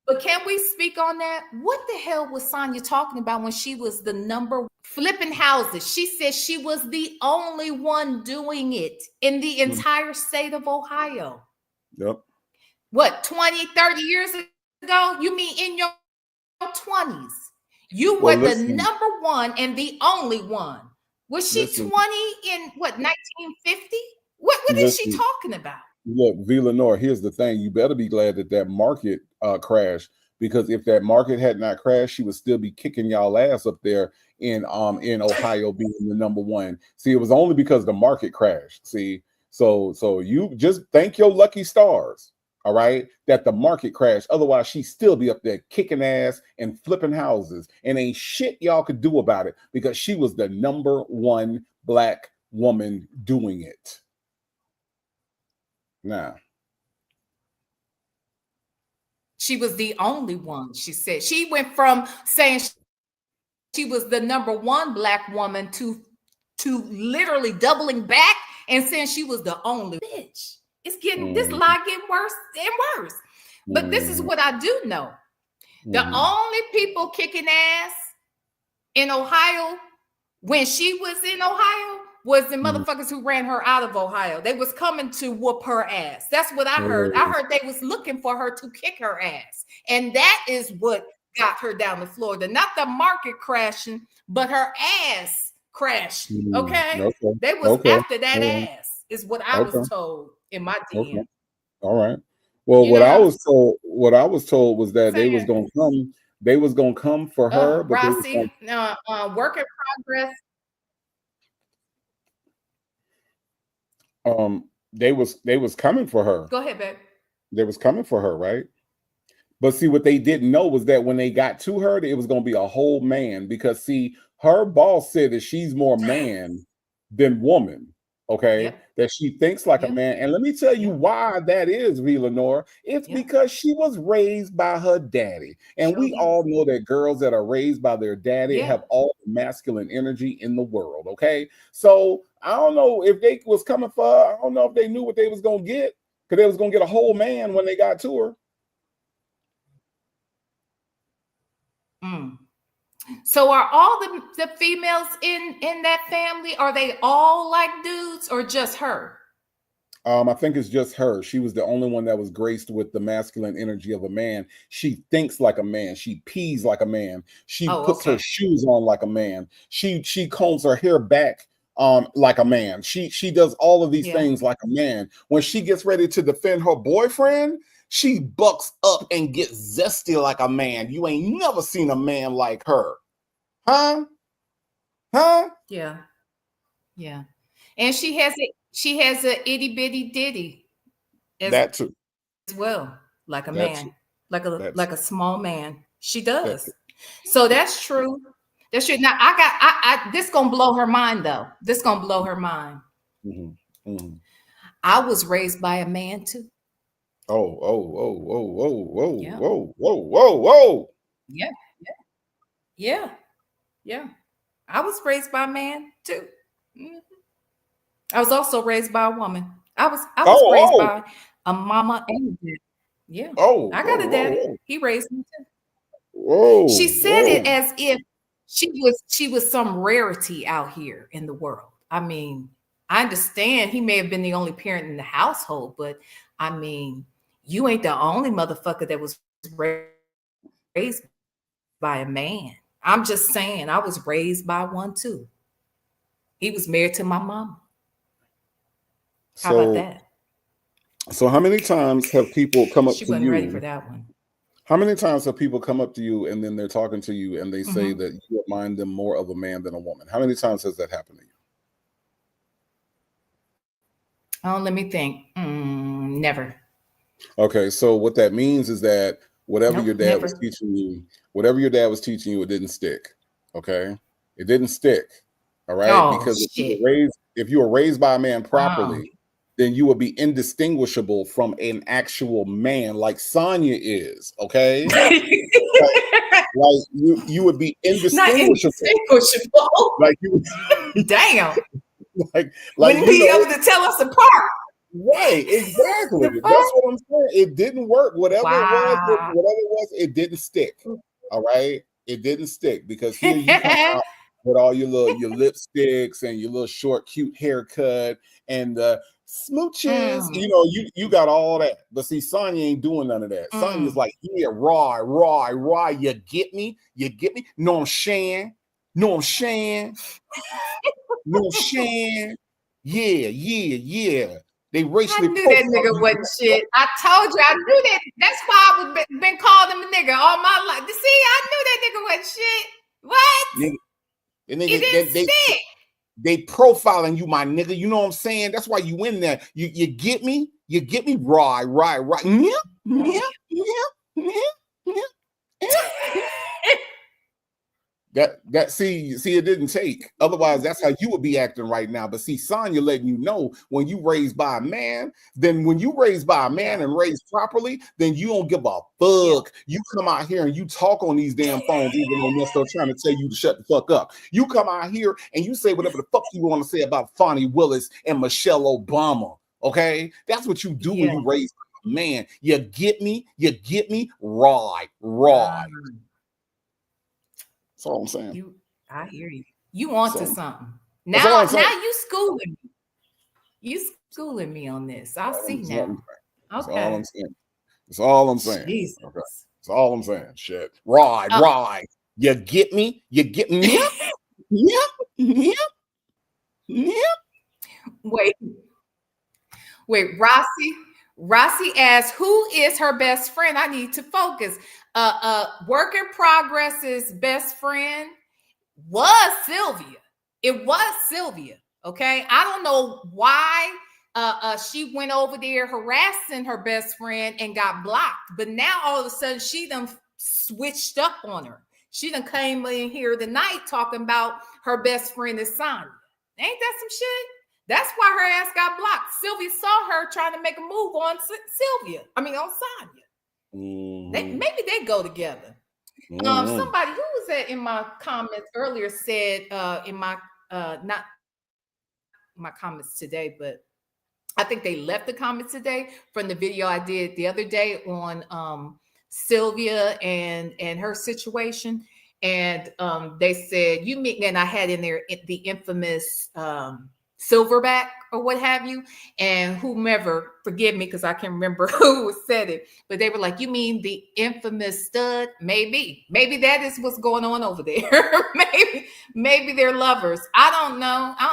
But can we speak on that? What the hell was Sonya talking about when she was the number flipping houses? She said she was the only one doing it in the entire state of Ohio. Yep. What, 20, 30 years ago? You mean in your 20s? You were the #1 and the only one. Was she 20 in what, 1950? What is she talking about? Look, VLenore, here's the thing. You better be glad that market crashed, because if that market had not crashed, she would still be kicking y'all ass up there in Ohio being the #1. See, it was only because the market crashed. See, so you just thank your lucky stars. All right, that the market crashed. Otherwise, she'd still be up there kicking ass and flipping houses, and ain't shit y'all could do about it, because she was the #1 Black woman doing it. Now, she was the only one. She said she went from saying she was the #1 Black woman to literally doubling back and saying she was the only bitch. It's getting this lie getting worse and worse. But this is what I do know. The only people kicking ass in Ohio when she was in Ohio was the motherfuckers who ran her out of Ohio. They was coming to whoop her ass. That's what I heard. I heard they was looking for her to kick her ass. And that is what got her down to Florida. Not the market crashing, but her ass crashing. Okay? They was after that ass, is what I was told in my DM. All right. Well, what I was told was that they was gonna come for her. But Rossi, work in progress. They was coming for her. Go ahead, babe. They was coming for her, right? But see, what they didn't know was that when they got to her, it was gonna be a whole man, because see, her boss said that she's more man than woman. Okay, that she thinks like a man. And let me tell you why that is, VLenore. It's because she was raised by her daddy. And we all know that girls that are raised by their daddy have all the masculine energy in the world. Okay, so I don't know if they was coming for her. I don't know if they knew what they was gonna get, because they was gonna get a whole man when they got to her. Mm. So are all the females in that family, are they all like dudes or just her? I think it's just her. She was the only one that was graced with the masculine energy of a man. She thinks like a man. She pees like a man. She puts her shoes on like a man. She combs her hair back like a man. She does all of these things like a man. When she gets ready to defend her boyfriend, she bucks up and gets zesty like a man. You ain't never seen a man like her. Huh? Yeah. Yeah. And she has a itty bitty ditty That too. As well, like a man, like a small man. She does. So that's true. That's true. Now I this gonna blow her mind though. This gonna blow her mind. Mm-hmm. Mm-hmm. I was raised by a man too. Whoa. Yeah. Whoa. Yeah. I was raised by a man too. Mm-hmm. I was also raised by a woman. I was raised by a mama and a dad. Yeah. I got a daddy. He raised me too. Whoa. She said it as if she was some rarity out here in the world. I mean, I understand he may have been the only parent in the household, but I mean, you ain't the only motherfucker that was raised by a man. I'm just saying, I was raised by one too. He was married to my mama. How about that? So how many times have people come up to you? She wasn't ready for that one. How many times have people come up to you and then they're talking to you and they say that you remind them more of a man than a woman? How many times has that happened to you? Oh, let me think. Never. Okay, so what that means is that whatever your dad was teaching you, it didn't stick. Okay, it didn't stick. All right, because if you were raised by a man properly, then you would be indistinguishable from an actual man, like Sonya is. Okay, like you would be indistinguishable. Like you, damn. like wouldn't be able to tell us apart. Right, exactly. That's what I'm saying. It didn't work. Whatever it was, it didn't stick. All right, it didn't stick because here you come out with all your lipsticks and your little short, cute haircut and the smooches. You know, you got all that. But see, Sonya ain't doing none of that. Sonya's like, yeah, raw. You get me? No, I'm saying. Yeah. They racially. I knew that nigga wasn't shit. I told you, I knew that. That's why I was been called him a nigga all my life. See, I knew that nigga wasn't shit. What? It didn't stick. They profiling you, my nigga. You know what I'm saying? That's why you in there. You get me? Right. Yeah. That see it didn't take. Otherwise, that's how you would be acting right now. But see, Sonya letting you know when you raised by a man, then when you raised by a man and raised properly, then you don't give a fuck. You come out here and you talk on these damn phones, even though they're still trying to tell you to shut the fuck up. You come out here and you say whatever the fuck you want to say about Fonnie Willis and Michelle Obama. Okay, that's what you do when you raise by a man. You get me? Right. That's all I'm saying. I hear you. You on to something. Now you schooling me. You schooling me on this. I see now. Okay. That's all I'm saying. Jesus. Okay. That's all I'm saying. Shit. Right. You get me? Yep. Wait, Rossi asks, who is her best friend? I need to focus. Work in Progress's best friend was Sylvia. It was Sylvia. Okay. I don't know why she went over there harassing her best friend and got blocked. But now all of a sudden she done switched up on her. She done came in here tonight talking about her best friend is Sonya. Ain't that some shit? That's why her ass got blocked. Sylvia saw her trying to make a move on Sonya. Maybe they go together. Somebody who was that in my comments earlier said in my not my comments today, but I think they left the comments today from the video I did the other day on Sylvia and her situation. And they said, you mean, and I had in there the infamous Silverback or what have you, and whomever, forgive me because I can't remember who said it, but they were like, you mean the infamous Stud? Maybe that is what's going on over there. maybe they're lovers. I don't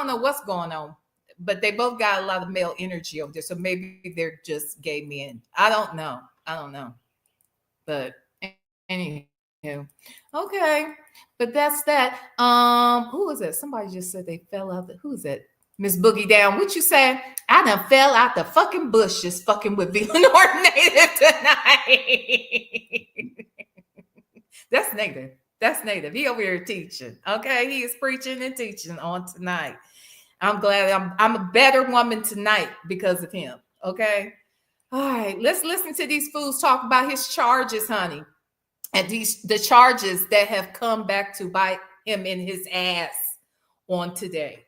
know what's going on, but they both got a lot of male energy over there, so maybe they're just gay men. I don't know, but anyway. Okay, but that's that. Who is that? Somebody just said they fell out. Who is that? Miss Boogie Down. What you say? I done fell out the fucking bush just fucking with VLenore Native tonight. That's Native. That's Native. He over here teaching. Okay, he is preaching and teaching on tonight. I'm glad I'm a better woman tonight because of him. Okay. All right, let's listen to these fools talk about his charges, honey. And the charges that have come back to bite him in his ass on today.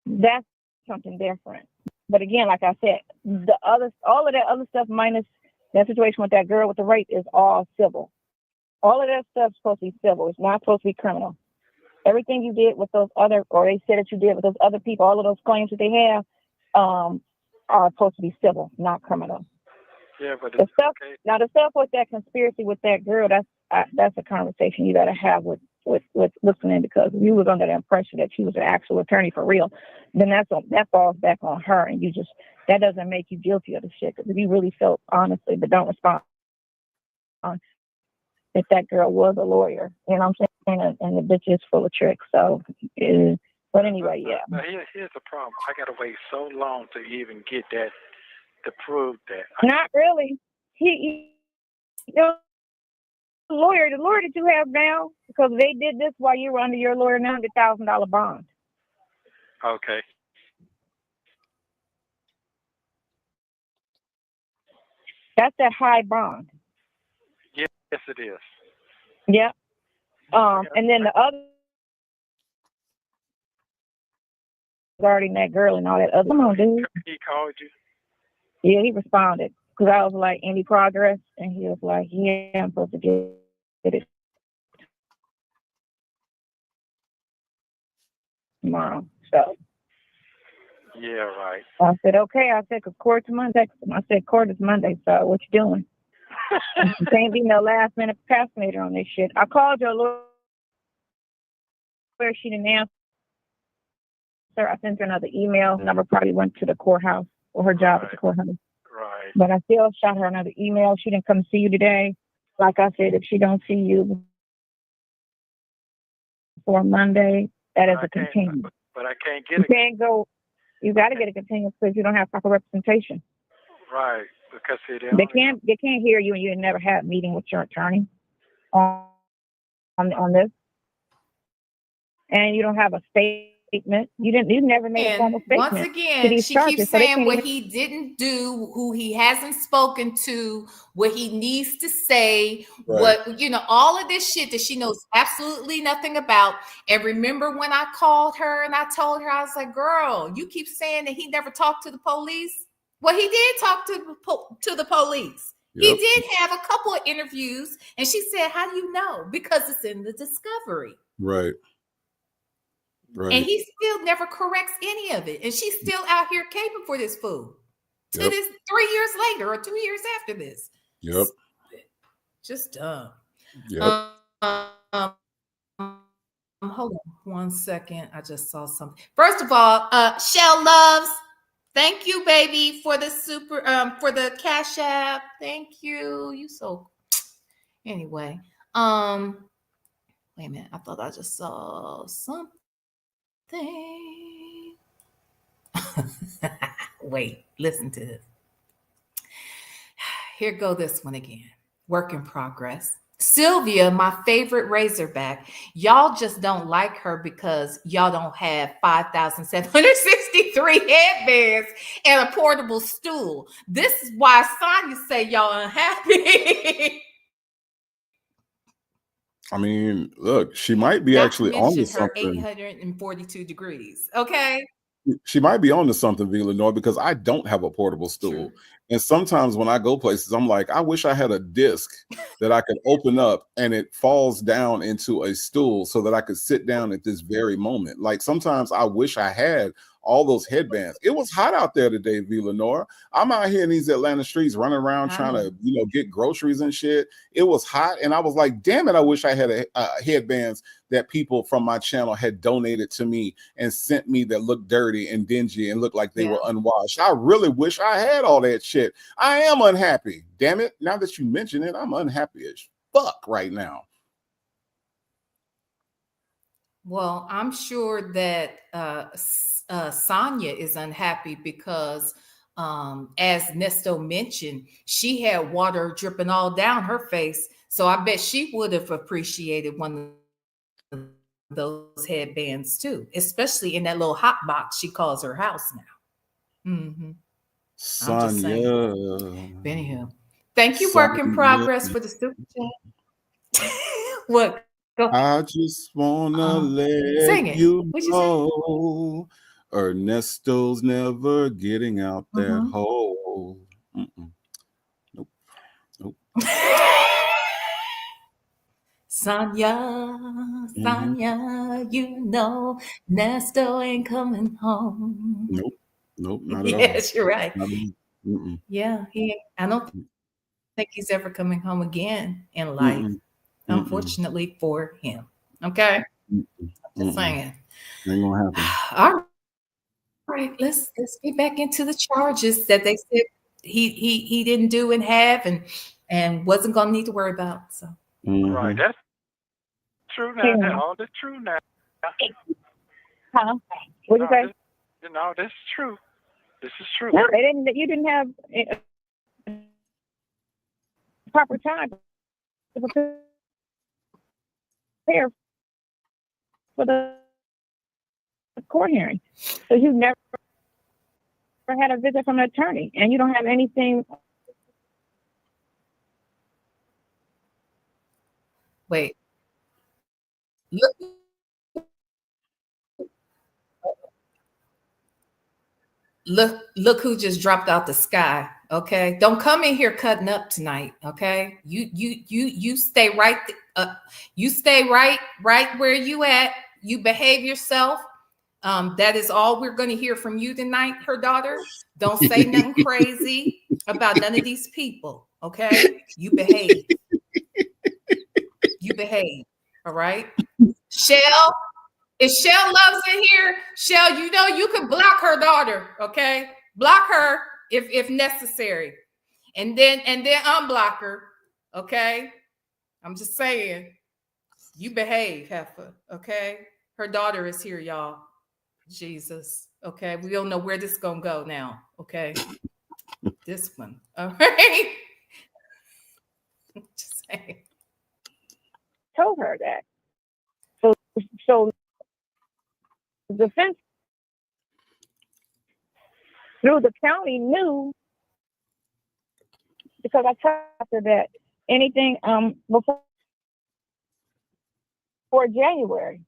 That's something different. But again, like I said, all of that other stuff minus that situation with that girl with the rape is all civil. All of that stuff's supposed to be civil. It's not supposed to be criminal. Everything you did with those other, or they said that you did with those other people, all of those claims that they have, are supposed to be civil, not criminal. Yeah, but the stuff with that conspiracy with that girl, that's a conversation you got to have with listening, because if you was under the impression that she was an actual attorney for real, then that falls back on her, and that doesn't make you guilty of the shit. Because if you really felt honestly, but don't respond, if that girl was a lawyer, you know what I'm saying, and the bitch is full of tricks. So, but anyway, yeah. Now here's the problem. I got to wait so long to even get that. To prove that. Not really. The lawyer that you have now, because they did this while you were under your lawyer, $900,000 bond. Okay. That's that high bond. Yes, it is. Yeah. And then the other regarding that girl and all that other. Come on, dude. He called you. Yeah, he responded, because I was like, any progress? And he was like, yeah, I'm supposed to get it tomorrow. So. Yeah, right. I said, okay. I said, because court's Monday. I said, court is Monday, so what you doing? You can't be no last minute procrastinator on this shit. I called your lawyer. She didn't answer. I sent her another email. Number probably went to the courthouse. Or her job at the courthouse. Right. But I still shot her another email. She didn't come see you today. Like I said, if she don't see you before Monday, that is a continuance. But I can't get it. You can't go. You got to get a continuance because you don't have proper representation. Right. Because they can't hear you, and you never had a meeting with your attorney on this, and you don't have a statement. You never made a formal statement. Once again, she keeps saying what he didn't do, who he hasn't spoken to, what he needs to say, right. What, all of this shit that she knows absolutely nothing about. And remember when I called her and I told her, I was like, girl, you keep saying that he never talked to the police. Well, he did talk to the police. Yep. He did have a couple of interviews. And she said, how do you know? Because it's in the discovery. Right. Right. And he still never corrects any of it. And she's still out here caping for this fool. To this 3 years later or 2 years after this. Yep. Just dumb. Yep. Hold on 1 second. I just saw something. First of all, Shell Loves, thank you, baby, for the for the Cash App. Thank you. You so anyway. Wait a minute. I thought I just saw something. Wait, listen to this. Here go this one again. Work in progress. Sylvia, my favorite Razorback. Y'all just don't like her because y'all don't have 5,763 headbands and a portable stool. This is why Sonya say y'all unhappy. I mean, look, she might be actually on to something. 842 degrees. Okay. She might be on to something, VLenore, because I don't have a portable stool. True. And sometimes when I go places, I'm like, I wish I had a disc that I could open up and it falls down into a stool so that I could sit down at this very moment. Like sometimes I wish I had all those headbands. It was hot out there today, VLenore. I'm out here in these Atlanta streets running around trying to, get groceries and shit. It was hot. And I was like, damn it, I wish I had headbands that people from my channel had donated to me and sent me that looked dirty and dingy and looked like they were unwashed. I really wish I had all that shit. I am unhappy. Damn it. Now that you mention it, I'm unhappy as fuck right now. Well, I'm sure that Sonya is unhappy because, as Nesto mentioned, she had water dripping all down her face. So I bet she would have appreciated one of those headbands too, especially in that little hot box she calls her house now. Mm-hmm. Sonya. Anyhow, thank you, Work in Progress, for the super chat. What? Go. I just wanna let you know Ernesto's never getting out that hole. Nope. Sonya, you know Nesto ain't coming home. Nope, not at all. Yes, you're right. Yeah, I don't think he's ever coming home again in life. Unfortunately for him. Okay. Just saying. Ain't gonna happen. All right, let's get back into the charges that they said he didn't do and have and wasn't gonna need to worry about. So right, that's true now. That's all that's true now. Huh? What did you say? No, this is true. This is true. No, you didn't have proper time to prepare for the court hearing. So you never had a visit from an attorney, and you don't have anything. wait. Look who just dropped out the sky. Okay, don't come in here cutting up tonight. Okay, you stay right. You stay right where you at. You behave yourself. That is all we're going to hear from you tonight, her daughter. Don't say nothing crazy about none of these people. Okay, you behave. You behave. All right, Shell. If Shell loves in here, Shell, you know you can block her daughter, okay? Block her if necessary. And then unblock her, okay? I'm just saying. You behave, Heifer, okay? Her daughter is here, y'all. Jesus, okay? We don't know where this is going to go now, okay? This one, all right? Just saying. Told her that. So the defense through the county knew, because I told her that anything before January,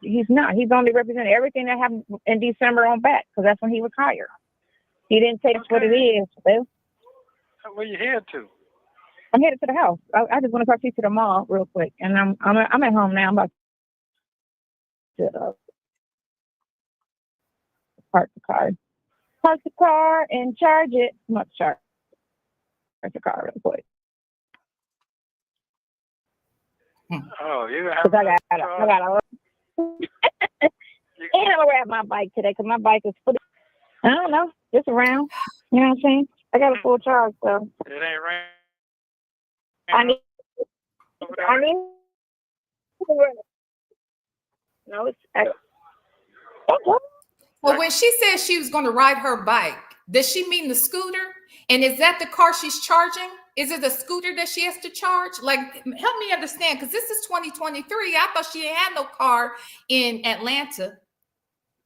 he's not. He's only representing everything that happened in December on back, because that's when he was hired. He didn't take what it is. Well, where you headed to? I'm headed to the house. I just want to talk to you to the mall real quick, and I'm at home now. I'm about to park the car and charge it. I'm about to charge the car real quick. Oh, you have. I got and I'm gonna grab my bike today because my bike is fully. I don't know, just around. You know what I'm saying? I got a full charge, so it ain't raining. I need. No, it's. Well, when she said she was going to ride her bike, does she mean the scooter? And is that the car she's charging? Is it a scooter that she has to charge? Like, help me understand, because this is 2023. I thought she didn't have no car in Atlanta.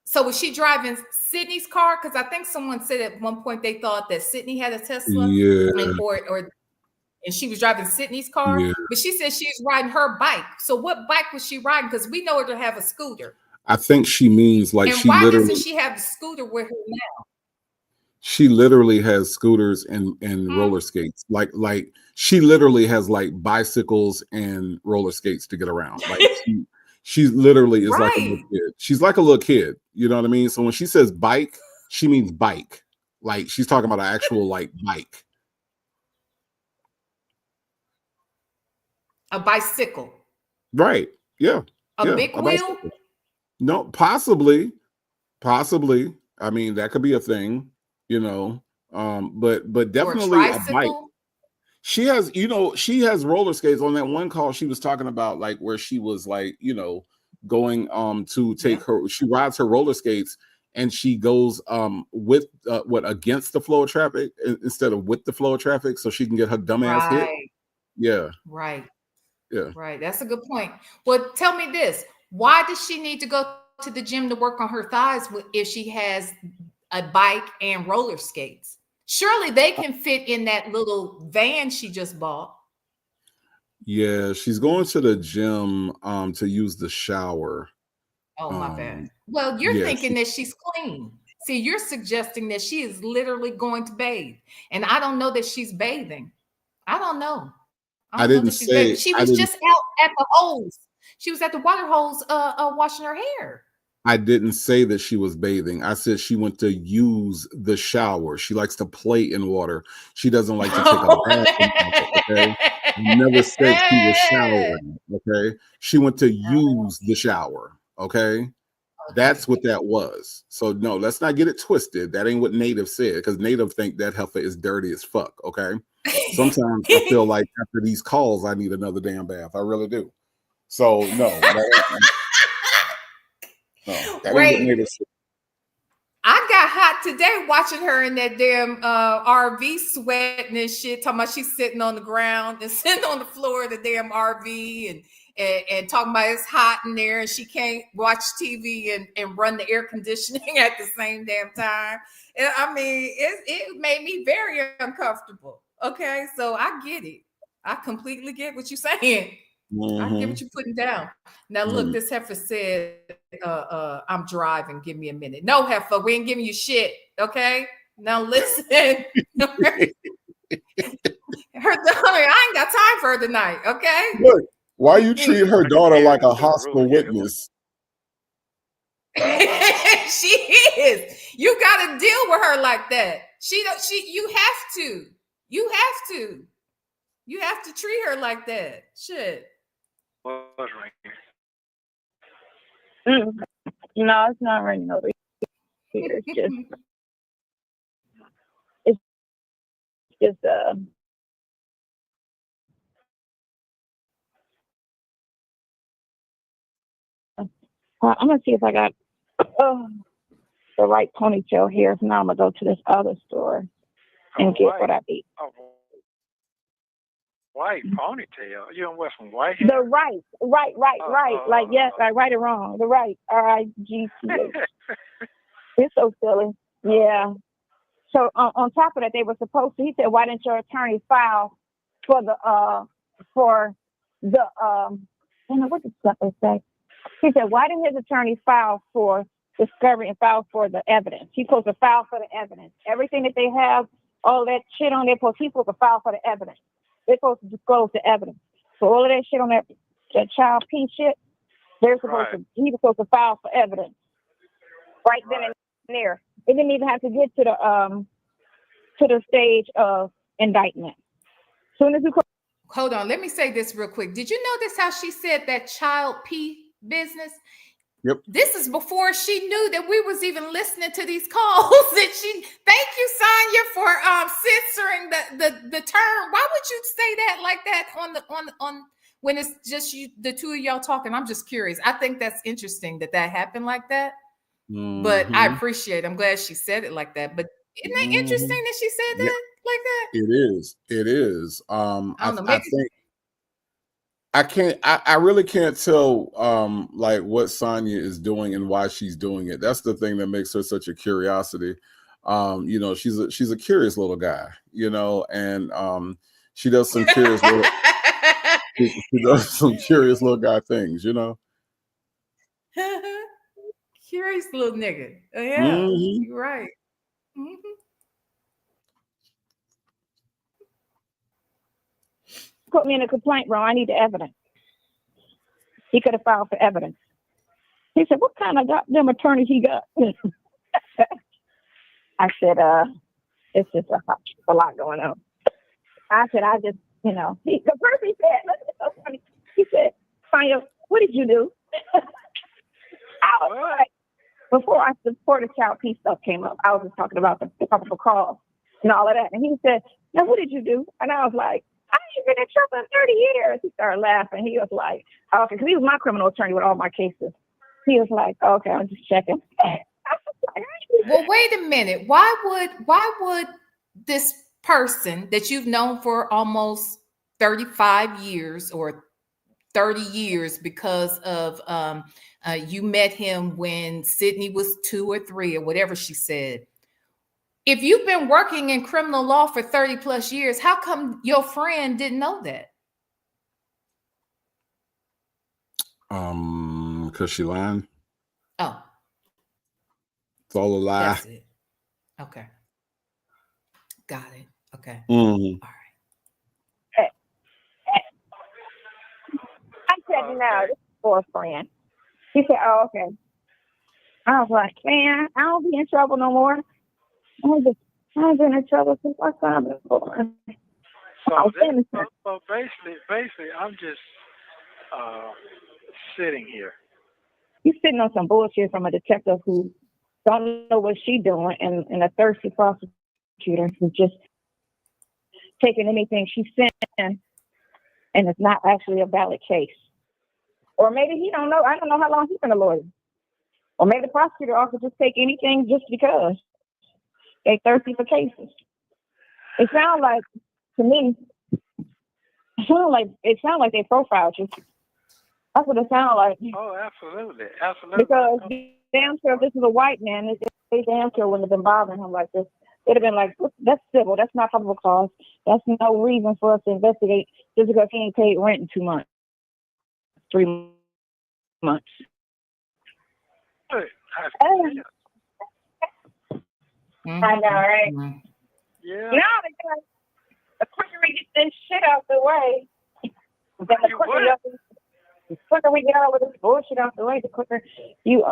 So was she driving Sydney's car? Because I think someone said at one point they thought that Sydney had a Tesla, and she was driving Sydney's car. Yeah. But she said she was riding her bike. So what bike was she riding? Because we know her to have a scooter. I think she means like And why doesn't she have a scooter with her now? She literally has scooters and roller skates. Like she literally has like bicycles and roller skates to get around. Like she literally is like a little kid. She's like a little kid. You know what I mean? So when she says bike, she means bike. Like she's talking about an actual like bike. A bicycle. Right. Yeah. A big wheel? Bicycle. No, possibly. I mean, that could be a thing, you know. But definitely a bike. She has, you know, she has roller skates. On that one call she was talking about, like where she was like, you know, going to take her, she rides her roller skates and she goes with against the flow of traffic instead of with the flow of traffic, so she can get her dumb ass hit. Yeah. Right. Yeah. Right. That's a good point. Well, tell me this. Why does she need to go to the gym to work on her thighs if she has a bike and roller skates? Surely they can fit in that little van she just bought. Yeah, she's going to the gym to use the shower. Oh, my bad. Well, you're thinking that she's clean. See, you're suggesting that she is literally going to bathe. And I don't know that she's bathing. I don't know. I didn't say she was just out at the hose. She was at the water hose washing her hair. I didn't say that she was bathing. I said she went to use the shower. She likes to play in water. She doesn't like to take a bath. Okay? I never said she was showering. Okay, she went to use the shower. Okay, that's what that was. So no, let's not get it twisted. That ain't what Native said, because Native think that heifer is dirty as fuck. Okay, sometimes I feel like after these calls, I need another damn bath. I really do. So no. Wait, I got hot today watching her in that damn RV sweating and shit, talking about she's sitting on the ground and sitting on the floor of the damn RV and talking about it's hot in there and she can't watch TV and run the air conditioning at the same damn time. And, I mean, it made me very uncomfortable. Okay, so I get it. I completely get what you're saying. I get what you're putting down. Now look, this heifer said, I'm driving, give me a minute. No, heifer, we ain't giving you shit. Okay, now listen. I ain't got time for her tonight. Okay, look, why you treat her daughter like a hostile witness? She is. You got to deal with her like that. You have to treat her like that. Shit. No, it's not raining over here. It's just I'm gonna see if I got the right ponytail here. So now I'm gonna go to this other store and get what I need. White ponytail. You don't wear some white hair? The right. Like, yes, I right or wrong. The right. RIGTH. It's so silly. Yeah. So on top of that, they were supposed to. He said, "Why didn't your attorney file for the I don't know what the stuff they say." He said, "Why didn't his attorney file for discovery and file for the evidence? He's supposed to file for the evidence. Everything that they have, all that shit on their post, he's supposed to file for the evidence. They're supposed to disclose the evidence. So all of that shit on that child P shit, they're supposed to. He was supposed to file for evidence right then and there. It didn't even have to get to the stage of indictment. Soon as you hold on, let me say this real quick. Did you notice how she said that child P business? Yep. This is before she knew that we was even listening to these calls. That thank you, Sonya, for censoring the term. Why would you say that like that on when it's just you, the two of y'all talking? I'm just curious. I think that's interesting that happened like that. But I appreciate it. I'm glad she said it like that. But isn't that interesting that she said that like that? It is. I really can't tell like what Sonya is doing and why she's doing it. That's the thing that makes her such a curiosity. You know, she's a curious little guy, you know, and she does some curious little she does some curious little guy things, you know. Curious little nigga. Yeah, you're right. Put me in a complaint, bro. I need the evidence. He could have filed for evidence. He said, what kind of goddamn attorney he got? I said, it's just a lot going on. I said, I just, you know, the first he said, look, it's so funny. He said, Sonya, what did you do? I was like, before the child piece stuff came up, I was just talking about the probable cause and all of that. And he said, now, what did you do? And I was like, I ain't been in trouble in 30 years. He started laughing. He was like, okay, because he was my criminal attorney with all my cases. He was like, okay, I'm just checking. Well, wait a minute. Why would this person that you've known for almost 35 years or 30 years, because of you met him when Sydney was 2 or 3 or whatever she said. If you've been working in criminal law for 30 plus years, how come your friend didn't know that? Because she lying. Oh. It's all a lie. That's it. Okay. Got it. Okay. Mm-hmm. All right. I said, no, this is for a friend. He said, oh, okay. I was like, man, I don't be in trouble no more. I've been in trouble since my time was born. So basically, I'm just sitting here. You're sitting on some bullshit from a detective who don't know what she's doing, and a thirsty prosecutor who's just taking anything she's saying, and it's not actually a valid case. Or maybe he don't know. I don't know how long he's been a lawyer. Or maybe the prosecutor also just take anything just because they thirsty for cases. It sounds like, to me, it sounds like they profiled you. That's what it sounds like. Oh, absolutely. Because damn sure if this is a white man, they damn sure wouldn't have been bothering him like this. It'd have been like, that's civil. That's not probable cause. That's no reason for us to investigate just because he ain't paid rent in 2 months, 3 months. I know, right? Yeah. No, because the quicker we get this shit out the way, then the quicker we get all of this bullshit out the way, the quicker you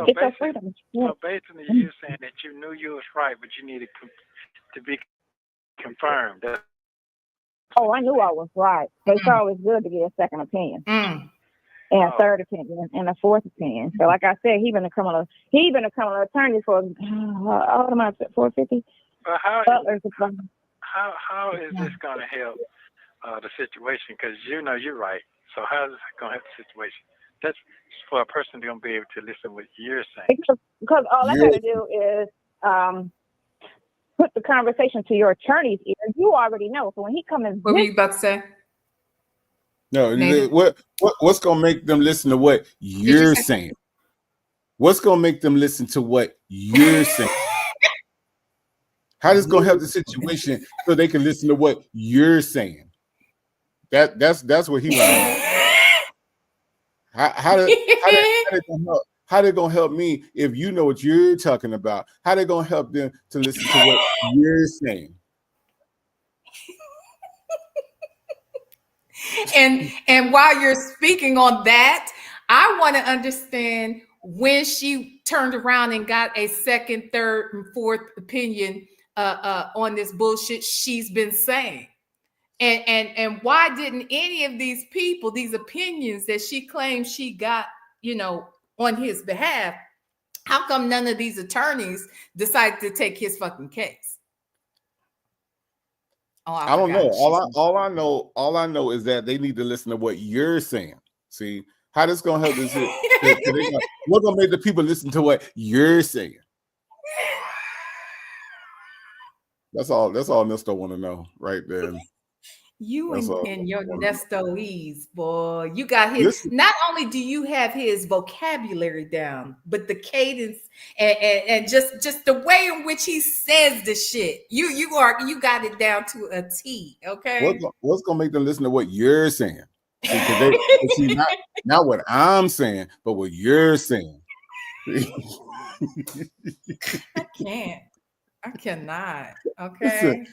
get your freedom. So basically, you're saying that you knew you was right, but you needed to be confirmed. Oh, I knew I was right. But it's always good to get a second opinion. And a third opinion, and a fourth opinion. So, like I said, he been a criminal attorney for all of my 450. But how is this going to help the situation? Because you know you're right. So how is this going to help the situation? That's for a person going to be able to listen to what you're saying. Because all I got to do is put the conversation to your attorney's ear. You already know. So when he comes in, what were you about to say? No, what's gonna make them listen to what you're saying? What's gonna make them listen to what you're saying? How this gonna help the situation so they can listen to what you're saying? That's what he wants. How they gonna help me if you know what you're talking about? How they gonna help them to listen to what you're saying? And while you're speaking on that, I want to understand when she turned around and got a second, third, and fourth opinion on this bullshit she's been saying. And why didn't any of these people, these opinions that she claims she got, on his behalf, how come none of these attorneys decided to take his fucking case? Oh, I don't know. All I know is that they need to listen to what you're saying. See how this gonna help this? We're gonna make the people listen to what you're saying. That's all Nesto want to know right there. You and your Nestoese, boy. You got his. Listen. Not only do you have his vocabulary down, but the cadence and just the way in which he says the shit. You got it down to a T. Okay. What's gonna make them listen to what you're saying? See, not what I'm saying, but what you're saying. I can't. I cannot. Okay.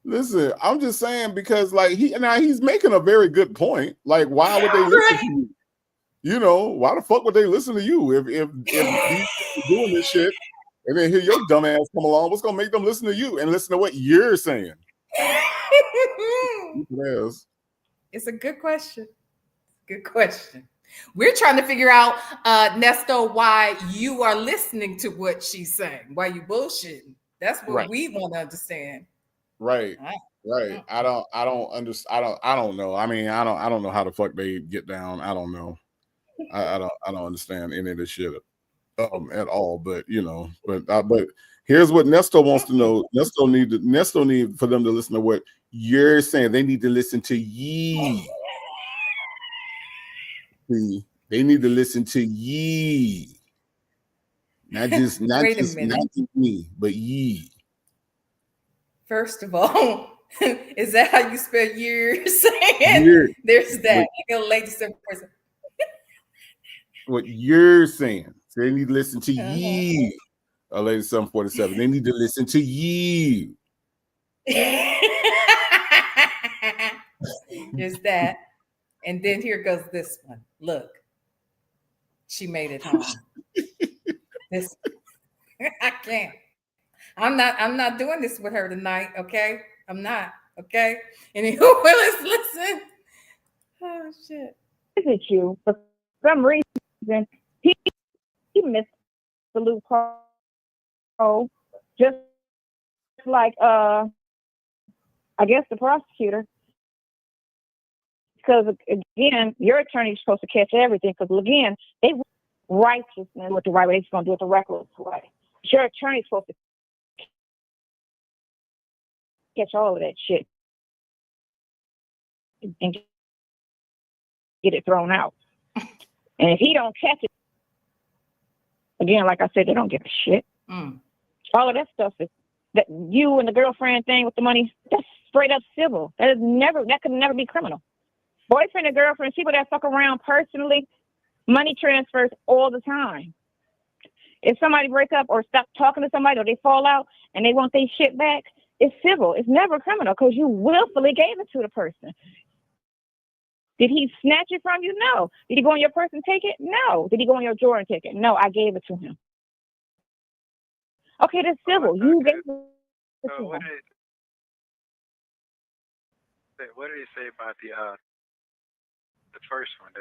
Listen, I'm just saying because like he's making a very good point. Like, why would they listen to you? You know, why the fuck would they listen to you if these people doing this shit and then hear your dumb ass come along? What's gonna make them listen to you and listen to what you're saying? Yes. It's a good question. Good question. We're trying to figure out, Nesto, why you are listening to what she's saying, why you bullshitting. That's what we want to understand. Right. Right. I don't understand. I don't know. I mean, I don't know how the fuck they get down. I don't know. I don't understand any of this shit at all. But you know, but here's what Nesto wants to know. Nesto need for them to listen to what you're saying. They need to listen to ye. See, they need to listen to ye. Not just me, but ye. First of all, is that how you spell years? There's that. Like a lady person. What you're saying. So they need to listen to ye. A lady 747. They need to listen to ye. There's that. And then here goes this one. Look. She made it home. This I can't. I'm not doing this with her tonight, okay? I'm not, okay? And who will listen? Oh shit. Is it you? For some reason, he missed the loophole, just like I guess the prosecutor. Because again, your attorney's supposed to catch everything. Because again, they righteousness with the right way. They're going to do it the reckless way. Your attorney's supposed to catch all of that shit and get it thrown out. And if he don't catch it, again, like I said, they don't give a shit. All of that stuff is that you and the girlfriend thing with the money. That's straight up civil. That could never be criminal. Boyfriend and girlfriend, people that fuck around personally, money transfers all the time. If somebody break up or stop talking to somebody or they fall out and they want their shit back, it's civil. It's never criminal because you willfully gave it to the person. Did he snatch it from you? No. Did he go in your purse and take it? No. Did he go in your drawer and take it? No, I gave it to him. Okay, that's civil. You gave it to him. What did he say about the first one?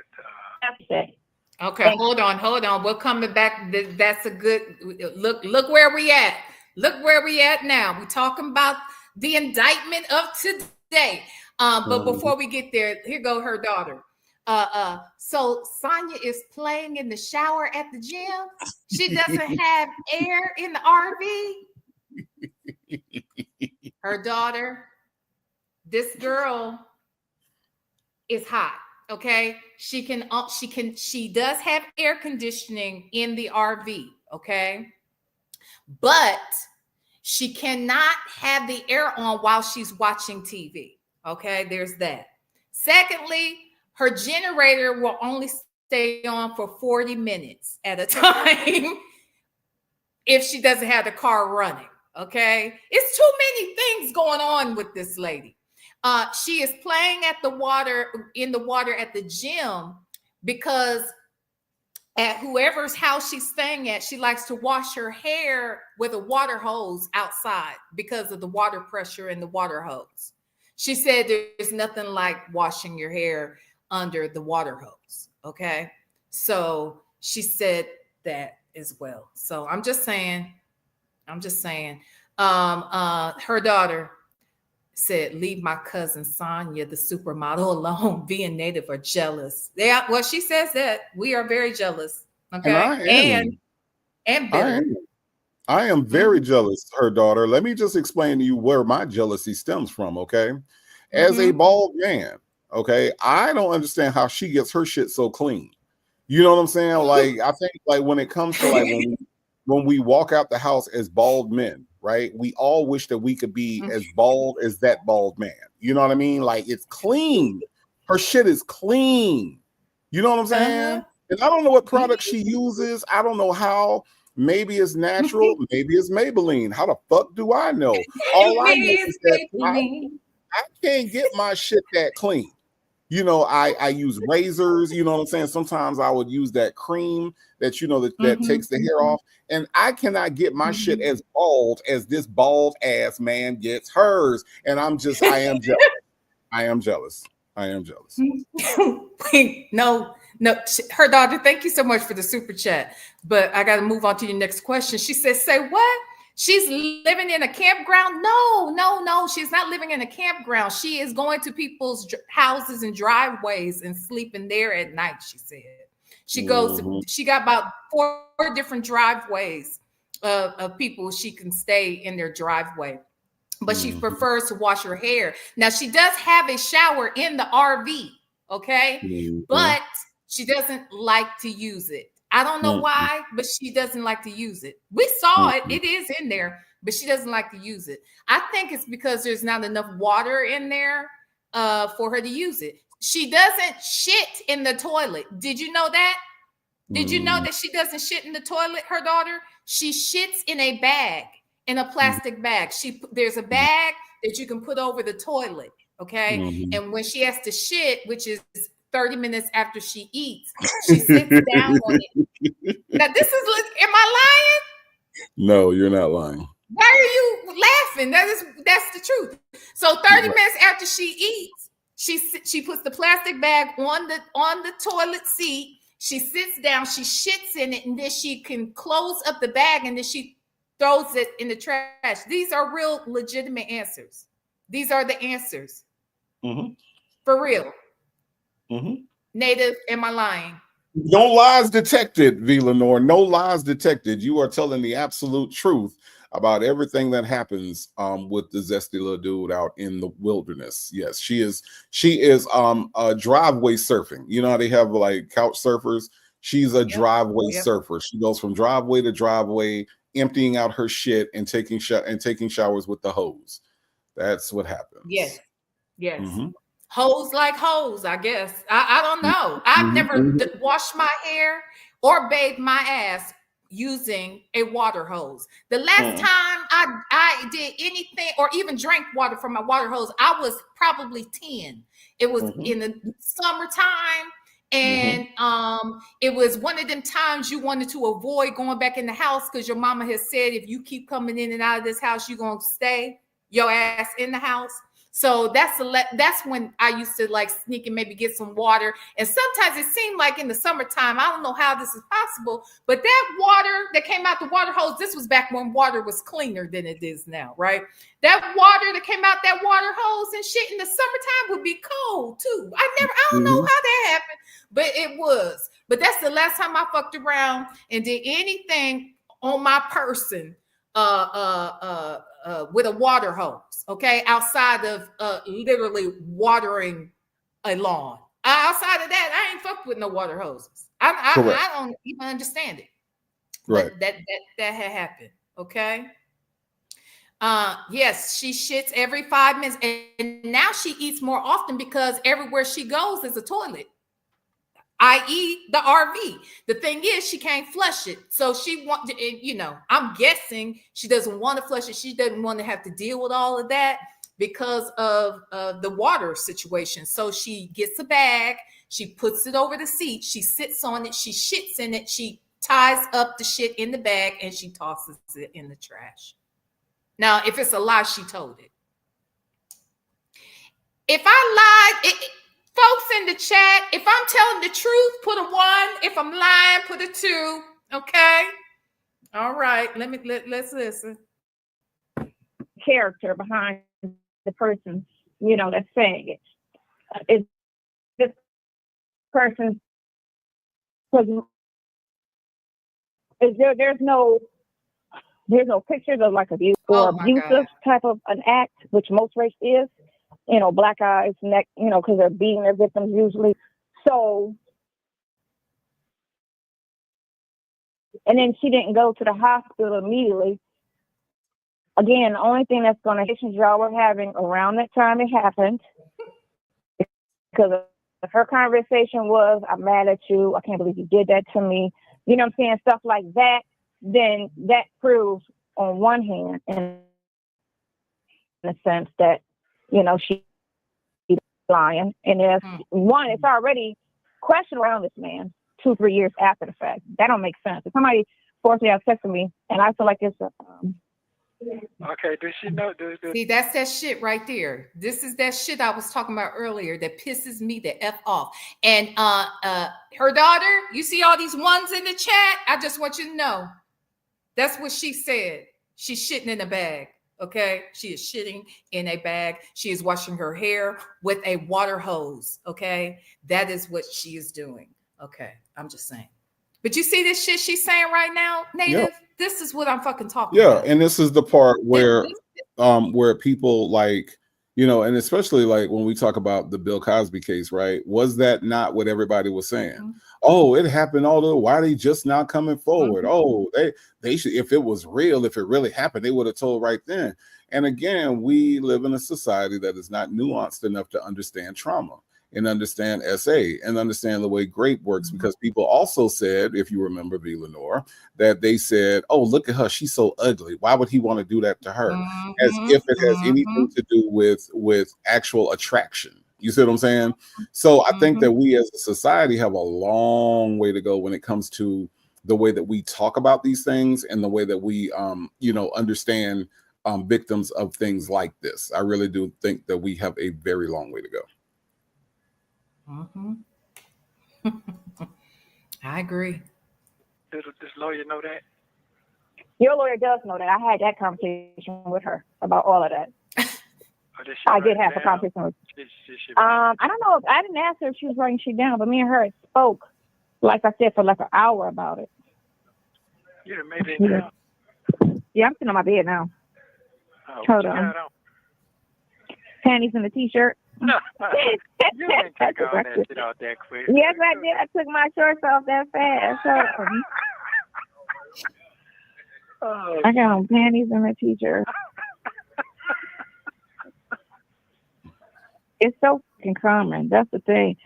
Okay, hold on. We're coming back. That's a good look. Look where we at. Look where we at now. We're talking about the indictment of today. But before we get there, here go her daughter. So Sonya is playing in the shower at the gym. She doesn't have air in the RV. Her daughter, this girl is hot. Okay, she does have air conditioning in the RV. Okay, but she cannot have the air on while she's watching TV. Okay, there's that. Secondly, her generator will only stay on for 40 minutes at a time if she doesn't have the car running. Okay, it's too many things going on with this lady. She is playing in the water at the gym because at whoever's house she's staying at, she likes to wash her hair with a water hose outside because of the water pressure in the water hose. She said there's nothing like washing your hair under the water hose. Okay. So she said that as well. So I'm just saying, her daughter said, leave my cousin Sonya, the supermodel, alone. Being native or jealous. Yeah, well, she says that we are very jealous. Okay. And bitter. I am very jealous, her daughter. Let me just explain to you where my jealousy stems from, okay? As a bald man, okay, I don't understand how she gets her shit so clean. You know what I'm saying? Like, I think like when it comes to like when we walk out the house as bald men, right? We all wish that we could be as bald as that bald man. You know what I mean? Like, it's clean. Her shit is clean. You know what I'm saying? And I don't know what product she uses. I don't know how. Maybe it's natural. Maybe it's Maybelline. How the fuck do I know? All I know is that I can't get my shit that clean. You know, I use razors, you know what I'm saying? Sometimes I would use that cream that, you know, that takes the hair off. And I cannot get my shit as bald as this bald ass man gets hers. And I am jealous. I am jealous. I am jealous. No, her daughter, thank you so much for the super chat. But I got to move on to your next question. She says, say what? She's living in a campground? No, she's not living in a campground. She is going to people's houses and driveways and sleeping there at night, she said. She goes, she got about 4 different driveways of people she can stay in their driveway. But she prefers to wash her hair. Now, she does have a shower in the RV, okay? But she doesn't like to use it. I don't know why, but she doesn't like to use it. We saw it. It is in there, but she doesn't like to use it. I think it's because there's not enough water in there for her to use it. She doesn't shit in the toilet. Did you know that? Did you know that she doesn't shit in the toilet, her daughter? She shits in a bag, in a plastic bag. There's a bag that you can put over the toilet, okay? And when she has to shit, which is 30 minutes after she eats, she sits down on it. Now, this is, am I lying? No, you're not lying. Why are you laughing? That's the truth. So 30 minutes after she eats, she puts the plastic bag on the toilet seat. She sits down, she shits in it, and then she can close up the bag, and then she throws it in the trash. These are real legitimate answers. These are the answers. For real. Native, am I lying? No lies detected, VLenore. No lies detected. You are telling the absolute truth about everything that happens with the zesty little dude out in the wilderness. Yes, she is driveway surfing. You know how they have like couch surfers? She's a driveway surfer. She goes from driveway to driveway, emptying out her shit and taking showers with the hose. That's what happens. Yes. Hose like hose, I guess. I don't know. I've never washed my hair or bathed my ass using a water hose. The last time I did anything or even drank water from my water hose, I was probably 10. It was in the summertime. And it was one of them times you wanted to avoid going back in the house because your mama has said, if you keep coming in and out of this house, you're going to stay your ass in the house. So that's when I used to like sneak and maybe get some water. And sometimes it seemed like in the summertime, I don't know how this is possible, but that water that came out the water hose, this was back when water was cleaner than it is now, right? That water that came out that water hose and shit in the summertime would be cold too. I don't know how that happened, but it was. But that's the last time I fucked around and did anything on my person with a water hose, okay? Outside of literally watering a lawn. Outside of that, I ain't fucked with no water hoses. I don't even understand it. Right. But that had happened, okay? Yes, she shits every 5 minutes, and now she eats more often because everywhere she goes is a toilet, i.e. the RV. The thing is, she can't flush it. So she I'm guessing she doesn't want to flush it. She doesn't want to have to deal with all of that because of the water situation. So she gets a bag, she puts it over the seat, she sits on it, she shits in it, she ties up the shit in the bag, and she tosses it in the trash. Now, if it's a lie, she told it. If I lied, folks in the chat, if I'm telling the truth, put a 1. If I'm lying, put a 2. Okay. All right. Let's listen. Character behind the person, that's saying it. Is this person? There's no pictures of like abuse or abusive type of an act, which most race is. Black eyes, neck, because they're beating their victims usually. So, and then she didn't go to the hospital immediately. Again, the only thing that's going to hit y'all were having around that time it happened because if her conversation was, I'm mad at you, I can't believe you did that to me, you know what I'm saying, stuff like that, then that proves on one hand, in the sense that, you know, she's lying. And if one, it's already question around this man 2-3 years after the fact. That don't make sense. If somebody forced me to have sex with me and I feel like it's a okay, does she know? See, that's that shit right there. This is that shit I was talking about earlier that pisses me the F off. And her daughter, you see all these ones in the chat? I just want you to know. That's what she said. She's shitting in a bag. Okay, she is shitting in a bag. She is washing her hair with a water hose. Okay, that is what she is doing. Okay, I'm just saying. But you see this shit she's saying right now, Native? Yep. This is what I'm fucking talking about. Yeah, and this is the part where people like, you know, and especially like when we talk about the Bill Cosby case, right? Was that not what everybody was saying? Mm-hmm. Oh, it happened all the why are they just now coming forward? Mm-hmm. Oh, they should, if it was real, if it really happened, they would have told right then. And again, we live in a society that is not nuanced enough to understand trauma and understand SA and understand the way grape works, because people also said, if you remember VLenore, that they said, oh, look at her, she's so ugly. Why would he want to do that to her? As if it has anything to do with actual attraction. You see what I'm saying? So I think that we as a society have a long way to go when it comes to the way that we talk about these things and the way that we, you know, understand victims of things like this. I really do think that we have a very long way to go. I agree. Does this lawyer know that? Your lawyer does know that. I had that conversation with her about all of that. I did have a conversation with her. I don't know. I didn't ask her if she was writing shit down, but me and her spoke, like I said, for like an hour about it. You done made it now? Yeah, I'm sitting on my bed now. Oh, hold on. Panties and a t-shirt. No, you didn't take all that shit off that quick. Yes, I did. I took my shorts off that fast. So, I got on panties and a t-shirt. It's so fucking common. That's the thing.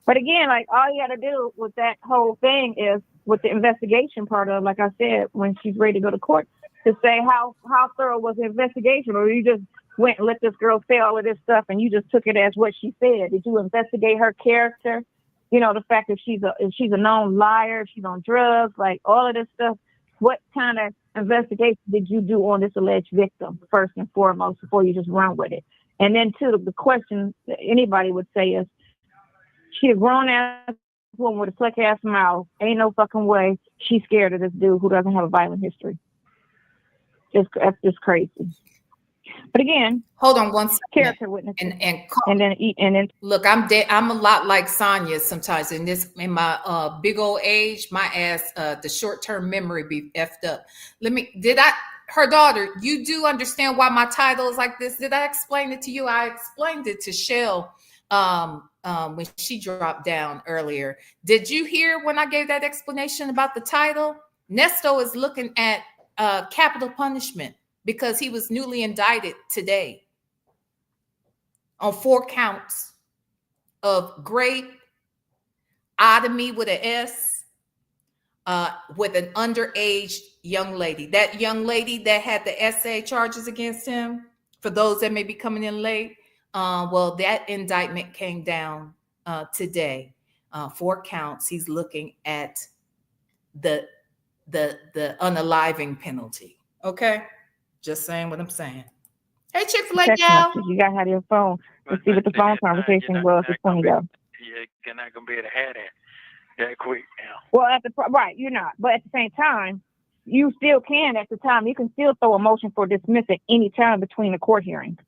But again, like all you got to do with that whole thing is with the investigation part of, like I said, when she's ready to go to court, to say how thorough was the investigation, or you just went and let this girl say all of this stuff and you just took it as what she said. Did you investigate her character? You know, the fact that she's a known liar, she's on drugs, like all of this stuff. What kind of investigation did you do on this alleged victim, first and foremost, before you just run with it? And then two, the question that anybody would say is, she a grown ass woman with a slick ass mouth. Ain't no fucking way she's scared of this dude who doesn't have a violent history. That's just crazy. But again, hold on one second. Character witness, and then look, I'm a lot like Sonya sometimes. In my big old age, my ass, the short term memory be effed up. Her daughter, you do understand why my title is like this? Did I explain it to you? I explained it to Shell when she dropped down earlier. Did you hear when I gave that explanation about the title? Nesto is looking at capital punishment because he was newly indicted today on 4 counts of grape, otomy with an S, with an underage young lady. That young lady that had the SA charges against him, for those that may be coming in late, well, that indictment came down today. 4 counts. He's looking at the unaliving penalty. Okay? Just saying what I'm saying. Hey, Chick-fil-A, y'all. You got to have your phone to see what the phone conversation was a second ago. You're not going to be able to have that quick now. Well, right, you're not. But at the same time, you still can at the time. You can still throw a motion for dismissal any time between the court hearings.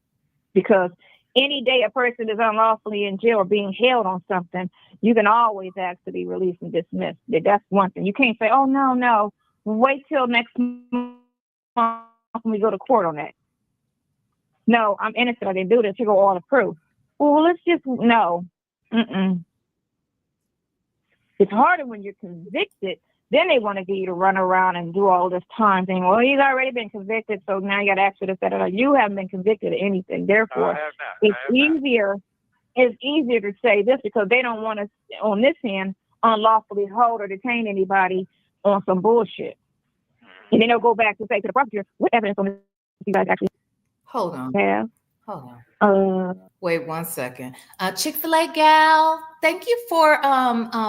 Because any day a person is unlawfully in jail or being held on something, you can always ask to be released and dismissed. That's one thing. You can't say, oh, no, wait till next month when we go to court on that. No, I'm innocent. I didn't do this. You go all the proof. Well, let's just, no. It's harder when you're convicted. Then they want to get you to run around and do all this time thing. Well, he's already been convicted, so now you got to ask for this, that. You haven't been convicted of anything. Therefore, it's easier it's easier to say this because they don't want to, on this end, unlawfully hold or detain anybody on some bullshit. And then they'll go back to say to the prosecutor, what evidence on this you guys actually Hold on. have? Hold on. Wait 1 second. Chick-fil-A gal, thank you for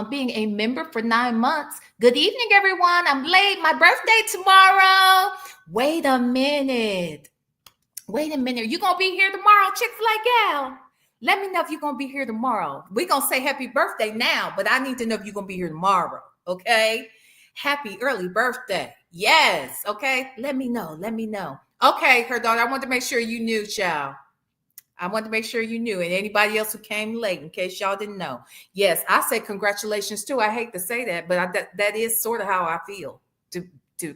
being a member for 9 months. Good evening, everyone. I'm late. My birthday tomorrow. Wait a minute. You gonna be here tomorrow, Chick-fil-A gal? Let me know if you're gonna be here tomorrow. We're gonna say happy birthday now, but I need to know if you're gonna be here tomorrow. Okay. Happy early birthday. Yes. Okay. Let me know. Okay, her daughter. I wanted to make sure you knew, child. I wanted to make sure you knew, and anybody else who came late, in case y'all didn't know. Yes, I say congratulations too. I hate to say that, but that is sort of how I feel, to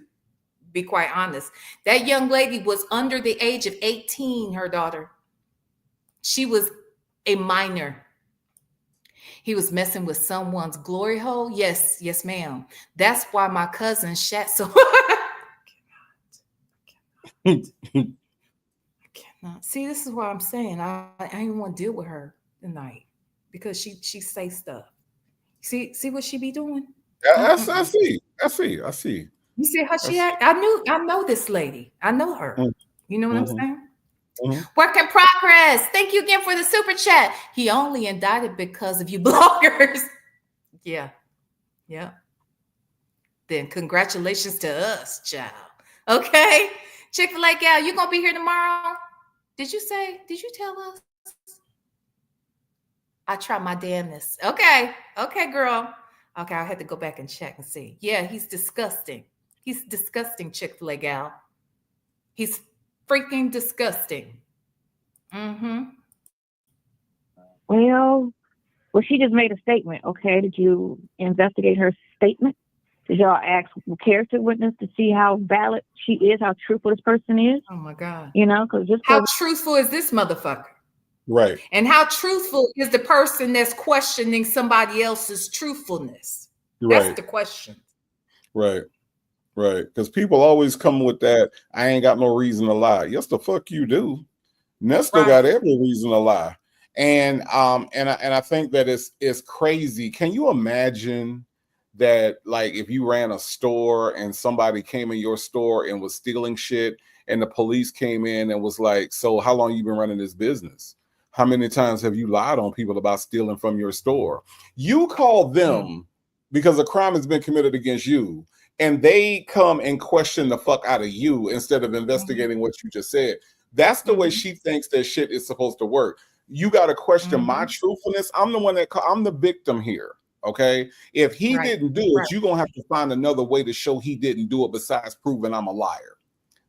be quite honest. That young lady was under the age of 18, her daughter. She was a minor. He was messing with someone's glory hole. Yes, ma'am. That's why my cousin shat so. I cannot. See, this is what I'm saying. I didn't want to deal with her tonight because she say stuff. See what she be doing? I see. You see how she act? I know this lady. I know her. You know what I'm saying? Work in progress. Thank you again for the super chat. He only indicted because of you bloggers. Yeah. Then congratulations to us, child. Okay. Chick-fil-A gal, you gonna be here tomorrow? Did you tell us? I try my damnness. Okay, girl. Okay, I had to go back and check and see. Yeah, he's disgusting. He's disgusting, Chick-fil-A gal. He's freaking disgusting. Well, she just made a statement. Okay, did you investigate her statement? Did y'all ask character witness to see how valid she is, how truthful this person is? Oh my God. You know, because how truthful is this motherfucker? Right. And how truthful is the person that's questioning somebody else's truthfulness? Right. That's the question. Right. Because people always come with that, I ain't got no reason to lie. Yes, the fuck you do. Nestor got every reason to lie. And I think that it's crazy. Can you imagine that, like, if you ran a store and somebody came in your store and was stealing shit and the police came in and was like, so how long you been running this business? How many times have you lied on people about stealing from your store? You call them because a crime has been committed against you, and they come and question the fuck out of you instead of investigating what you just said. That's the way she thinks that shit is supposed to work. You got to question my truthfulness. I'm the victim here. Okay. If he didn't do it, you're going to have to find another way to show he didn't do it besides proving I'm a liar.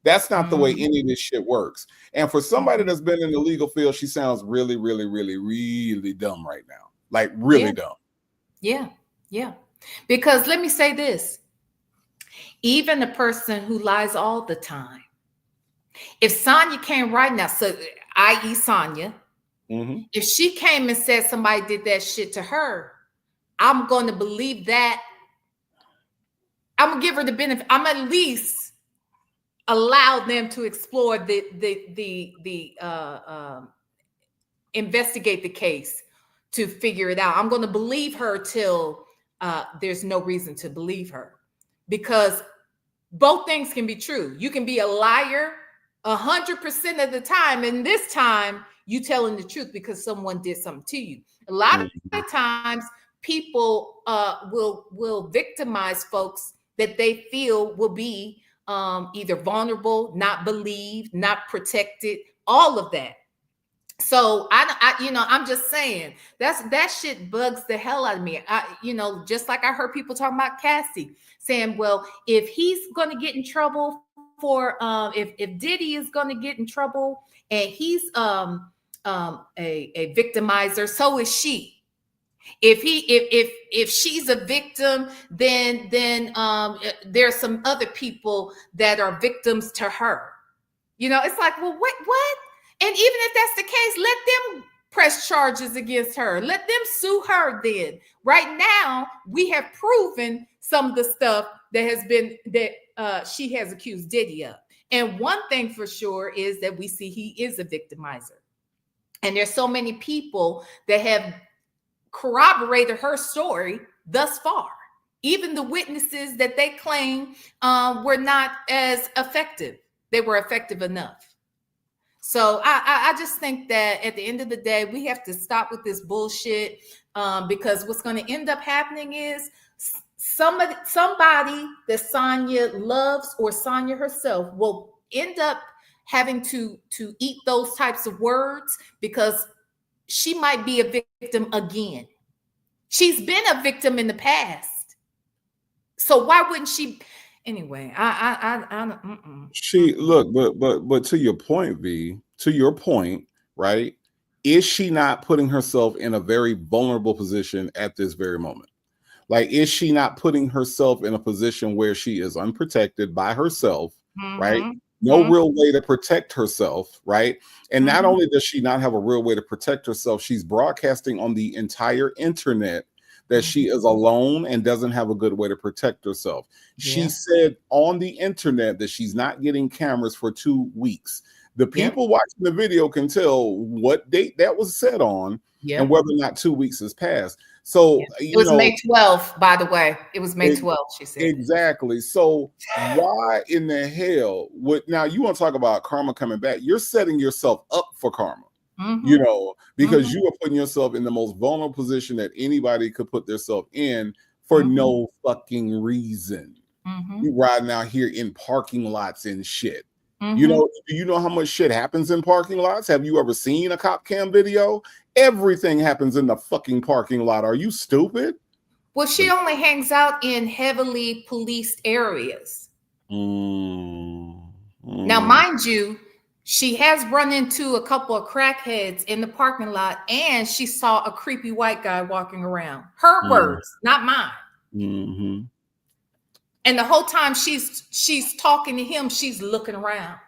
That's not the way any of this shit works. And for somebody that's been in the legal field, she sounds really, really, really, really dumb right now. Like really dumb. Yeah. Because let me say this. Even a person who lies all the time, if Sonya came right now, so i.e. Sonya, if she came and said somebody did that shit to her, I'm going to believe that. I'm going to give her the benefit. I'm at least allow them to explore the investigate the case to figure it out. I'm going to believe her till there's no reason to believe her, because both things can be true. You can be a liar 100% of the time, and this time you telling the truth because someone did something to you. A lot of times people will victimize folks that they feel will be either vulnerable, not believed, not protected, all of that. So I'm just saying that shit bugs the hell out of me. Just like I heard people talking about Cassie saying, well, if he's going to get in trouble for if Diddy is going to get in trouble and he's a victimizer, so is she. If she's a victim, then there's some other people that are victims to her. It's like, well, what? And even if that's the case, let them press charges against her. Let them sue her then. Right now, we have proven some of the stuff that she has accused Diddy of. And one thing for sure is that we see he is a victimizer. And there's so many people that have corroborated her story thus far. Even the witnesses that they claim were not as effective. They were effective enough. So I just think that at the end of the day, we have to stop with this bullshit, because what's going to end up happening is somebody that Sonya loves, or Sonya herself, will end up having to eat those types of words, because she might be a victim again. She's been a victim in the past. So why wouldn't she? Anyway, She look, but to your point, V, to your point, right? Is she not putting herself in a very vulnerable position at this very moment? Like, is she not putting herself in a position where she is unprotected by herself, right? No real way to protect herself, right? And not only does she not have a real way to protect herself, she's broadcasting on the entire internet that she is alone and doesn't have a good way to protect herself. She said on the internet that she's not getting cameras for 2 weeks. The people watching the video can tell what date that was said on and whether or not 2 weeks has passed. So it was May 12th, by the way. It was May 12th, she said. Exactly. So why in the hell would, now you want to talk about karma coming back? You're setting yourself up for karma. You know, because you are putting yourself in the most vulnerable position that anybody could put themselves in for no fucking reason. You riding out here in parking lots and shit. You know, do you know how much shit happens in parking lots? Have you ever seen a cop cam video? Everything happens in the fucking parking lot. Are you stupid? Well, she only hangs out in heavily policed areas. Now, mind you, she has run into a couple of crackheads in the parking lot, and she saw a creepy white guy walking around. Her words, not mine. And the whole time she's talking to him, she's looking around.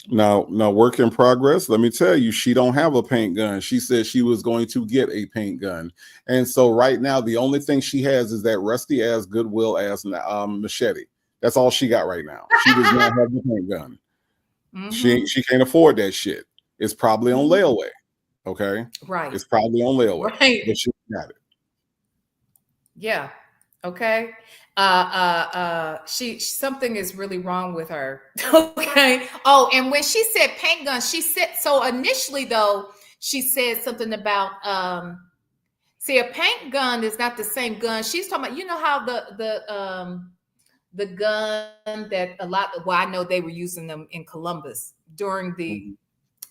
Now, work in progress. Let me tell you, she don't have a paint gun. She said she was going to get a paint gun, and so right now the only thing she has is that rusty ass Goodwill ass machete. That's all she got right now. She does not have the paint gun. She can't afford that shit. It's probably on layaway. Okay, right. It's probably on layaway. Right. But she got it. Yeah. Okay. She something is really wrong with her. Okay. Oh, and when she said paint gun, she said, so initially though, she said something about see, a paint gun is not the same gun. She's talking about, you know how the gun that I know they were using them in Columbus during the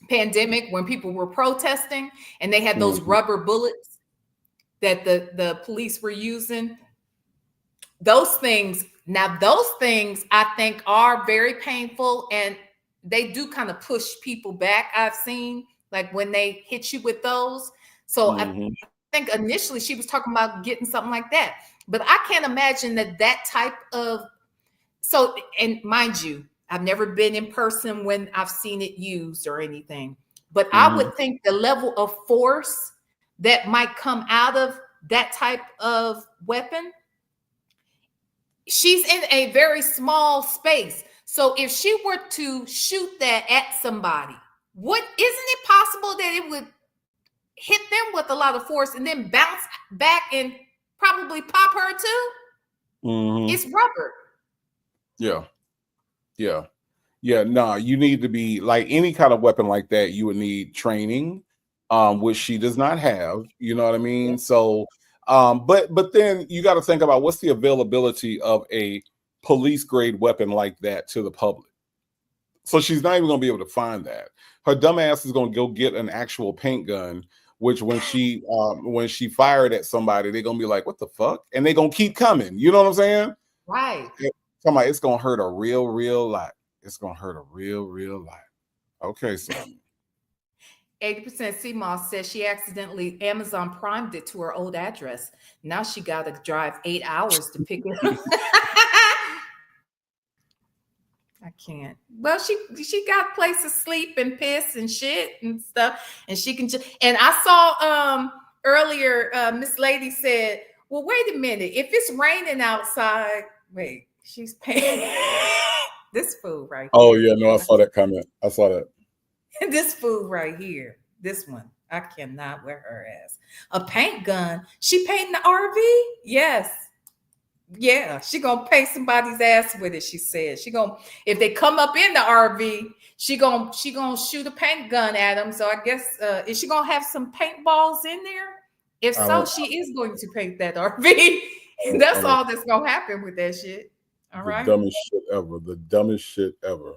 pandemic when people were protesting, and they had those rubber bullets that the police were using. Those things I think are very painful, and they do kind of push people back. I've seen, like, when they hit you with those. So I think initially she was talking about getting something like that, but I can't imagine that type of, so, and mind you, I've never been in person when I've seen it used or anything, but I would think the level of force that might come out of that type of weapon, she's in a very small space. So if she were to shoot that at somebody, isn't it possible that it would hit them with a lot of force and then bounce back and probably pop her too? It's rubber. No, you need to be, like, any kind of weapon like that, you would need training, which she does not have. You know what I mean? So but then you got to think about what's the availability of a police grade weapon like that to the public. So she's not even going to be able to find that. Her dumb ass is going to go get an actual paint gun, which when she fired at somebody, they're going to be like, what the fuck? And they're going to keep coming. You know what I'm saying? Right. It's going to hurt a real lot. It's going to hurt a real lot. Okay, so 80% CMOS says she accidentally Amazon primed it to her old address. Now she got to drive 8 hours to pick it up. I can't. Well, she got a place to sleep and piss and shit and stuff, and she can just. And I saw earlier, Miss Lady said, "Well, wait a minute. If it's raining outside, wait, she's paying this food right." Oh yeah, no, I saw that comment. I saw that. This fool right here, this one, I cannot wear her ass. A paint gun. She painting the RV? Yes. Yeah, she gonna paint somebody's ass with it. She said she gonna, if they come up in the RV, she gonna shoot a paint gun at them. So I guess is she gonna have some paintballs in there? If so, she is going to paint that RV. That's all that's gonna happen with that shit. All right. The dumbest shit ever. The dumbest shit ever.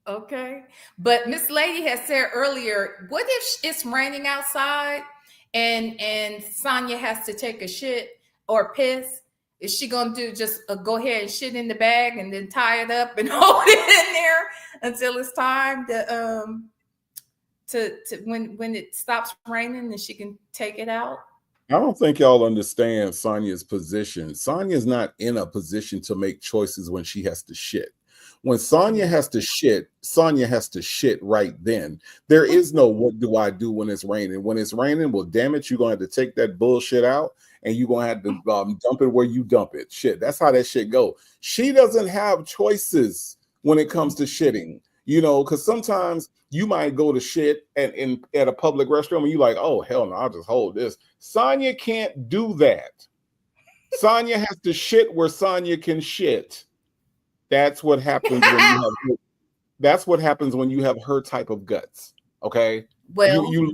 Okay. But Miss Lady has said earlier, what if it's raining outside and Sonya has to take a shit or piss? Is she gonna do just go ahead and shit in the bag and then tie it up and hold it in there until it's time to when it stops raining and she can take it out? I don't think y'all understand Sonya's position. Sonya's not in a position to make choices when she has to shit. When Sonya has to shit, Sonya has to shit right then. There is no what do I do when it's raining. When it's raining, well, damn it, you're going to have to take that bullshit out and you're going to have to dump it where you dump it. Shit, that's how that shit go. She doesn't have choices when it comes to shitting, you know, because sometimes you might go to shit at a public restroom and you're like, oh, hell no, I'll just hold this. Sonya can't do that. Sonya has to shit where Sonya can shit. That's what happens when you have. That's what happens when you have her type of guts. Okay. Well, you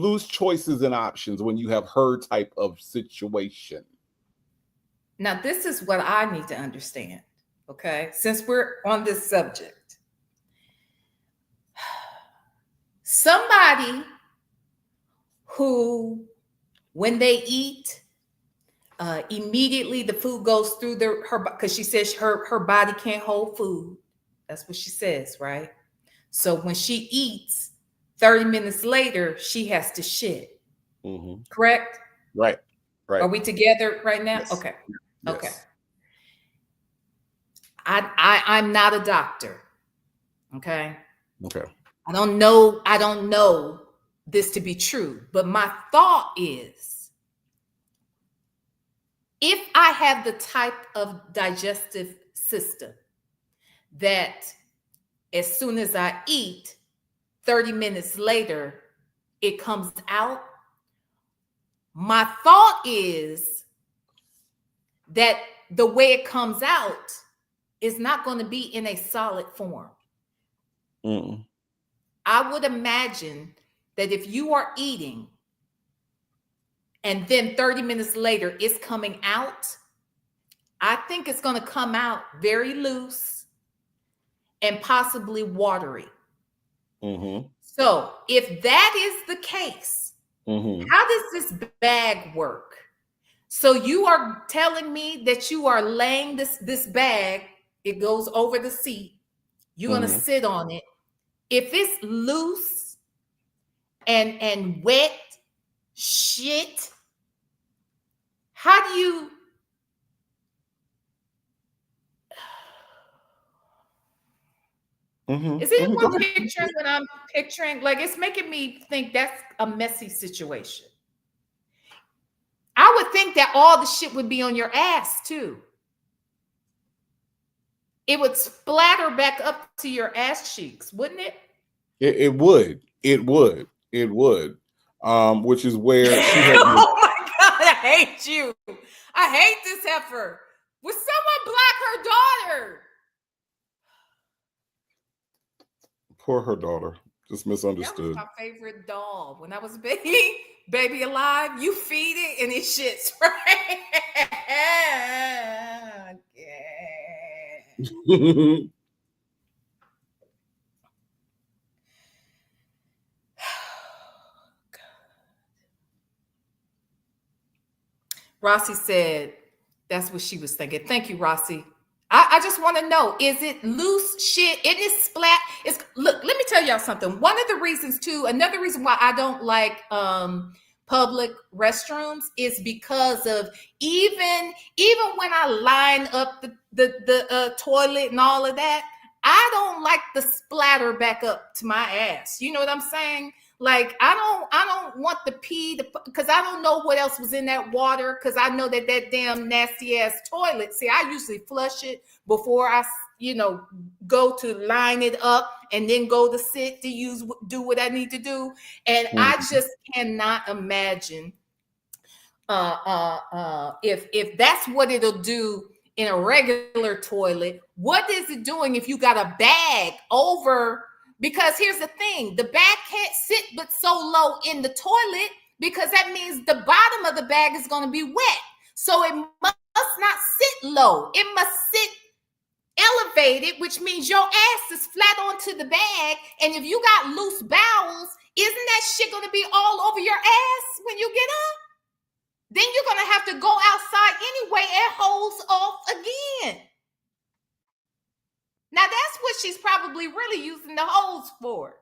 lose choices and options when you have her type of situation. Now, this is what I need to understand. Okay, since we're on this subject, somebody who, when they eat, immediately the food goes through her, because she says her body can't hold food. That's what she says, right? So when she eats, 30 minutes later, she has to shit. Mm-hmm. Correct? Right. Are we together right now? Yes. Okay. Yes. Okay. I'm not a doctor. Okay. Okay. I don't know this to be true, but my thought is, if I have the type of digestive system that as soon as I eat, 30 minutes later, it comes out, my thought is that the way it comes out is not going to be in a solid form. Mm-mm. I would imagine that if you are eating and then 30 minutes later it's coming out, I think it's going to come out very loose and possibly watery. Mm-hmm. So if that is the case, mm-hmm. how does this bag work? So you are telling me that you are laying this bag, it goes over the seat, you're mm-hmm. going to sit on it. If it's loose and wet shit, how do you... Mm-hmm. Is anyone picturing what I'm picturing? Like, it's making me think that's a messy situation. I would think that all the shit would be on your ass too. It would splatter back up to your ass cheeks, wouldn't it? It would. Which is where she had. Oh my God, I hate you. I hate this heifer. Would someone block her daughter? Poor her daughter. Just misunderstood. That was my favorite doll. When I was baby alive, you feed it and it shits, right? Yeah. Rossi said that's what she was thinking. Thank you, Rossi. I just want to know, is it loose shit? It is splat. Look, let me tell y'all something. One of the reasons too, another reason why I don't like public restrooms is because of even when I line up the toilet and all of that, I don't like the splatter back up to my ass. You know what I'm saying? Like I don't want the pee because I don't know what else was in that water, because I know that damn nasty ass toilet. See, I usually flush it before I go to line it up and then go to sit to do what I need to do. And I just cannot imagine if that's what it'll do in a regular toilet, what is it doing if you got a bag over? Because here's the thing, the bag can't sit but so low in the toilet, because that means the bottom of the bag is going to be wet. So it must not sit low. It must sit elevated, which means your ass is flat onto the bag. And if you got loose bowels, isn't that shit going to be all over your ass when you get up? Then you're going to have to go outside anyway and hose off again. Now, that's what she's probably really using the hose for.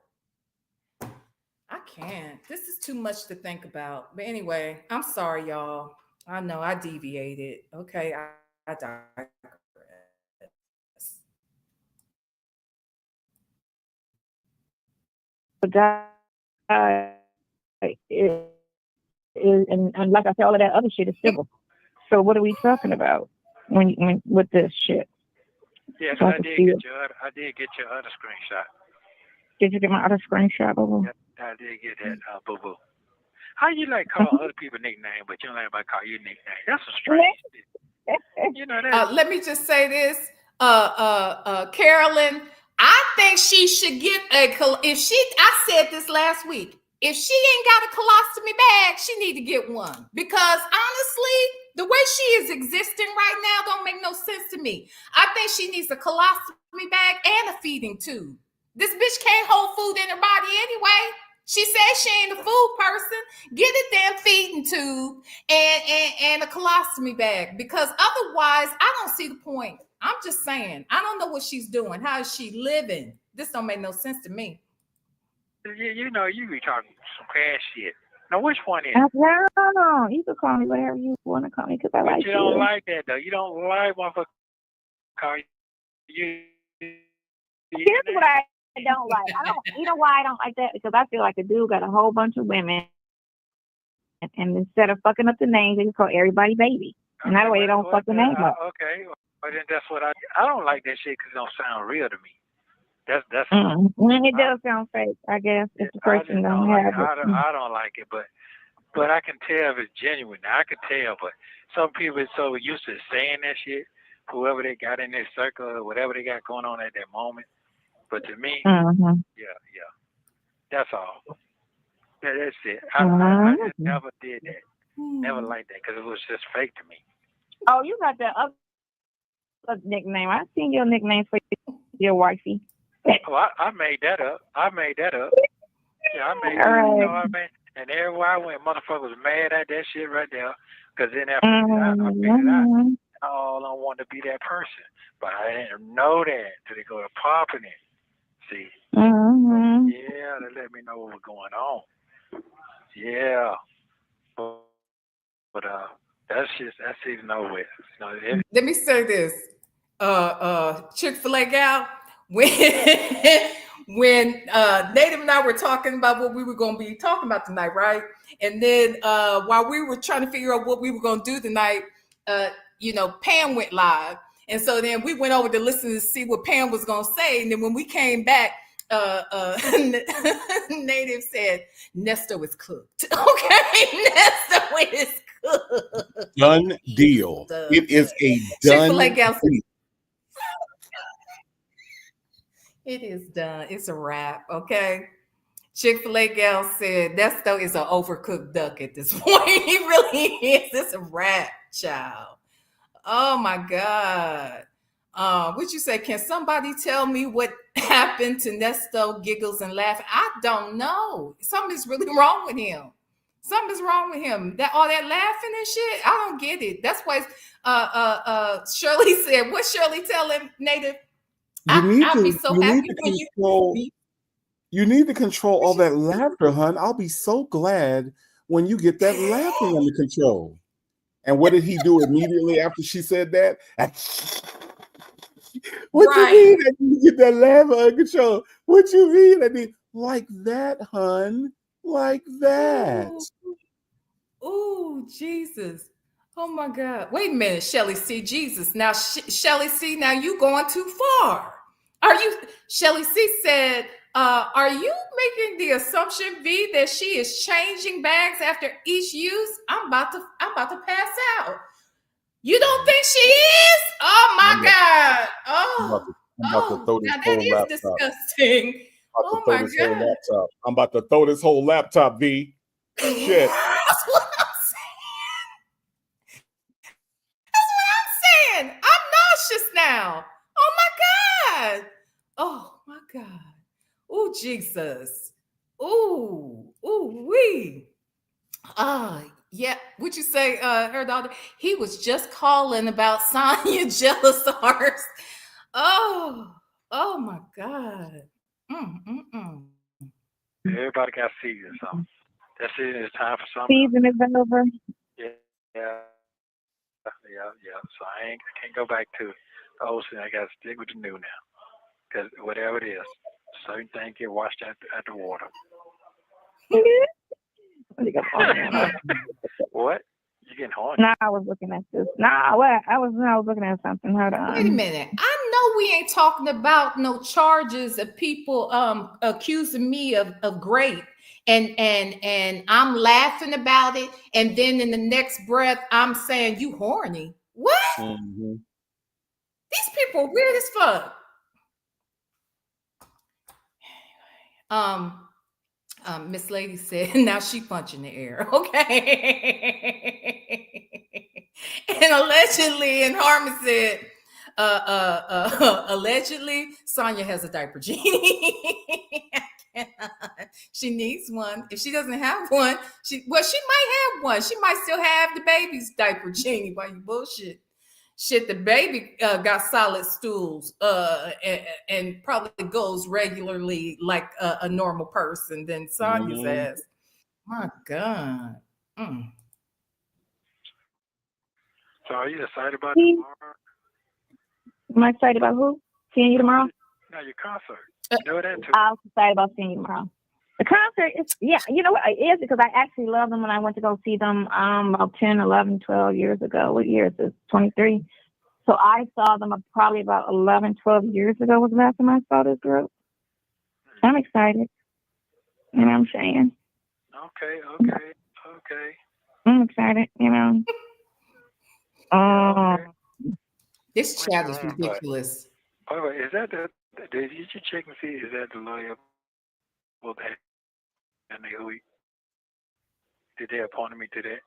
I can't. This is too much to think about. But anyway, I'm sorry, y'all. I know I deviated. Okay, I digress. And like I said, all of that other shit is civil. So what are we talking about when with this shit? Yeah, so I did get your other screenshot. Did you get my other screenshot, boo? Yep, I did get that, boo. How you like call other people nickname, but you don't like anybody call you nickname? That's a strange shit. You know that. Let me just say this, Carolyn. I think she should get I said this last week. If she ain't got a colostomy bag, she need to get one. Because honestly, the way she is existing right now don't make no sense to me. I think she needs a colostomy bag and a feeding tube. This bitch can't hold food in her body anyway. She says she ain't a food person. Get a damn feeding tube and a colostomy bag. Because otherwise, I don't see the point. I'm just saying. I don't know what she's doing. How is she living? This don't make no sense to me. You know, you be talking some crash shit. Now, which one is? No, you can call me whatever you want to call me, because I like you. You don't like that, though. You don't like motherfucker call you. Here's what I don't like. You know why I don't like that? Because I feel like a dude got a whole bunch of women, and instead of fucking up the names, they just call everybody baby. And that way they don't fuck the name up. Okay, well, then that's what I don't like that shit because it don't sound real to me. That's it does sound fake, I guess, if the person don't have it. I don't like it, but I can tell if it's genuine. I can tell, but some people are so used to saying that shit, whoever they got in their circle or whatever they got going on at that moment. But to me, yeah, that's all. Yeah, that's it. I just never did that. Never liked that because it was just fake to me. Oh, you got that other nickname. I seen your nickname for your wifey. Oh, I made that up. Yeah, I made that. You know what I mean? And everywhere I went, motherfuckers was mad at that shit right there. Because then after I figured out, all I wanted to be that person. But I didn't know that until they go to popping it. See? Yeah, they let me know what was going on. Yeah. But that's even over with. Let me say this. Chick-fil-A gal, when Native and I were talking about what we were going to be talking about tonight, right? And then while we were trying to figure out what we were going to do tonight, Pam went live. And so then we went over to listen to see what Pam was going to say. And then when we came back, Native said, Nesto is cooked. Okay, Nesto is cooked. Done deal. It is a done deal. It is done. It's a wrap. Okay. Chick-fil-A gal said Nesto is an overcooked duck at this point. He really is. It's a wrap, child. Oh my God. What you say? Can somebody tell me what happened to Nesto giggles and laughing? I don't know. Something's really wrong with him. Something's wrong with him. All that laughing and shit. I don't get it. That's why Shirley said, what Shirley tell him, Native? I'll be so happy when you need to control all that laughter, hun. I'll be so glad when you get that laughing under control. And what did he do immediately after she said that? What you mean that you get that laughter under control? What you mean? I mean, like that, hun. like that. Oh, Jesus. Oh my God. Wait a minute, Shirley C. Jesus. Now, Shirley C., now you going too far. Shirley C. said, are you making the assumption, V, that she is changing bags after each use? I'm about to pass out. You don't think she is? Oh my God. I'm about to throw this now whole that is laptop. Disgusting. Oh my God. I'm about to throw this whole laptop, V. Shit. That's what I'm saying. I'm nauseous now. Oh my God. Oh my God. Oh, Jesus. Ooh, wee. Yeah. Would you say her daughter? He was just calling about Sonya jealous hearts. Oh my God. Everybody got season, so that's it. It's time for something. Season is over. Yeah. So I can't go back to the old thing. I got to stick with the new now, because whatever it is, certain things get washed out the water. What? You getting horny? No, I was looking at this. I was looking at something. Hold on. Wait a minute. I know we ain't talking about no charges of people accusing me of grape. And I'm laughing about it, and then in the next breath, I'm saying you horny. What? Mm-hmm. These people are weird as fuck. Miss Lady said, now she punching the air. Okay. And allegedly, and Harmon said, allegedly, Sonya has a diaper genie. She needs one. If she doesn't have one, she might have one. She might still have the baby's diaper genie. Why you bullshit? Shit, the baby got solid stools and probably goes regularly like a normal person than Sonya's ass. My God. So are you excited about tomorrow? Am I excited about who? Seeing you tomorrow? No, your concert. You know that too. I was excited about seeing you tomorrow. The concert is, you know what it is, because I actually loved them when I went to go see them about 10, 11, 12 years ago. What year is this? 23. So I saw them probably about 11, 12 years ago was the last time I saw this group. I'm excited. You know what I'm saying? Okay. I'm excited, you know. This chat is ridiculous. By the way, is that did you check and see, is that the lawyer and did they appoint me to that?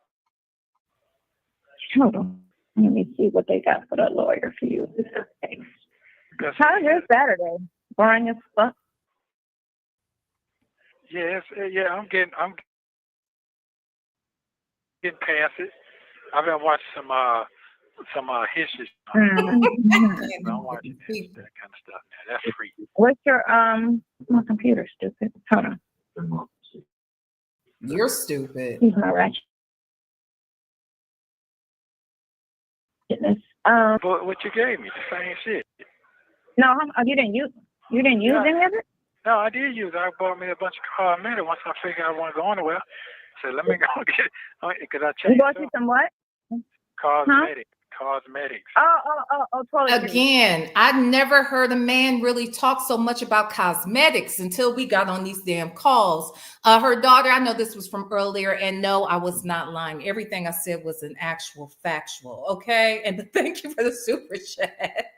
Hold on. Let me see what they got for the lawyer for you. How's your Saturday? Boring as fuck. Yes, I'm getting past it. I've been watching some history. I'm watching that kind of stuff now. That's free. What's your my computer stupid? Hold on. You're stupid. He's not right. But what you gave me, the same shit. No, you didn't use any of it? No, I did use it. I bought me a bunch of cosmetics once I figured I want to go anywhere. So let me go get it, because I changed. You bought you some what? Cosmetics. Cosmetics. Oh, totally. Again, I never heard a man really talk so much about cosmetics until we got on these damn calls. Her daughter, I know this was from earlier, and no, I was not lying. Everything I said was an actual factual, okay? And thank you for the super chat.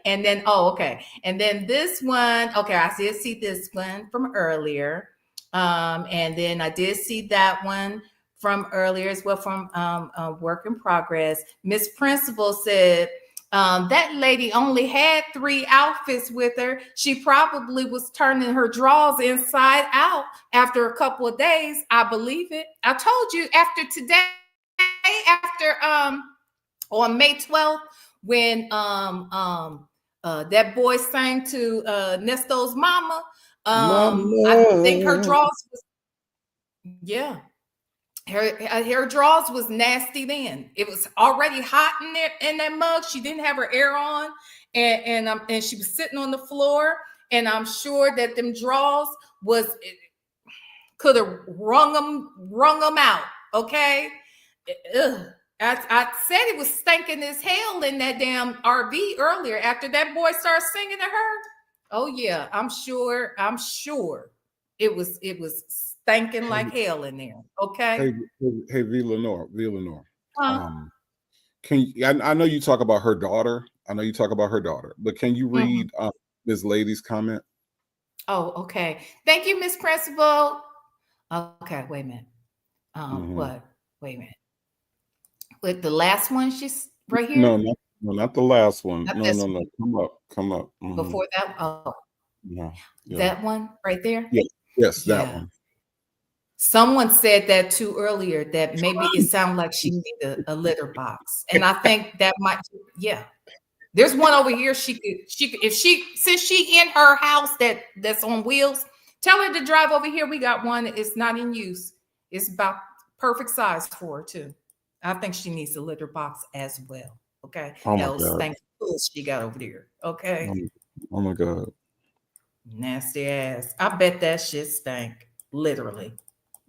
And then, okay. And then this one, okay, I did see this one from earlier. And then I did see that one from earlier as well, from Work in Progress. Miss Principal said, that lady only had 3 outfits with her. She probably was turning her drawers inside out after a couple of days. I believe it. I told you after today, after on May 12th, when that boy sang to Nesto's mama, I think her drawers was, her drawers was nasty then. It was already hot in there in that mug. She didn't have her air on, and she was sitting on the floor, and I'm sure that them drawers was could have wrung them out. Okay. Ugh. I said it was stinking as hell in that damn RV earlier after that boy started singing to her. Oh yeah, I'm sure it was stinking like hell in there. Okay. Hey, VLenore. Can you, I know you talk about her daughter. But can you read Ms. Lady's comment? Oh, okay. Thank you, Miss Principal. Okay, wait a minute. What? Wait a minute. With the last one, she's right here. No, not the last one. No. Come up. Before that, Yeah. That one right there. Yes, that one. Someone said that too earlier. That maybe it sounded like she needed a litter box, and I think that might. Yeah, there's one over here. She could if since she in her house that's on wheels. Tell her to drive over here. We got one. It's not in use. It's about perfect size for her too. I think she needs a litter box as well. Okay. Oh my God. Thank you. She got over there. Okay. Oh my God. Nasty ass. I bet that shit stank. Literally.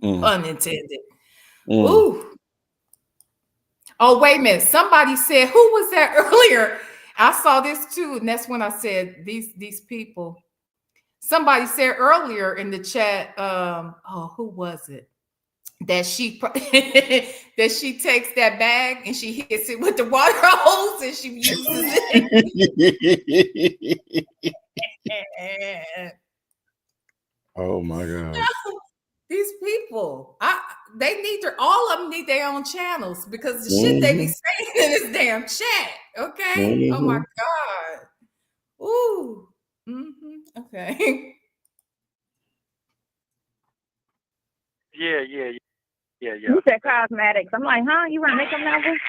Unintended. Ooh. Oh, wait a minute. Somebody said, who was that earlier? I saw this too. And that's when I said these people. Somebody said earlier in the chat, who was it? That she takes that bag and she hits it with the water hose and she uses it. Oh my God. These people, they need all of them need their own channels because the shit they be saying in this damn chat. Okay. Oh my God. Ooh. Okay. Yeah. You said cosmetics. I'm like, huh? You want to make them numbers?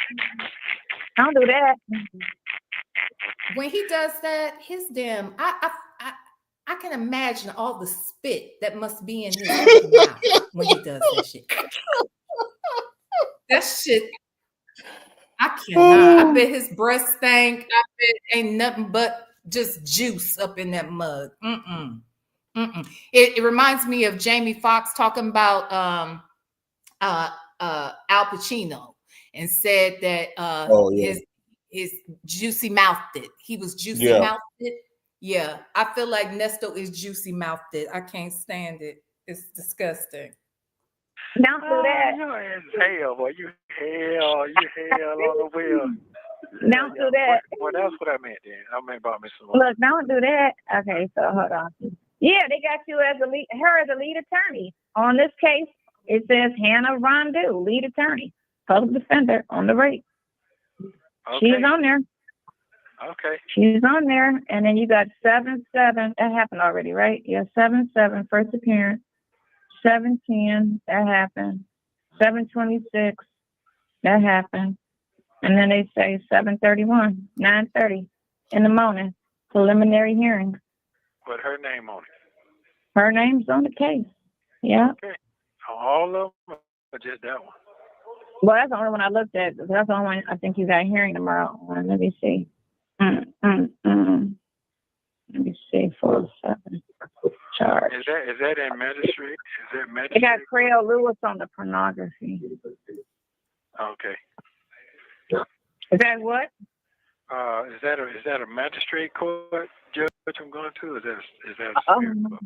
Don't do that. When he does that, his damn, I can imagine all the spit that must be in his mouth when he does that shit. That shit, I cannot. I bet his breath stank. I bet ain't nothing but just juice up in that mug. It reminds me of Jamie Foxx talking about Al Pacino and said that his juicy mouthed it. He was juicy mouthed it. Yeah, I feel like Nesto is juicy mouthed it. I can't stand it. It's disgusting. Don't do that. You hell, boy. You hell on the wheel. Don't do that. Well, that's what I meant then. I meant about Miss Simone. Look, don't do that. Okay, so hold on. Yeah, they got you as her as a lead attorney. On this case, it says Hannah Rondeau, lead attorney, public defender on the rate. Okay. She's on there. Okay. She's on there. And then you got 7-7. That happened already, right? Yeah, 7-7, first appearance. 7-10, that happened. 7-26, that happened. And then they say 7-31, 9:30 in the morning, preliminary hearing. Put her name on it. Her name's on the case. Yeah. Okay. All of them or just that one? Well, that's the only one I looked at. That's the only one I think you got hearing tomorrow. Let me see. Let me see. 407 charge. Is that in magistrate? Is that magistrate? They got Craig Lewis on the pornography. Okay. Is that what? Is that a magistrate court judge I'm going to? Is that a superior court?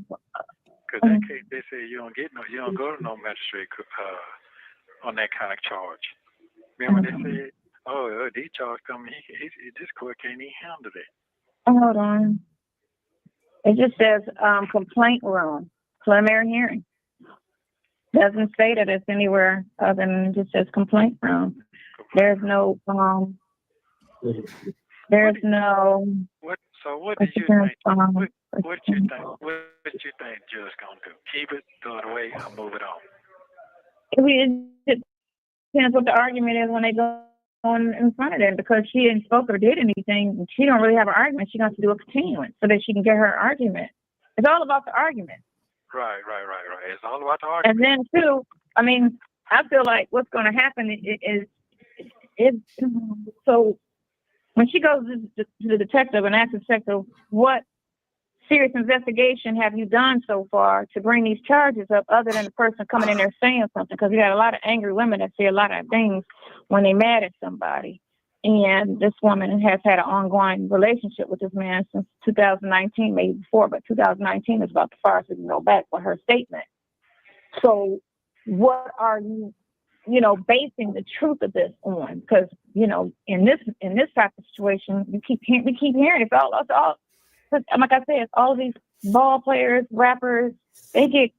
Because that case they say you don't go to no magistrate on that kind of charge. Remember they said, these charges coming, this court can't even handle that. Hold on. It just says complaint room, preliminary hearing. Doesn't say that it's anywhere other than it just says complaint room. There's no What did you think? What did you think Judge gonna do? Keep it, throw it away, or move it on? It depends what the argument is when they go on in front of them, because she didn't spoke or did anything. She don't really have an argument. She wants to do a continuance so that she can get her argument. It's all about the argument. Right. It's all about the argument. And then too, I mean, I feel like what's going to happen is so when she goes to the detective and asks the detective what serious investigation have you done so far to bring these charges up, other than the person coming in there saying something? Because we got a lot of angry women that say a lot of things when they're mad at somebody. And this woman has had an ongoing relationship with this man since 2019, maybe before, but 2019 is about the farthest we can go back for her statement. So what are you, basing the truth of this on? Because, in this type of situation, we keep hearing it's all, like I said, it's all these ball players, rappers, they get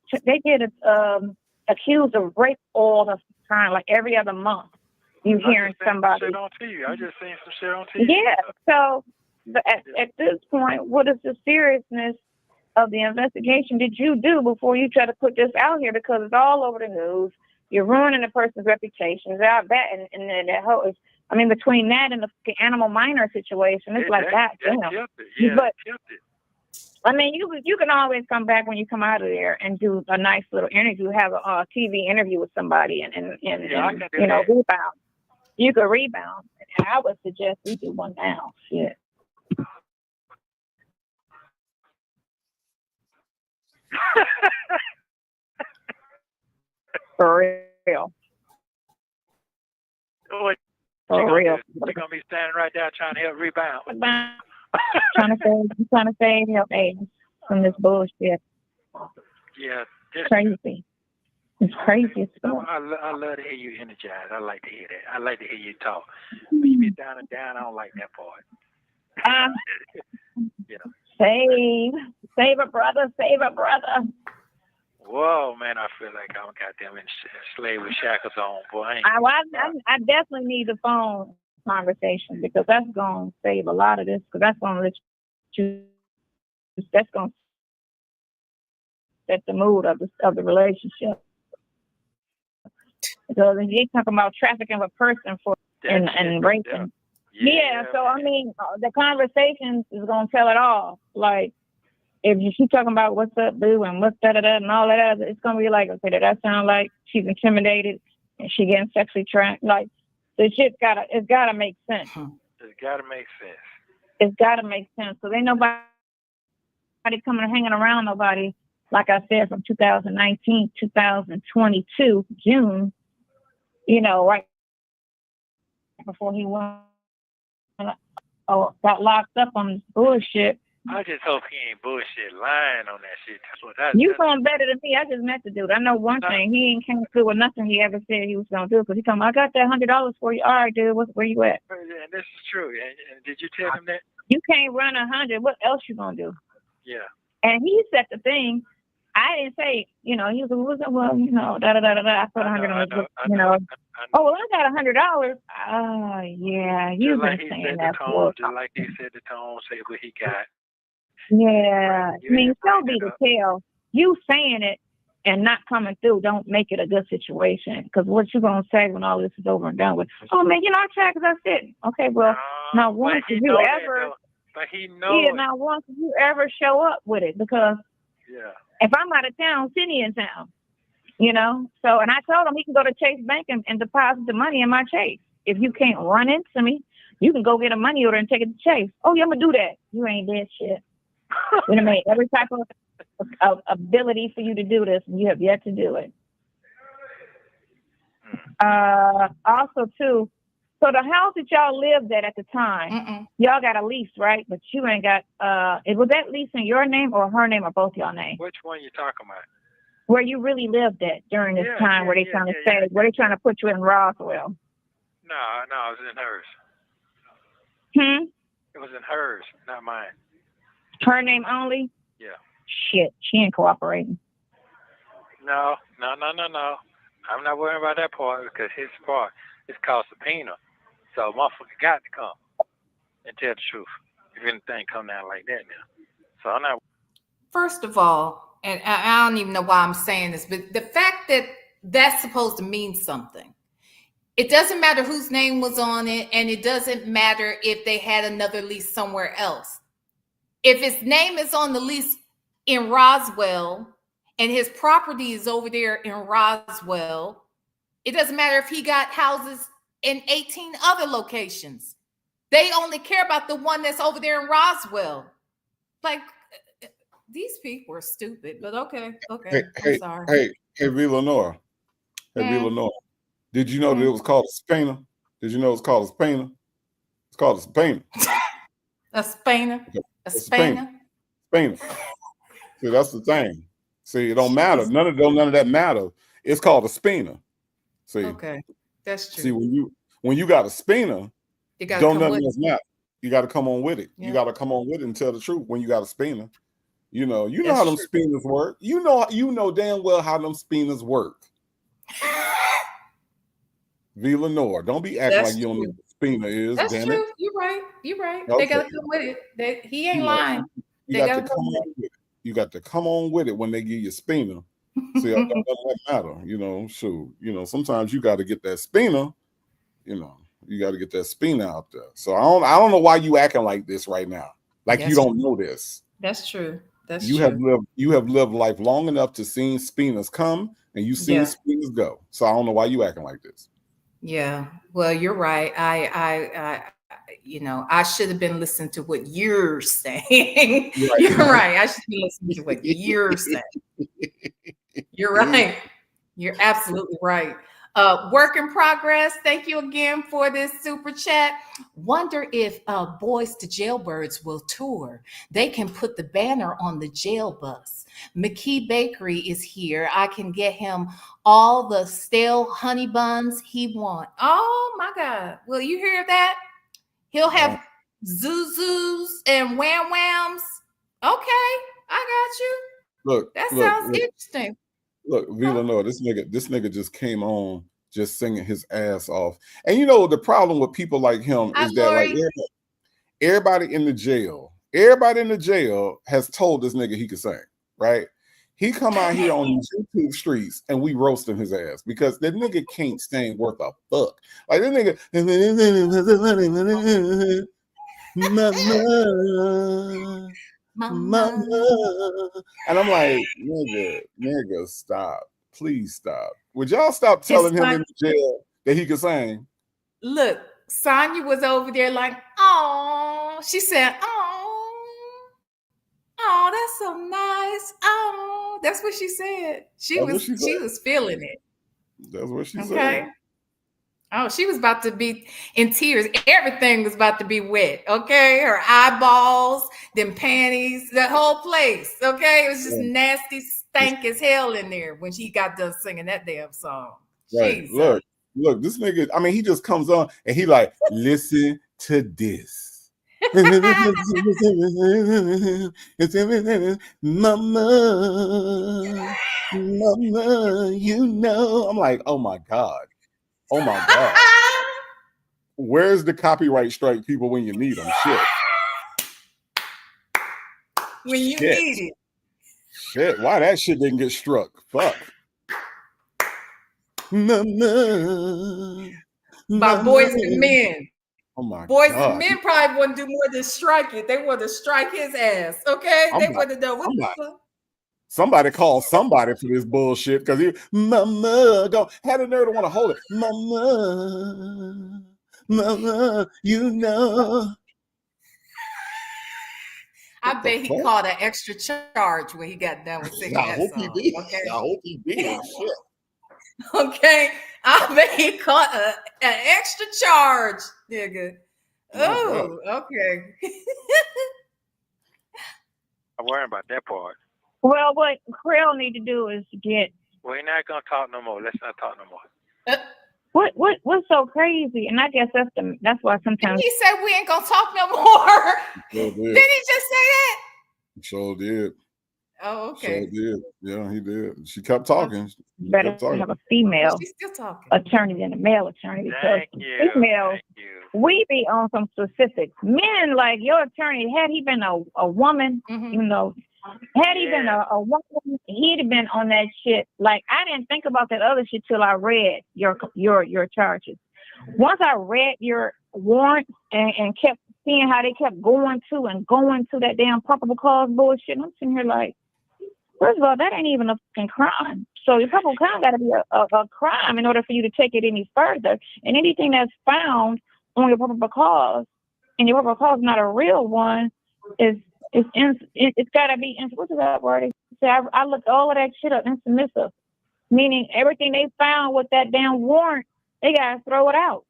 accused of rape all the time, like every other month. You hearing somebody shit on TV. I just seen some shit on TV. Yeah. So at this point, what is the seriousness of the investigation did you do before you try to put this out here? Because it's all over the news. You're ruining a person's reputation. And that whole, between that and the animal minor situation, it's damn. But you can always come back when you come out of there and do a nice little interview, have a TV interview with somebody, and rebound. You could rebound. And I would suggest we do one now. Shit. For real. For real. You're gonna be standing right there trying to help rebound. trying to save your ass from this bullshit. Yeah. Crazy. It's crazy stuff. I love to hear you energized. I like to hear that. I like to hear you talk. When you be down and down, I don't like that part. Yeah. Save a brother. Whoa, man, I feel like I'm goddamn enslaved with shackles on, boy. I definitely need the phone conversation, because that's going to save a lot of this, because that's going to let you, that's going to set the mood of the relationship. Because if you're talking about trafficking a person and raping. Yeah, so the conversation is going to tell it all. Like, if she's talking about what's up, boo, and what's da-da-da and all that, it's going to be like, okay, does that sound like she's intimidated and she getting sexually trapped? Like, the shit's it's got to make sense. It's got to make sense. It's got to make sense. So ain't nobody coming and hanging around nobody, like I said, from 2019, 2022, June, right before he got locked up on this bullshit. I just hope he ain't bullshit lying on that shit. You going better than me. I just met the dude. I know one thing. He ain't came through with nothing he ever said he was going to do. Because he told me, I got that $100 for you. All right, dude. Where you at? And this is true. And did you tell him that? You can't run 100. What else you going to do? Yeah. And he said the thing. I didn't say, he was like, da-da-da-da-da. I put 100 on his book, Oh, well, I got $100. Oh, yeah. You've been saying that for. Just like he said the tone, say what he got. Yeah. So be the tell. You saying it and not coming through don't make it a good situation. Because what you going to say when all this is over and done with? Oh, man, I tried because I said, okay, well, now once you ever. But he knows. Yeah, now once you ever show up with it, because if I'm out of town, Sydney in town, So, and I told him he can go to Chase Bank and deposit the money in my Chase. If you can't run into me, you can go get a money order and take it to Chase. Oh, yeah, I'm going to do that. You ain't dead shit. Made every type of ability for you to do this, and you have yet to do it. Also, too, so the house that y'all lived at the time, y'all got a lease, right? But you ain't got, was that lease in your name or her name or both y'all name? Which one you talking about? Where you really lived at during this time, where they trying to say, where they trying to put you in Roswell? No, it was in hers. It was in hers, not mine. Her name only? Yeah. Shit, she ain't cooperating. No. I'm not worrying about that part, because his part is called subpoena. So motherfucker got to come and tell the truth. If anything come down like that now. So I'm not. First of all, and I don't even know why I'm saying this, but the fact that that's supposed to mean something. It doesn't matter whose name was on it, and it doesn't matter if they had another lease somewhere else. If his name is on the lease in Roswell and his property is over there in Roswell, it doesn't matter if he got houses in 18 other locations. They only care about the one that's over there in Roswell. Like, these people are stupid, but okay. Hey, I'm sorry. Hey, VLenore. Hey, VLenore. Did you know that it was called a subpoena? Did you know it's called a subpoena? It's called a subpoena. A subpoena. A subpoena. Subpoena. See, that's the thing. See, it don't matter. None of that matter. It's called a subpoena. See. Okay, that's true. See, when you got a subpoena, don't nothing else matter. You got to come on with it. Yeah. You got to come on with it and tell the truth when you got a subpoena. You know how them subpoenas work. You know damn well how them subpoenas work. VLenore, don't be acting like you don't know what a subpoena is. That's damn true. It. You're right. Okay. They gotta come with it. He ain't lying. You got to come on with it. You got to come on with it when they give you a subpoena. See, that doesn't matter. Shoot. Sometimes you got to get that subpoena. You got to get that subpoena out there. So I don't know why you acting like this right now. Like you don't know this. That's true. You have lived life long enough to see subpoenas come and you've seen subpoenas go. So I don't know why you acting like this. Yeah. Well, you're right. I should have been listening to what you're saying. Right. You're right. I should be listening to what you're saying. You're right. You're absolutely right. Work in progress. Thank you again for this super chat. Wonder if Boys to Jailbirds will tour. They can put the banner on the jail bus. McKee Bakery is here. I can get him all the stale honey buns he wants. Oh my God. Will you hear that? He'll have zuzus and wham whams. Okay, I got you. Look, that sounds interesting. Look, VLenore, this nigga just came on just singing his ass off. And the problem with people like him is that like everybody in the jail has told this nigga he could sing, right? He come out here on these YouTube streets and we roasting his ass because that nigga can't sing worth a fuck. Like this nigga, Mama. And I'm like, nigga, stop. Please stop. Would y'all stop telling him in jail that he could sing? Look, Sonya was over there like, oh, she said, oh, that's so nice. Oh, that's what she said. She was feeling it. That's what she said. Oh, she was about to be in tears. Everything was about to be wet. Okay. Her eyeballs, them panties, the whole place. Okay. It was just nasty, stank as hell in there when she got done singing that damn song. Right. Jesus. Look, this nigga, I mean, he just comes on and he like, listen to this. Mama, I'm like, oh my God. Oh my God. Where's the copyright strike people when you need them? Shit. When you need it. Shit. Why that shit didn't get struck? Fuck. Mama. By Boys and Men. Oh my Boys God. and Men probably wouldn't do more than strike it. They want to strike his ass. Okay? They want to know what the fuck. Somebody call somebody for this bullshit because Mama had a nerve to want to hold it. Mama, I bet he called an extra charge when he got done with singing that song. Okay? I hope he did. Shit. Okay, I bet he caught an extra charge, nigga. Oh, okay. I'm worrying about that part. Well, what Krill need to do is get. We're not gonna talk no more. Let's not talk no more. What's so crazy? And I guess that's why sometimes he said we ain't gonna talk no more. Did he just say that? Sure did. Oh, okay. Sure did. Yeah, he did. She kept talking. Better have a female attorney than a male attorney because females, we be on some specifics. Men, like your attorney, had he been a woman, had he been a woman, he'd have been on that shit. Like I didn't think about that other shit till I read your charges. Once I read your warrant and kept seeing how they kept going to that damn probable cause bullshit, I'm sitting here like, first of all, that ain't even a fucking crime. So your probable cause got to be a crime in order for you to take it any further. And anything that's found on your probable cause, and your probable cause is not a real one, is It's got to be, what's that word? I looked all of that shit up, insubmissive. Meaning everything they found with that damn warrant, they got to throw it out.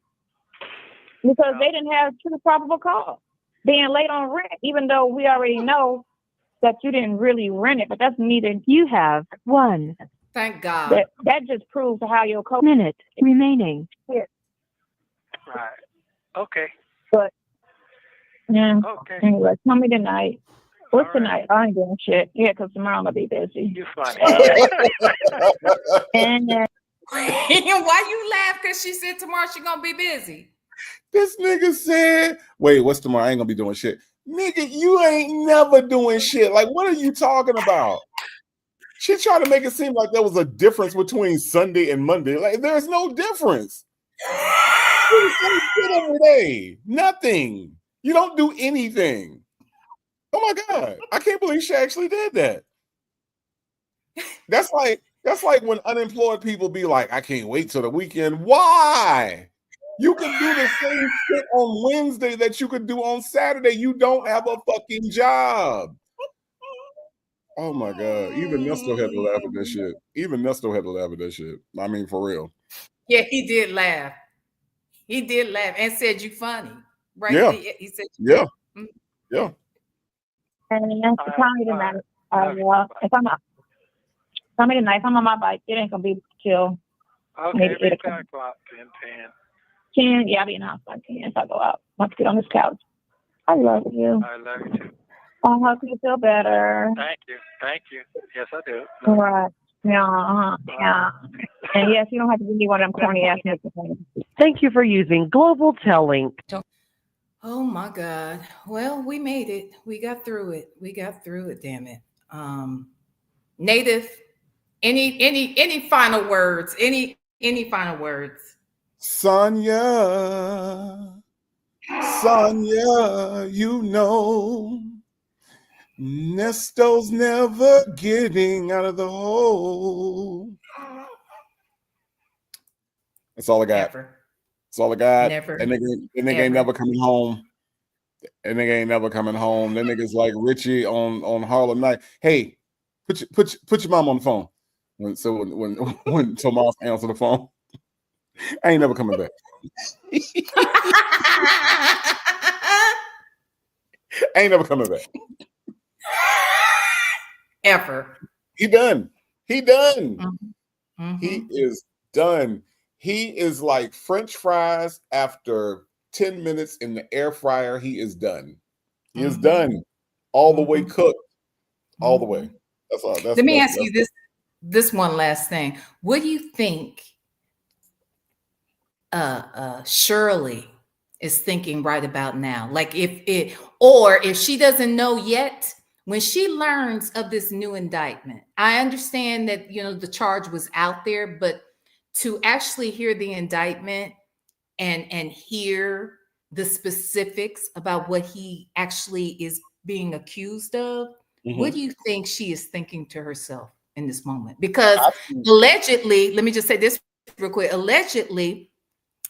Because they didn't have true probable cause. Being late on rent, even though we already know that you didn't really rent it, but that's neither. You have one. Thank God. That just proves how your minute remaining. Yeah. Right. Okay. But, yeah. Okay. Anyway, tell me tonight. What's All tonight? right. I ain't doing shit. Yeah, because tomorrow I'm going to be busy. You're funny. And Why you laugh? Because she said tomorrow she's going to be busy. This nigga said, wait, what's tomorrow? I ain't gonna be doing shit. Nigga, you ain't never doing shit. Like, what are you talking about? She tried to make it seem like there was a difference between Sunday and Monday. Like, there's no difference. You do every day. Nothing. You don't do anything. Oh my God. I can't believe she actually did that. That's like when unemployed people be like, I can't wait till the weekend. Why? You can do the same shit on Wednesday that you could do on Saturday. You don't have a fucking job. Oh my God. Even Nesto had to laugh at that shit. I mean, for real. Yeah, he did laugh. He did laugh and said you funny. Right? Yeah. He said Yeah. Yeah. And that's the time tonight. If I'm on my bike, it ain't gonna be till maybe 8 o'clock. 10, yeah, I'll be in the house by 10 if I go out. Let's get on this couch. I love you. I love you too. I hope you feel better. Thank you. Yes, I do. All right. Yeah. And yes, you don't have to give me one of them corny ass niggas. Thank you for using Global Tellink. oh my God. Well, we made it. We got through it. Damn it. Native, any final words? Any final words? Sonya, you know, Nesto's never getting out of the hole. That's all I got. Never. That's all I got. Never. That nigga ain't never coming home. That nigga's like Richie on Harlem Night. Hey, put your mom on the phone. When Tomas answer the phone. I ain't never coming back. I ain't never coming back. Ever. He done. Mm-hmm. He is done. He is like French fries after 10 minutes in the air fryer. He is done. He is done. All the way cooked. All the way. That's all. Let me ask you this one last thing. What do you think Shirley is thinking right about now? Like if she doesn't know yet, when she learns of this new indictment, I understand that, the charge was out there, but to actually hear the indictment and hear the specifics about what he actually is being accused of, what do you think she is thinking to herself in this moment? Because allegedly, let me just say this real quick, allegedly,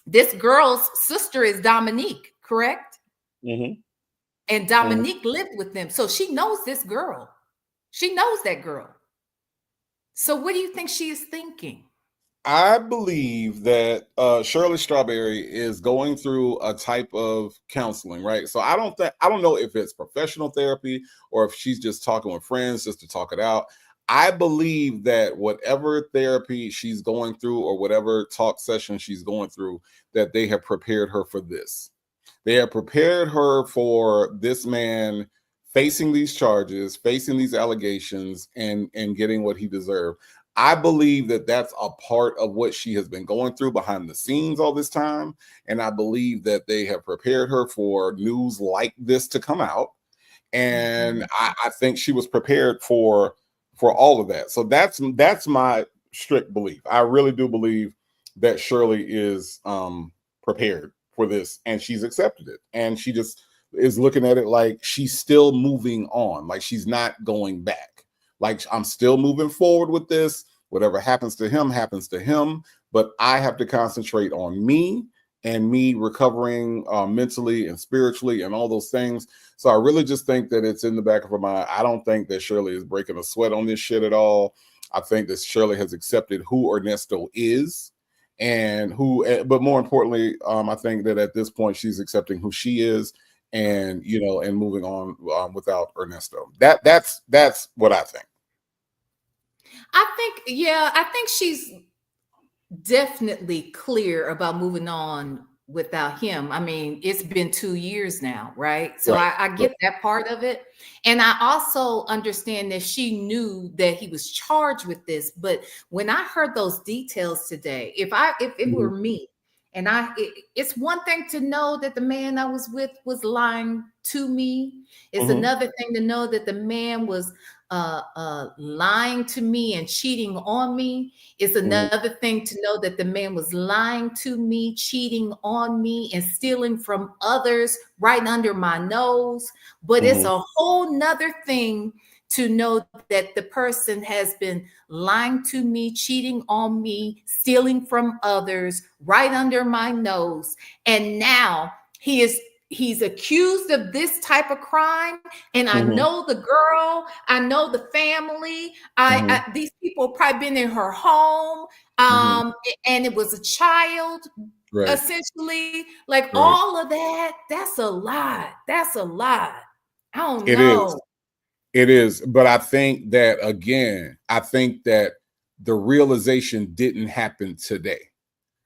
this girl's sister is Dominique, correct? And Dominique lived with them. So she knows this girl. She knows that girl. So what do you think she is thinking? I believe that Shirley Strawberry is going through a type of counseling, right? So I don't know if it's professional therapy or if she's just talking with friends just to talk it out. I believe that whatever therapy she's going through or whatever talk session she's going through, that they have prepared her for this. They have prepared her for this man facing these charges, facing these allegations, and getting what he deserved. I believe that that's a part of what she has been going through behind the scenes all this time. And I believe that they have prepared her for news like this to come out. And I think she was prepared for all of that. So that's my strict belief. I really do believe that Shirley is prepared for this and she's accepted it. And she just is looking at it like she's still moving on, like she's not going back. Like, I'm still moving forward with this. Whatever happens to him, but I have to concentrate on me and me recovering mentally and spiritually and all those things. So I really just think that it's in the back of her mind. I don't think that Shirley is breaking a sweat on this shit at all. I think that Shirley has accepted who Ernesto is and but more importantly, I think that at this point she's accepting who she is and, and moving on without Ernesto. That's what I think. I think she's definitely clear about moving on without him. I mean, it's been 2 years now, right? So right. I get that part of it. And I also understand that she knew that he was charged with this. But when I heard those details today, if it were me, and it's one thing to know that the man I was with was lying to me. It's another thing to know that the man was lying to me and cheating on me. It's another thing to know that the man was lying to me, cheating on me, and stealing from others right under my nose. But it's a whole nother thing to know that the person has been lying to me, cheating on me, stealing from others right under my nose. And now he's accused of this type of crime. And I know the girl, I know the family. These people have probably been in her home. And it was a child, essentially. Like all of that, that's a lot. That's a lot. I don't know. It is. But I think that, again, the realization didn't happen today.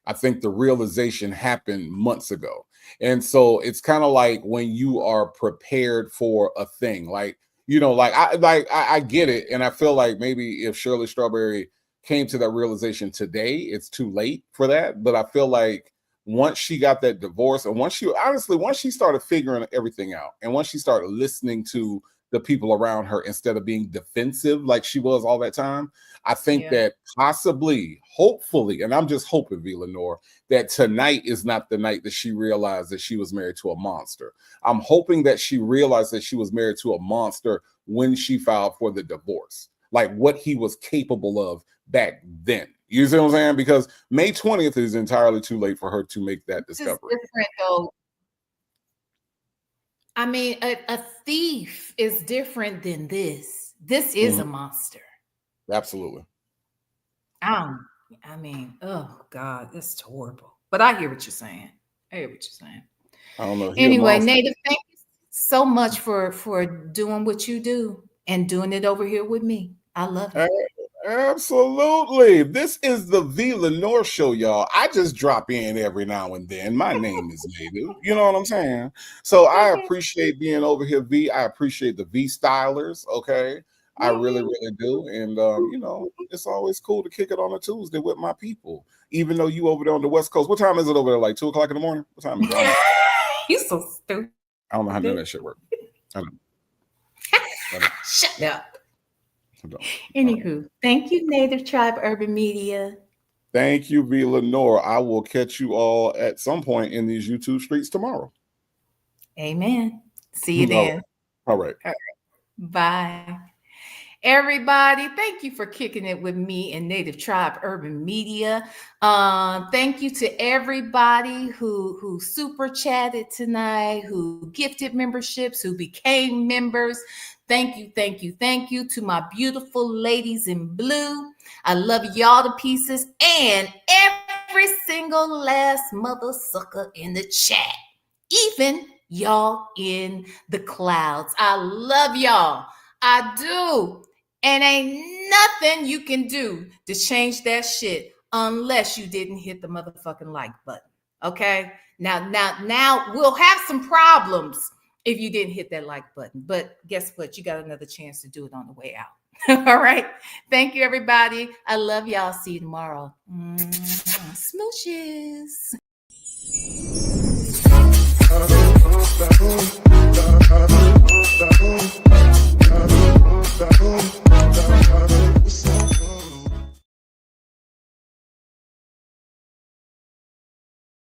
I think the realization happened months ago. And so it's kind of like when you are prepared for a thing, like, I get it. And I feel like maybe if Shirley Strawberry came to that realization today, it's too late for that. But I feel like once she got that divorce and once she started figuring everything out and once she started listening to the people around her instead of being defensive like she was all that time, I think that possibly, hopefully, and I'm just hoping, VLenore, that tonight is not the night that she realized that she was married to a monster. I'm hoping that she realized that she was married to a monster when she filed for the divorce, like what he was capable of back then. You see what I'm saying? Because May 20th is entirely too late for her to make that discovery. It's different, though. I mean, a thief is different than this. This is a monster. Absolutely. I mean, oh God, that's horrible. But I hear what you're saying. I don't know. Anyway, Native, thank you so much for doing what you do and doing it over here with me. I love it. Absolutely. This is the VLenore show, y'all. I just drop in every now and then. My name is Native. You know what I'm saying? So I appreciate being over here, V. I appreciate the V stylers. Okay. I really, really do. And, it's always cool to kick it on a Tuesday with my people, even though you over there on the West Coast. What time is it over there? Like 2 o'clock in the morning? What time is it? You so stupid. I don't know how to do that shit work. I don't know. Shut up. Anywho, thank you, Native Tribe Urban Media. Thank you, VLenore. I will catch you all at some point in these YouTube streets tomorrow. Amen. See you then. All right. Bye. Everybody, thank you for kicking it with me and Native Tribe Urban Media. Thank you to everybody who super chatted tonight, who gifted memberships, who became members. Thank you to my beautiful ladies in blue. I love y'all to pieces and every single last mother sucker in the chat, even y'all in the clouds. I love y'all. I do. And ain't nothing you can do to change that shit unless you didn't hit the motherfucking like button. Okay? Now we'll have some problems if you didn't hit that like button. But guess what? You got another chance to do it on the way out. All right. Thank you, everybody. I love y'all. See you tomorrow. Smooches.